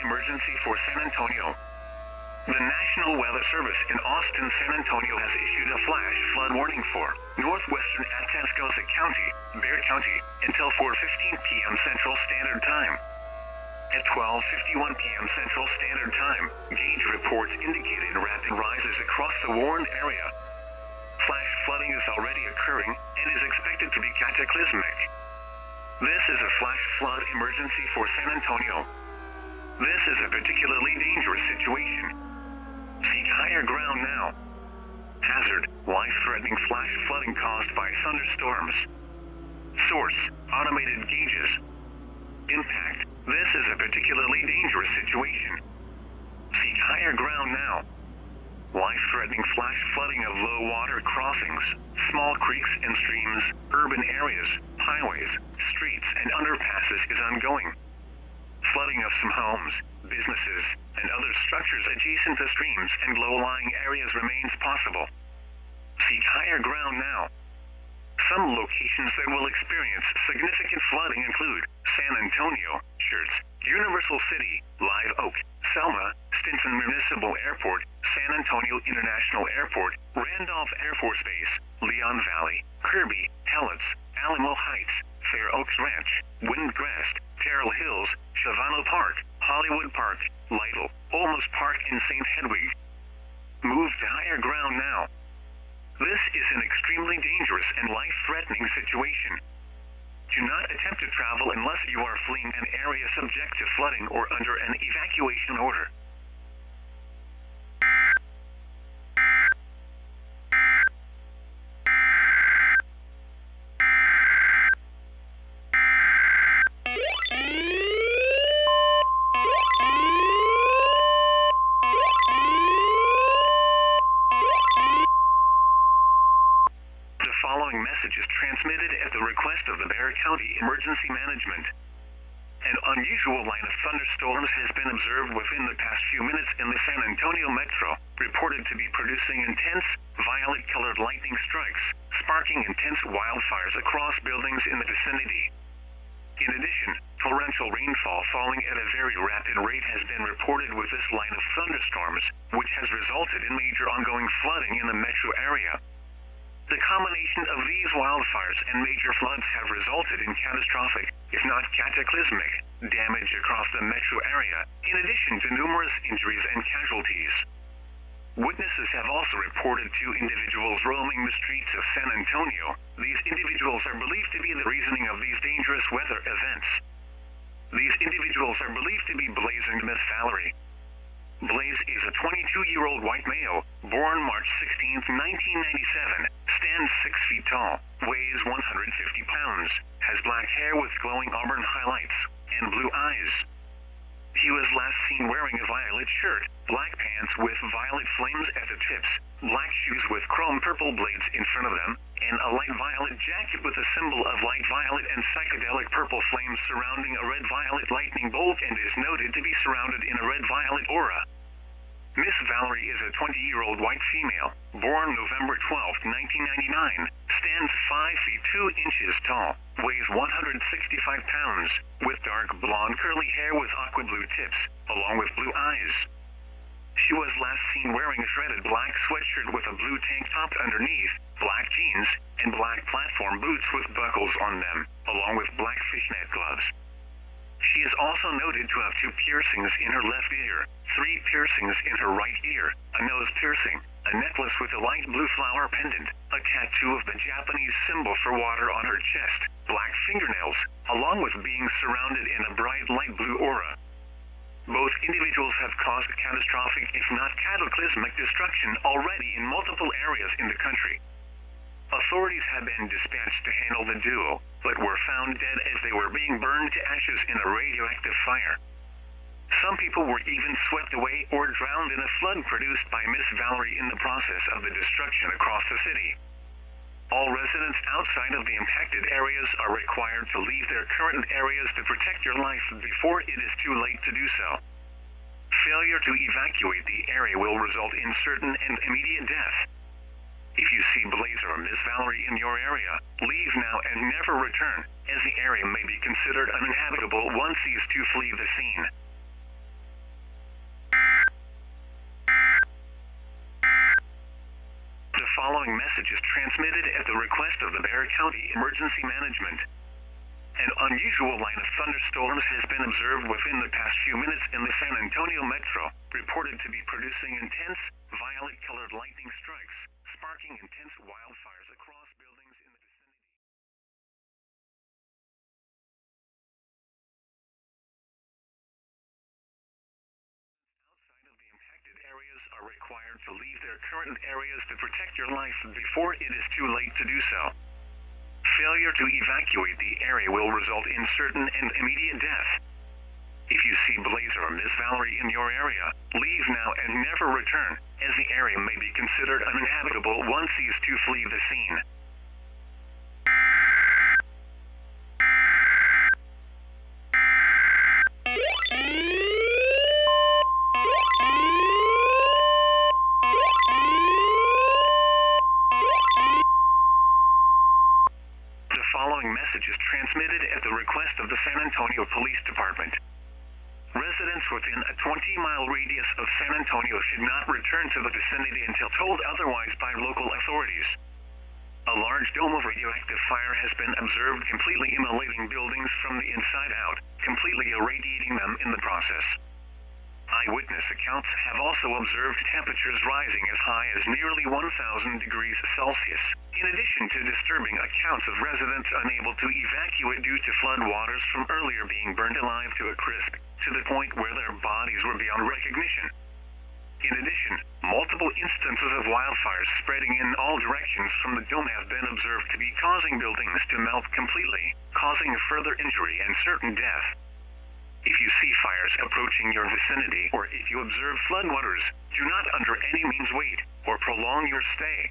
Emergency for San Antonio. The National Weather Service in Austin, San Antonio has issued a flash flood warning for northwestern Atascosa County, Bexar County, until 4:15 p.m. Central Standard Time. At 12:51 p.m. Central Standard Time, gauge reports indicated rapid rises across the Warren area. Flash flooding is already occurring and is expected to be cataclysmic. This is a flash flood emergency for San Antonio. This is a particularly dangerous situation. Seek higher ground now. Hazard, life-threatening flash flooding caused by thunderstorms. Source, automated gauges. Impact, this is a particularly dangerous situation. Seek higher ground now. Life-threatening flash flooding of low water crossings, small creeks and streams, urban areas, highways, streets, and underpasses is ongoing. Flooding of some homes, businesses, and other structures adjacent to streams and low-lying areas remains possible. Seek higher ground now. Some locations that will experience significant flooding include San Antonio, Schertz, Universal City, Live Oak, Selma, Stinson Municipal Airport, San Antonio International Airport, Randolph Air Force Base, Leon Valley, Kirby, Helots, Alamo Heights, Fair Oaks Ranch, Windcrest, Terrell Hills, Shavano Park, Hollywood Park, Lytle, Olmos Park, and St. Hedwig. Move to higher ground now. This is an extremely dangerous and life-threatening situation. Do not attempt to travel unless you are fleeing an area subject to flooding or under an evacuation order. Message is transmitted at the request of the Bexar County Emergency Management. An unusual line of thunderstorms has been observed within the past few minutes in the San Antonio metro, reported to be producing intense, violet-colored lightning strikes, sparking intense wildfires across buildings in the vicinity. In addition, torrential rainfall falling at a very rapid rate has been reported with this line of thunderstorms, which has resulted in major ongoing flooding in the metro area. The combination of these wildfires and major floods have resulted in catastrophic, if not cataclysmic, damage across the metro area, in addition to numerous injuries and casualties. Witnesses have also reported two individuals roaming the streets of San Antonio. These individuals are believed to be the reasoning of these dangerous weather events. These individuals are believed to be Blaze and Miss Valerie. Blaze is a 22-year-old white male, born March 16, 1997, stands 6 feet tall, weighs 150 pounds, has black hair with glowing auburn highlights, and blue eyes. He was last seen wearing a violet shirt, black pants with violet flames at the tips, black shoes with chrome purple blades in front of them, and a light violet jacket with a symbol of light violet and psychedelic purple flames surrounding a red-violet lightning bolt, and is noted to be surrounded in a red-violet aura. Miss Valerie is a 20-year-old white female, born November 12, 1999, stands 5 feet 2 inches tall, weighs 165 pounds, with dark blonde curly hair with aqua blue tips, along with blue eyes. She was last seen wearing a shredded black sweatshirt with a blue tank top underneath, black jeans, and black platform boots with buckles on them, along with black fishnet gloves. She is also noted to have 2 piercings in her left ear, 3 piercings in her right ear, a nose piercing, a necklace with a light blue flower pendant, a tattoo of the Japanese symbol for water on her chest, black fingernails, along with being surrounded in a bright light blue aura. Both individuals have caused catastrophic, if not cataclysmic, destruction already in multiple areas in the country. Authorities have been dispatched to handle the duo, but were found dead as they were being burned to ashes in a radioactive fire. Some people were even swept away or drowned in a flood produced by Miss Valerie in the process of the destruction across the city. All residents outside of the impacted areas are required to leave their current areas to protect your life before it is too late to do so. Failure to evacuate the area will result in certain and immediate death. If you see Blaze or Miss Valerie in your area, leave now and never return, as the area may be considered uninhabitable once these two flee the scene. The following message is transmitted at the request of the Bexar County Emergency Management. An unusual line of thunderstorms has been observed within the past few minutes in the San Antonio metro, reported to be producing intense, violet-colored lightning strikes, sparking intense wildfires across buildings in the vicinity. Outside of the impacted areas are required to leave their current areas to protect your life before it is too late to do so. Failure to evacuate the area will result in certain and immediate death. If you see Blaze or Miss Valerie in your area, leave now and never return, as the area may be considered uninhabitable once these two flee the scene. The following message is transmitted at the request of the San Antonio Police Department. Residents within a 20-mile radius of San Antonio should not return to the vicinity until told otherwise by local authorities. A large dome of radioactive fire has been observed completely immolating buildings from the inside out, completely irradiating them in the process. Eyewitness accounts have also observed temperatures rising as high as nearly 1,000 degrees Celsius, in addition to disturbing accounts of residents unable to evacuate due to flood waters from earlier being burned alive to a crisp, to the point where their bodies were beyond recognition. In addition, multiple instances of wildfires spreading in all directions from the dome have been observed to be causing buildings to melt completely, causing further injury and certain death. If you see fires approaching your vicinity, or if you observe floodwaters, do not under any means wait or prolong your stay.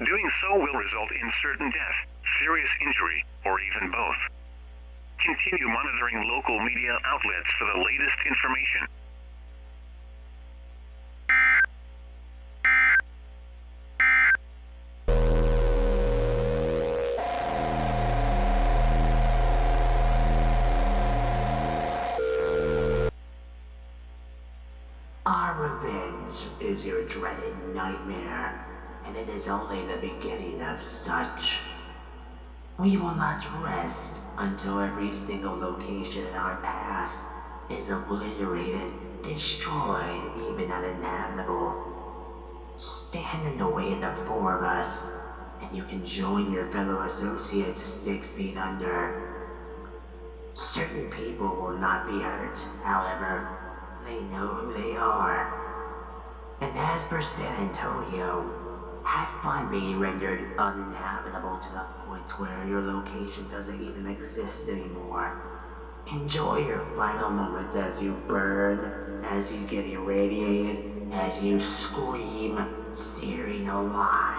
Doing so will result in certain death, serious injury, or even both. Continue monitoring local media outlets for the latest information. Our revenge is your dreaded nightmare. and it is only the beginning of such. We will not rest until every single location in our path is obliterated, destroyed, even uninhabitable. Stand in the way of the four of us, and you can join your fellow associates 6 feet under. Certain people will not be hurt, however. They know who they are. And as for San Antonio, have fun being rendered uninhabitable to the point where your location doesn't even exist anymore. Enjoy your final moments as you burn, as you get irradiated, as you scream, searing alive.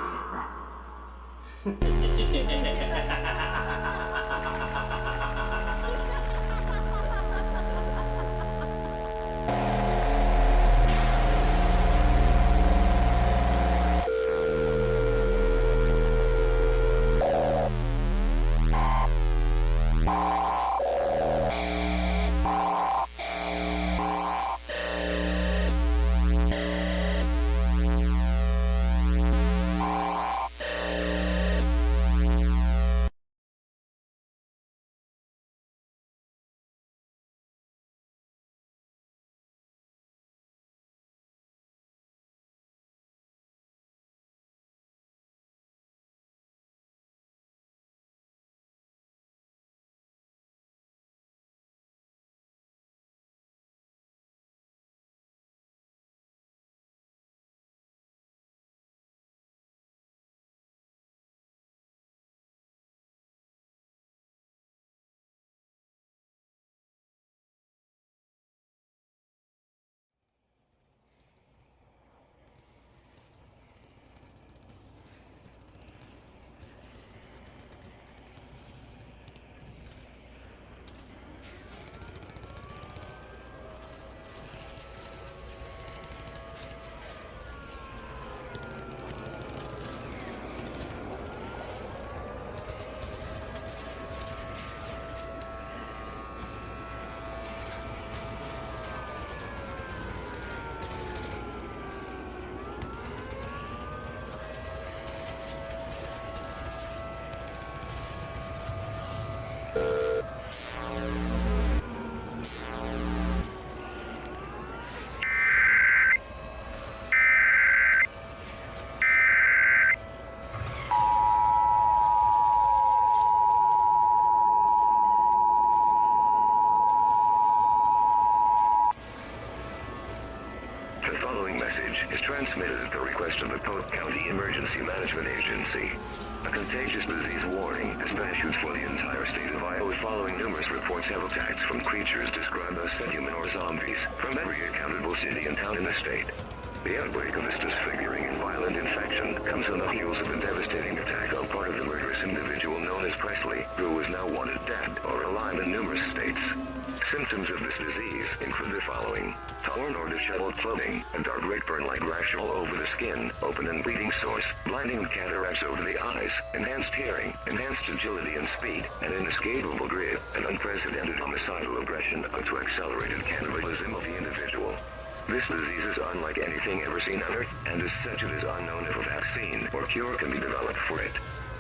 The following message is transmitted at the request of the Polk County Emergency Management Agency. A contagious disease warning has been issued for the entire state of Iowa following numerous reports of attacks from creatures described as subhuman or zombies from every accountable city and town in the state. The outbreak of this disfiguring and violent infection comes on the heels of a devastating attack on part of the murderous individual known as Presley, who is now wanted dead or alive in numerous states. Symptoms of this disease include the following: torn or disheveled clothing, a dark red burn-like rash all over the skin, open and bleeding sores, blinding cataracts over the eyes, enhanced hearing, enhanced agility and speed, an inescapable grit, and unprecedented homicidal aggression up to accelerated cannibalism of the individual. This disease is unlike anything ever seen on Earth, and as such it is unknown if a vaccine or cure can be developed for it.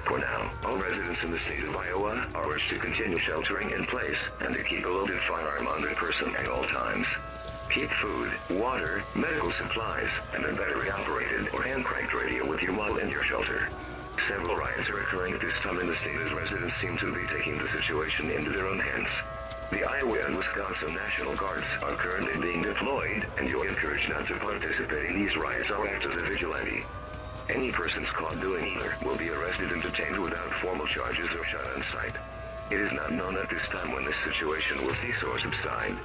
For now, all residents in the state of Iowa are urged to continue sheltering in place and to keep a loaded firearm on their person at all times. Keep food, water, medical supplies, and a battery-operated or hand-cranked radio with you while in your shelter. Several riots are occurring at this time in the state as residents seem to be taking the situation into their own hands. The Iowa and Wisconsin National Guards are currently being deployed, and you are encouraged not to participate in these riots or act as a vigilante. Any persons caught doing either will be arrested and detained without formal charges or shot on sight. It is not known at this time when this situation will cease or subside.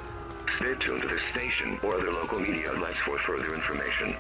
Stay tuned to this station or other local media outlets for further information.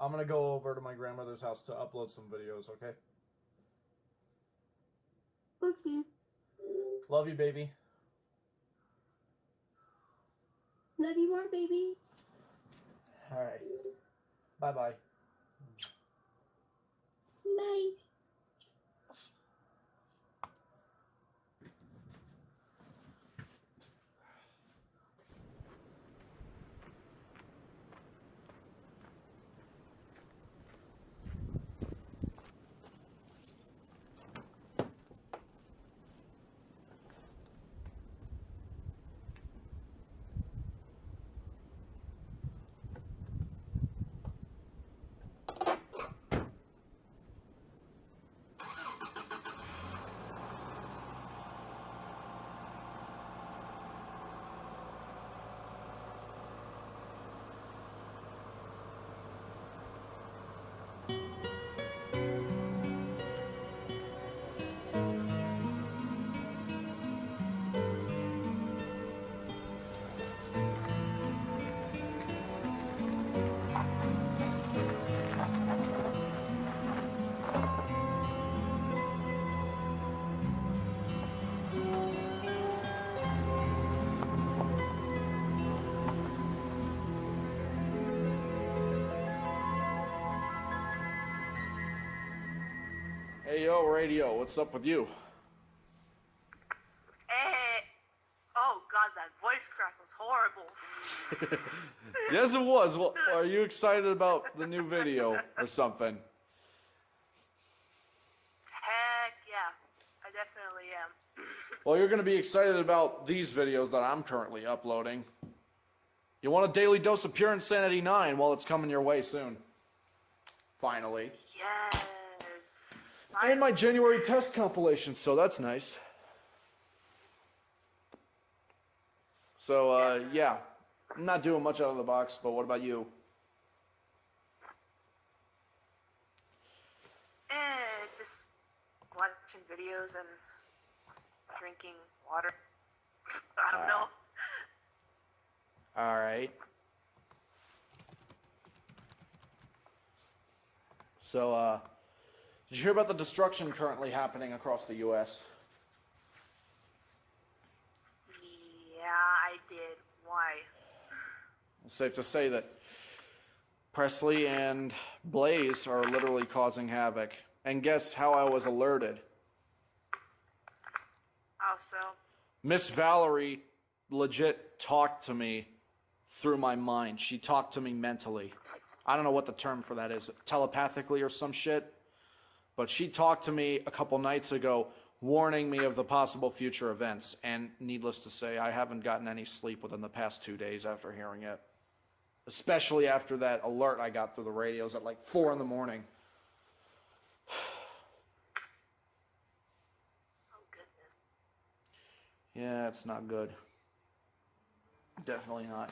I'm gonna go over to my grandmother's house to upload some videos, okay? Okay. Love you, baby. Love you more, baby. Alright. Bye-bye. Bye. Hey, yo, radio, what's up with you? Hey. Oh, God, that voice crack was horrible. Yes, it was. Well, are you excited about the new video or something? Heck yeah. I definitely am. Well, you're going to be excited about these videos that I'm currently uploading. You want a daily dose of Pure Insanity 9? Well, it's coming your way soon. Finally. Yes. And my January test compilation, so that's nice. So, yeah. I'm not doing much out of the box, but what about you? Just watching videos and drinking water. I don't know. Alright. So, did you hear about the destruction currently happening across the U.S.? Yeah, I did. Why? It's safe to say that Presley and Blaze are literally causing havoc. And guess how I was alerted? How so? Miss Valerie legit talked to me through my mind. She talked to me mentally. I don't know what the term for that is, telepathically or some shit. But she talked to me a couple nights ago, warning me of the possible future events. And needless to say, I haven't gotten any sleep within the past 2 days after hearing it. Especially after that alert I got through the radios at like 4 in the morning. Oh, goodness. Yeah, it's not good. Definitely not.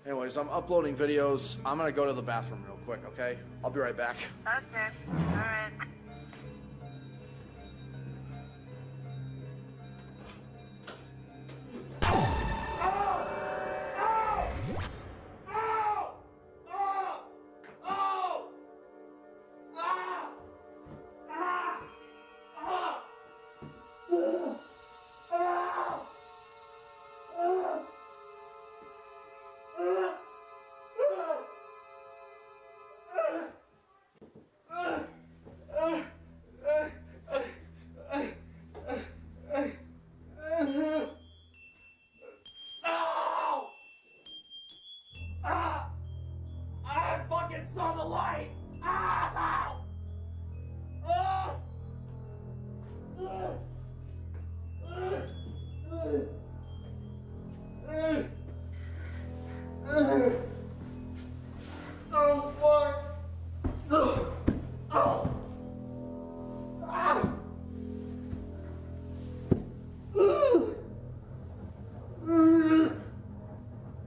Anyways, I'm uploading videos. I'm gonna go to the bathroom real quick, okay? I'll be right back. Okay. Alright. I fucking saw the light! Ow! Oh, fuck!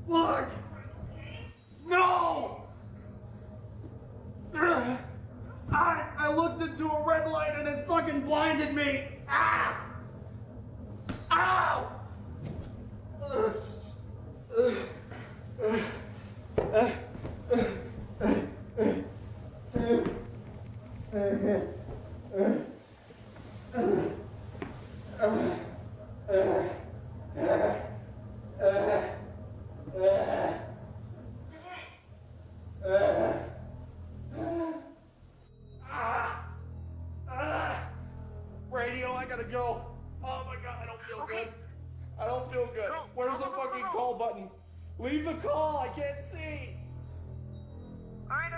Fuck! No! I looked into a red light and it fucking blinded me! Ah! Ow! go. Oh my god, I don't feel Okay. good. I don't feel good. Go. Where's Go, the go, go, fucking go, go. call button? Leave the call, I can't see. Alright.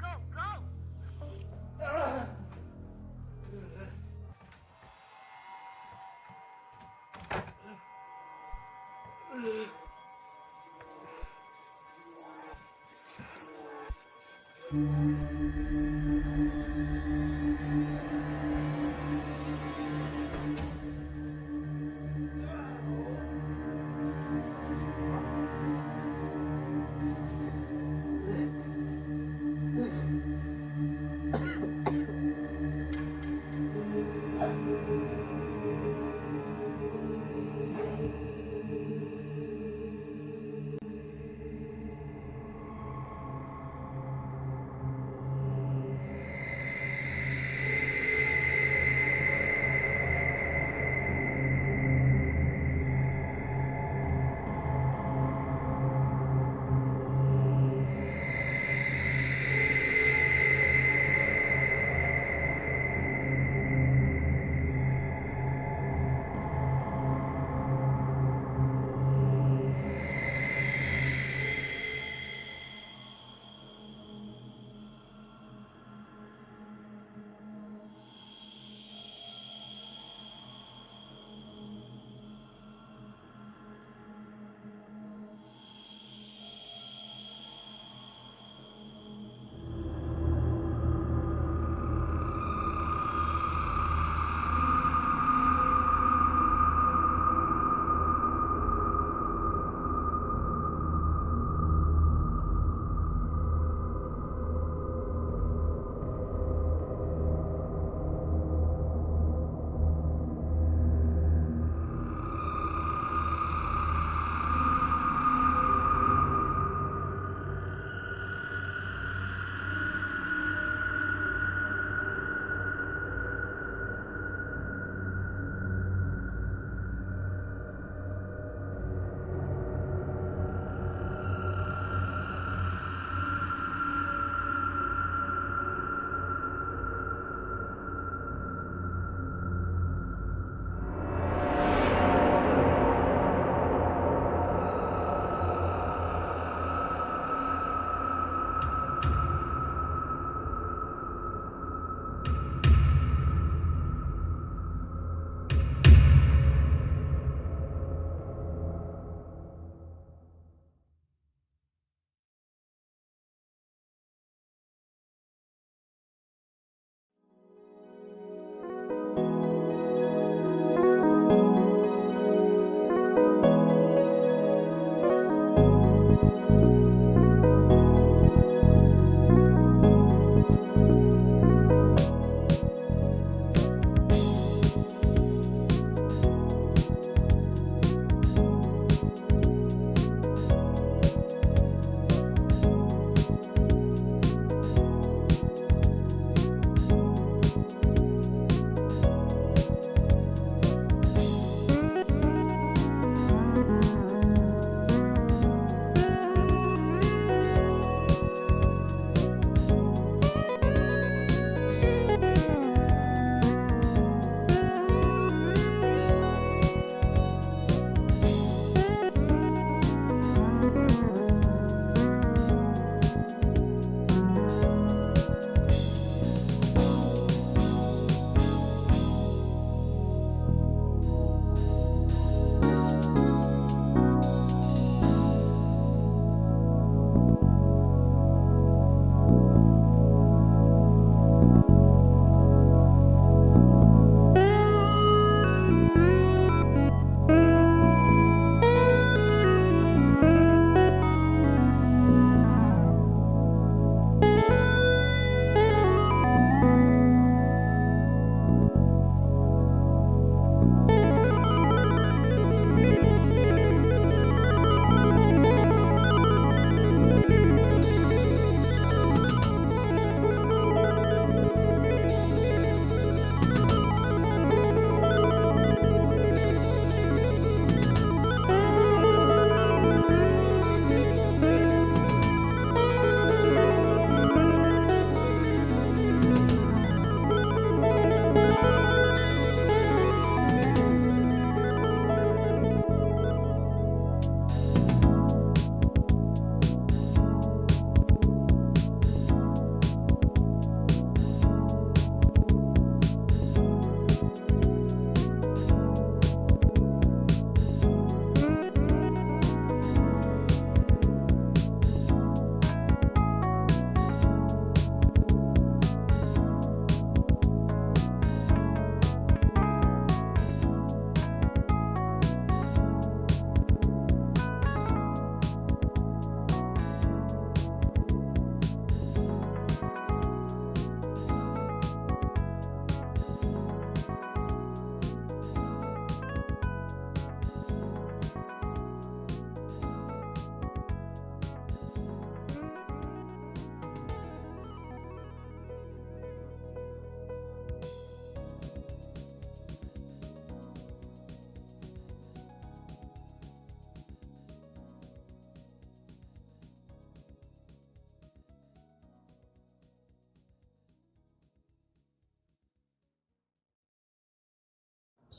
Go.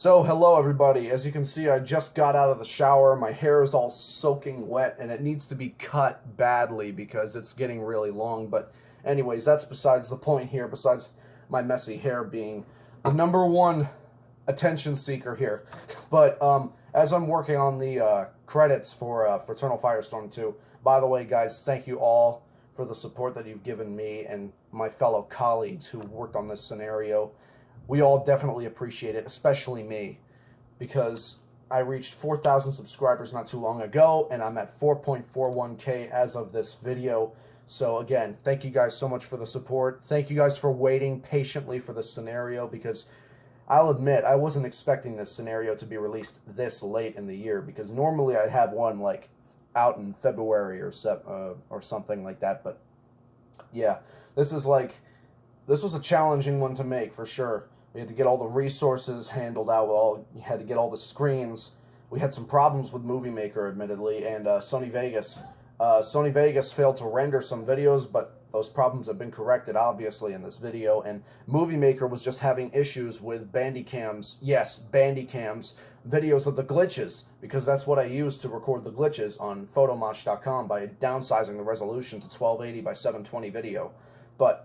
So, hello everybody. As you can see, I just got out of the shower. My hair is all soaking wet and it needs to be cut badly because it's getting really long. But anyways, that's besides the point here, besides my messy hair being the number one attention seeker here. But as I'm working on the credits for Fraternal Firestorm 2, by the way, guys, thank you all for the support that you've given me and my fellow colleagues who worked on this scenario. We all definitely appreciate it, especially me, because I reached 4,000 subscribers not too long ago, and I'm at 4.41K as of this video. So again, thank you guys so much for the support. Thank you guys for waiting patiently for this scenario, because I'll admit, I wasn't expecting this scenario to be released this late in the year, because normally I'd have one like out in February or something like that. But yeah, this was a challenging one to make for sure. We had to get all the resources handled out. You had to get all the screens. We had some problems with Movie Maker, admittedly, and Sony Vegas. Sony Vegas failed to render some videos, but those problems have been corrected, obviously, in this video. And Movie Maker was just having issues with Bandicams. Yes, Bandicams. Videos of the glitches, because that's what I used to record the glitches on Photomosh.com by downsizing the resolution to 1280 by 720 video. But,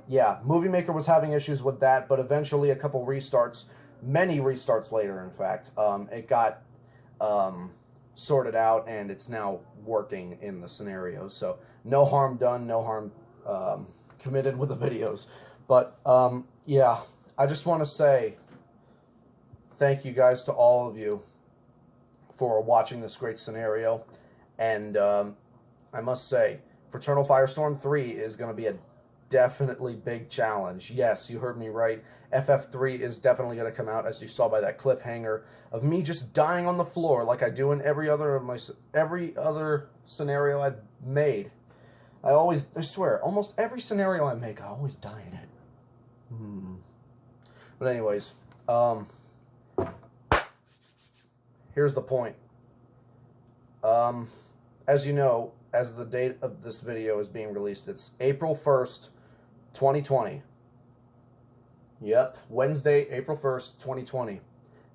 yeah, Movie Maker was having issues with that, but eventually a couple restarts, many restarts later, in fact, it got sorted out, and it's now working in the scenario. So, no harm done, no harm committed with the videos. But, yeah, I just want to say thank you guys to all of you for watching this great scenario. And I must say, Fraternal Firestorm 3 is going to be a definitely big challenge. Yes, you heard me right. FF3 is definitely going to come out, as you saw by that cliffhanger of me just dying on the floor like I do in every other scenario I've made. I swear, almost every scenario I make, I always die in it. But anyways, here's the point. As you know, as the date of this video is being released, it's April 1st, 2020. Yep, Wednesday, April 1st, 2020.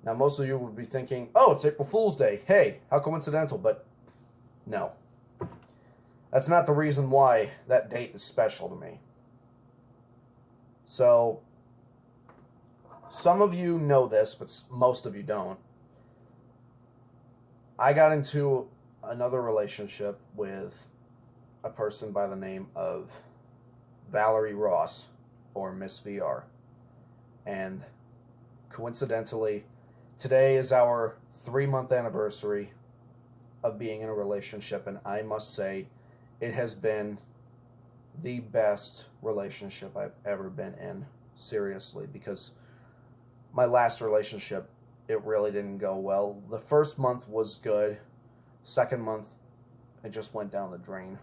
Now, most of you would be thinking, oh, it's April Fool's Day. Hey, how coincidental, but no. That's not the reason why that date is special to me. So, some of you know this, but most of you don't. I got into another relationship with a person by the name of Valerie Ross, or Miss VR. And coincidentally, today is our 3-month anniversary of being in a relationship, and I must say, it has been the best relationship I've ever been in, seriously, because my last relationship, it really didn't go well. The first month was good. Second month, it just went down the drain.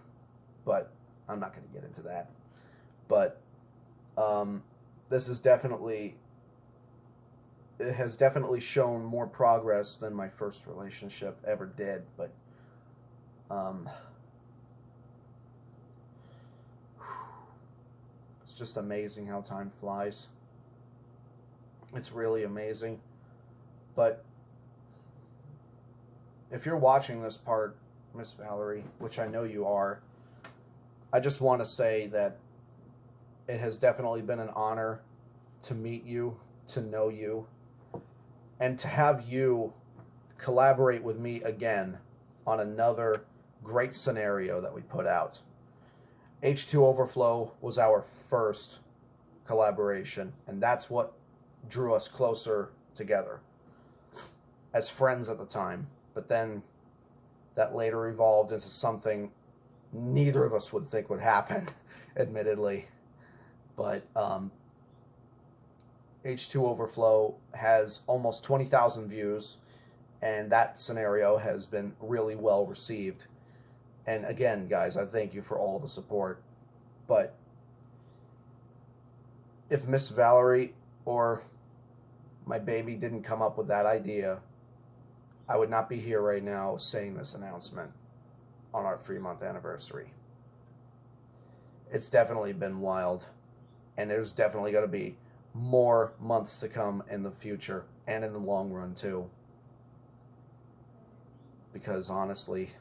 But I'm not going to get into that. But this is definitely, it has definitely shown more progress than my first relationship ever did. But it's just amazing how time flies. It's really amazing. But if you're watching this part, Miss Valerie, which I know you are, I just want to say that it has definitely been an honor to meet you, to know you, and to have you collaborate with me again on another great scenario that we put out. H2 Overflow was our first collaboration, and that's what drew us closer together as friends at the time. But then that later evolved into something neither of us would think would happen, admittedly. But H2 Overflow has almost 20,000 views, and that scenario has been really well received. And again, guys, I thank you for all the support. But if Miss Valerie or my baby didn't come up with that idea, I would not be here right now saying this announcement on our 3-month anniversary. It's definitely been wild, and there's definitely going to be more months to come in the future and in the long run too. Because honestly,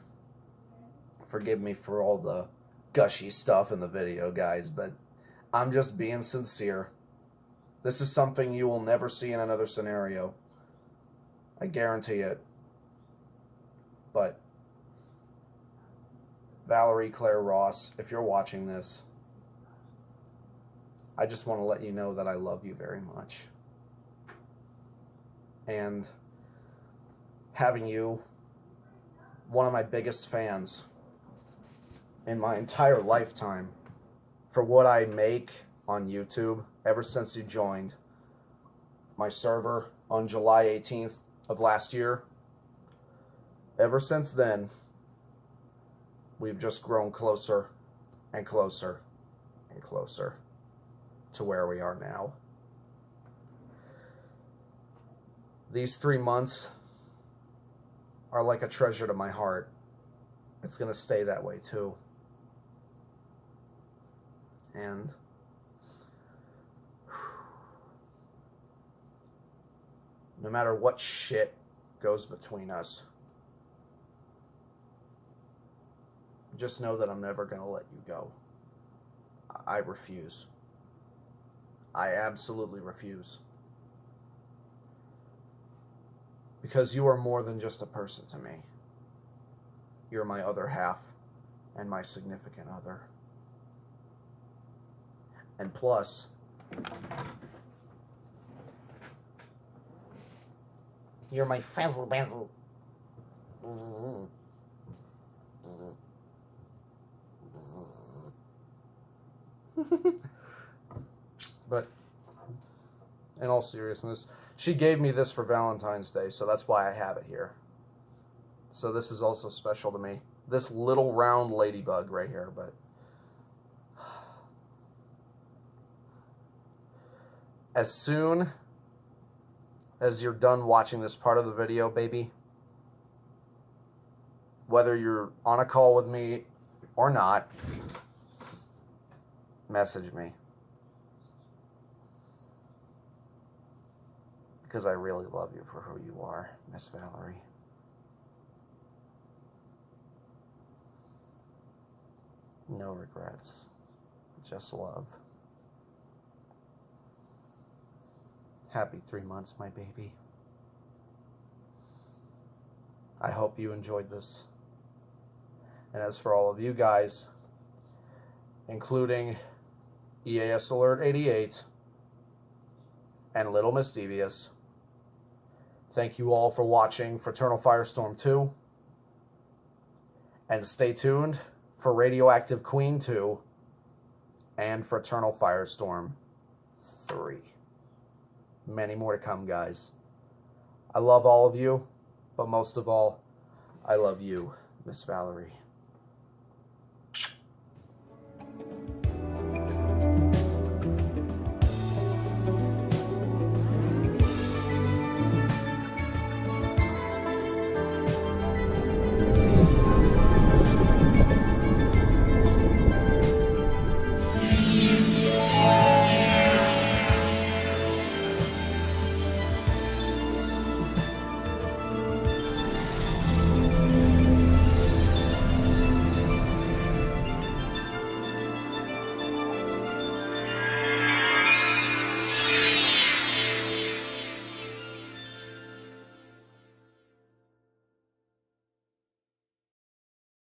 forgive me for all the gushy stuff in the video, guys, but I'm just being sincere. This is something you will never see in another scenario. I guarantee it. But Valerie Claire Ross, if you're watching this, I just want to let you know that I love you very much. And having you, one of my biggest fans in my entire lifetime, for what I make on YouTube ever since you joined my server on July 18th of last year. Ever since then, we've just grown closer and closer and closer to where we are now. These 3 months are like a treasure to my heart. It's going to stay that way too. And no matter what shit goes between us, just know that I'm never going to let you go. I refuse. I absolutely refuse. Because you are more than just a person to me. You're my other half and my significant other. And plus, you're my fazzle bazzle. But in all seriousness, she gave me this for Valentine's Day, so that's why I have it here. So this is also special to me. This little round ladybug right here, but as soon as you're done watching this part of the video, baby, whether you're on a call with me or not, message me. Because I really love you for who you are, Miss Valerie. No regrets. Just love. Happy 3 months, my baby. I hope you enjoyed this. And as for all of you guys, including EAS Alert 88 and Little Miss Devious, thank you all for watching Fraternal Firestorm 2. And stay tuned for Radioactive Queen 2 and Fraternal Firestorm 3. Many more to come, guys. I love all of you, but most of all, I love you, Miss Valerie.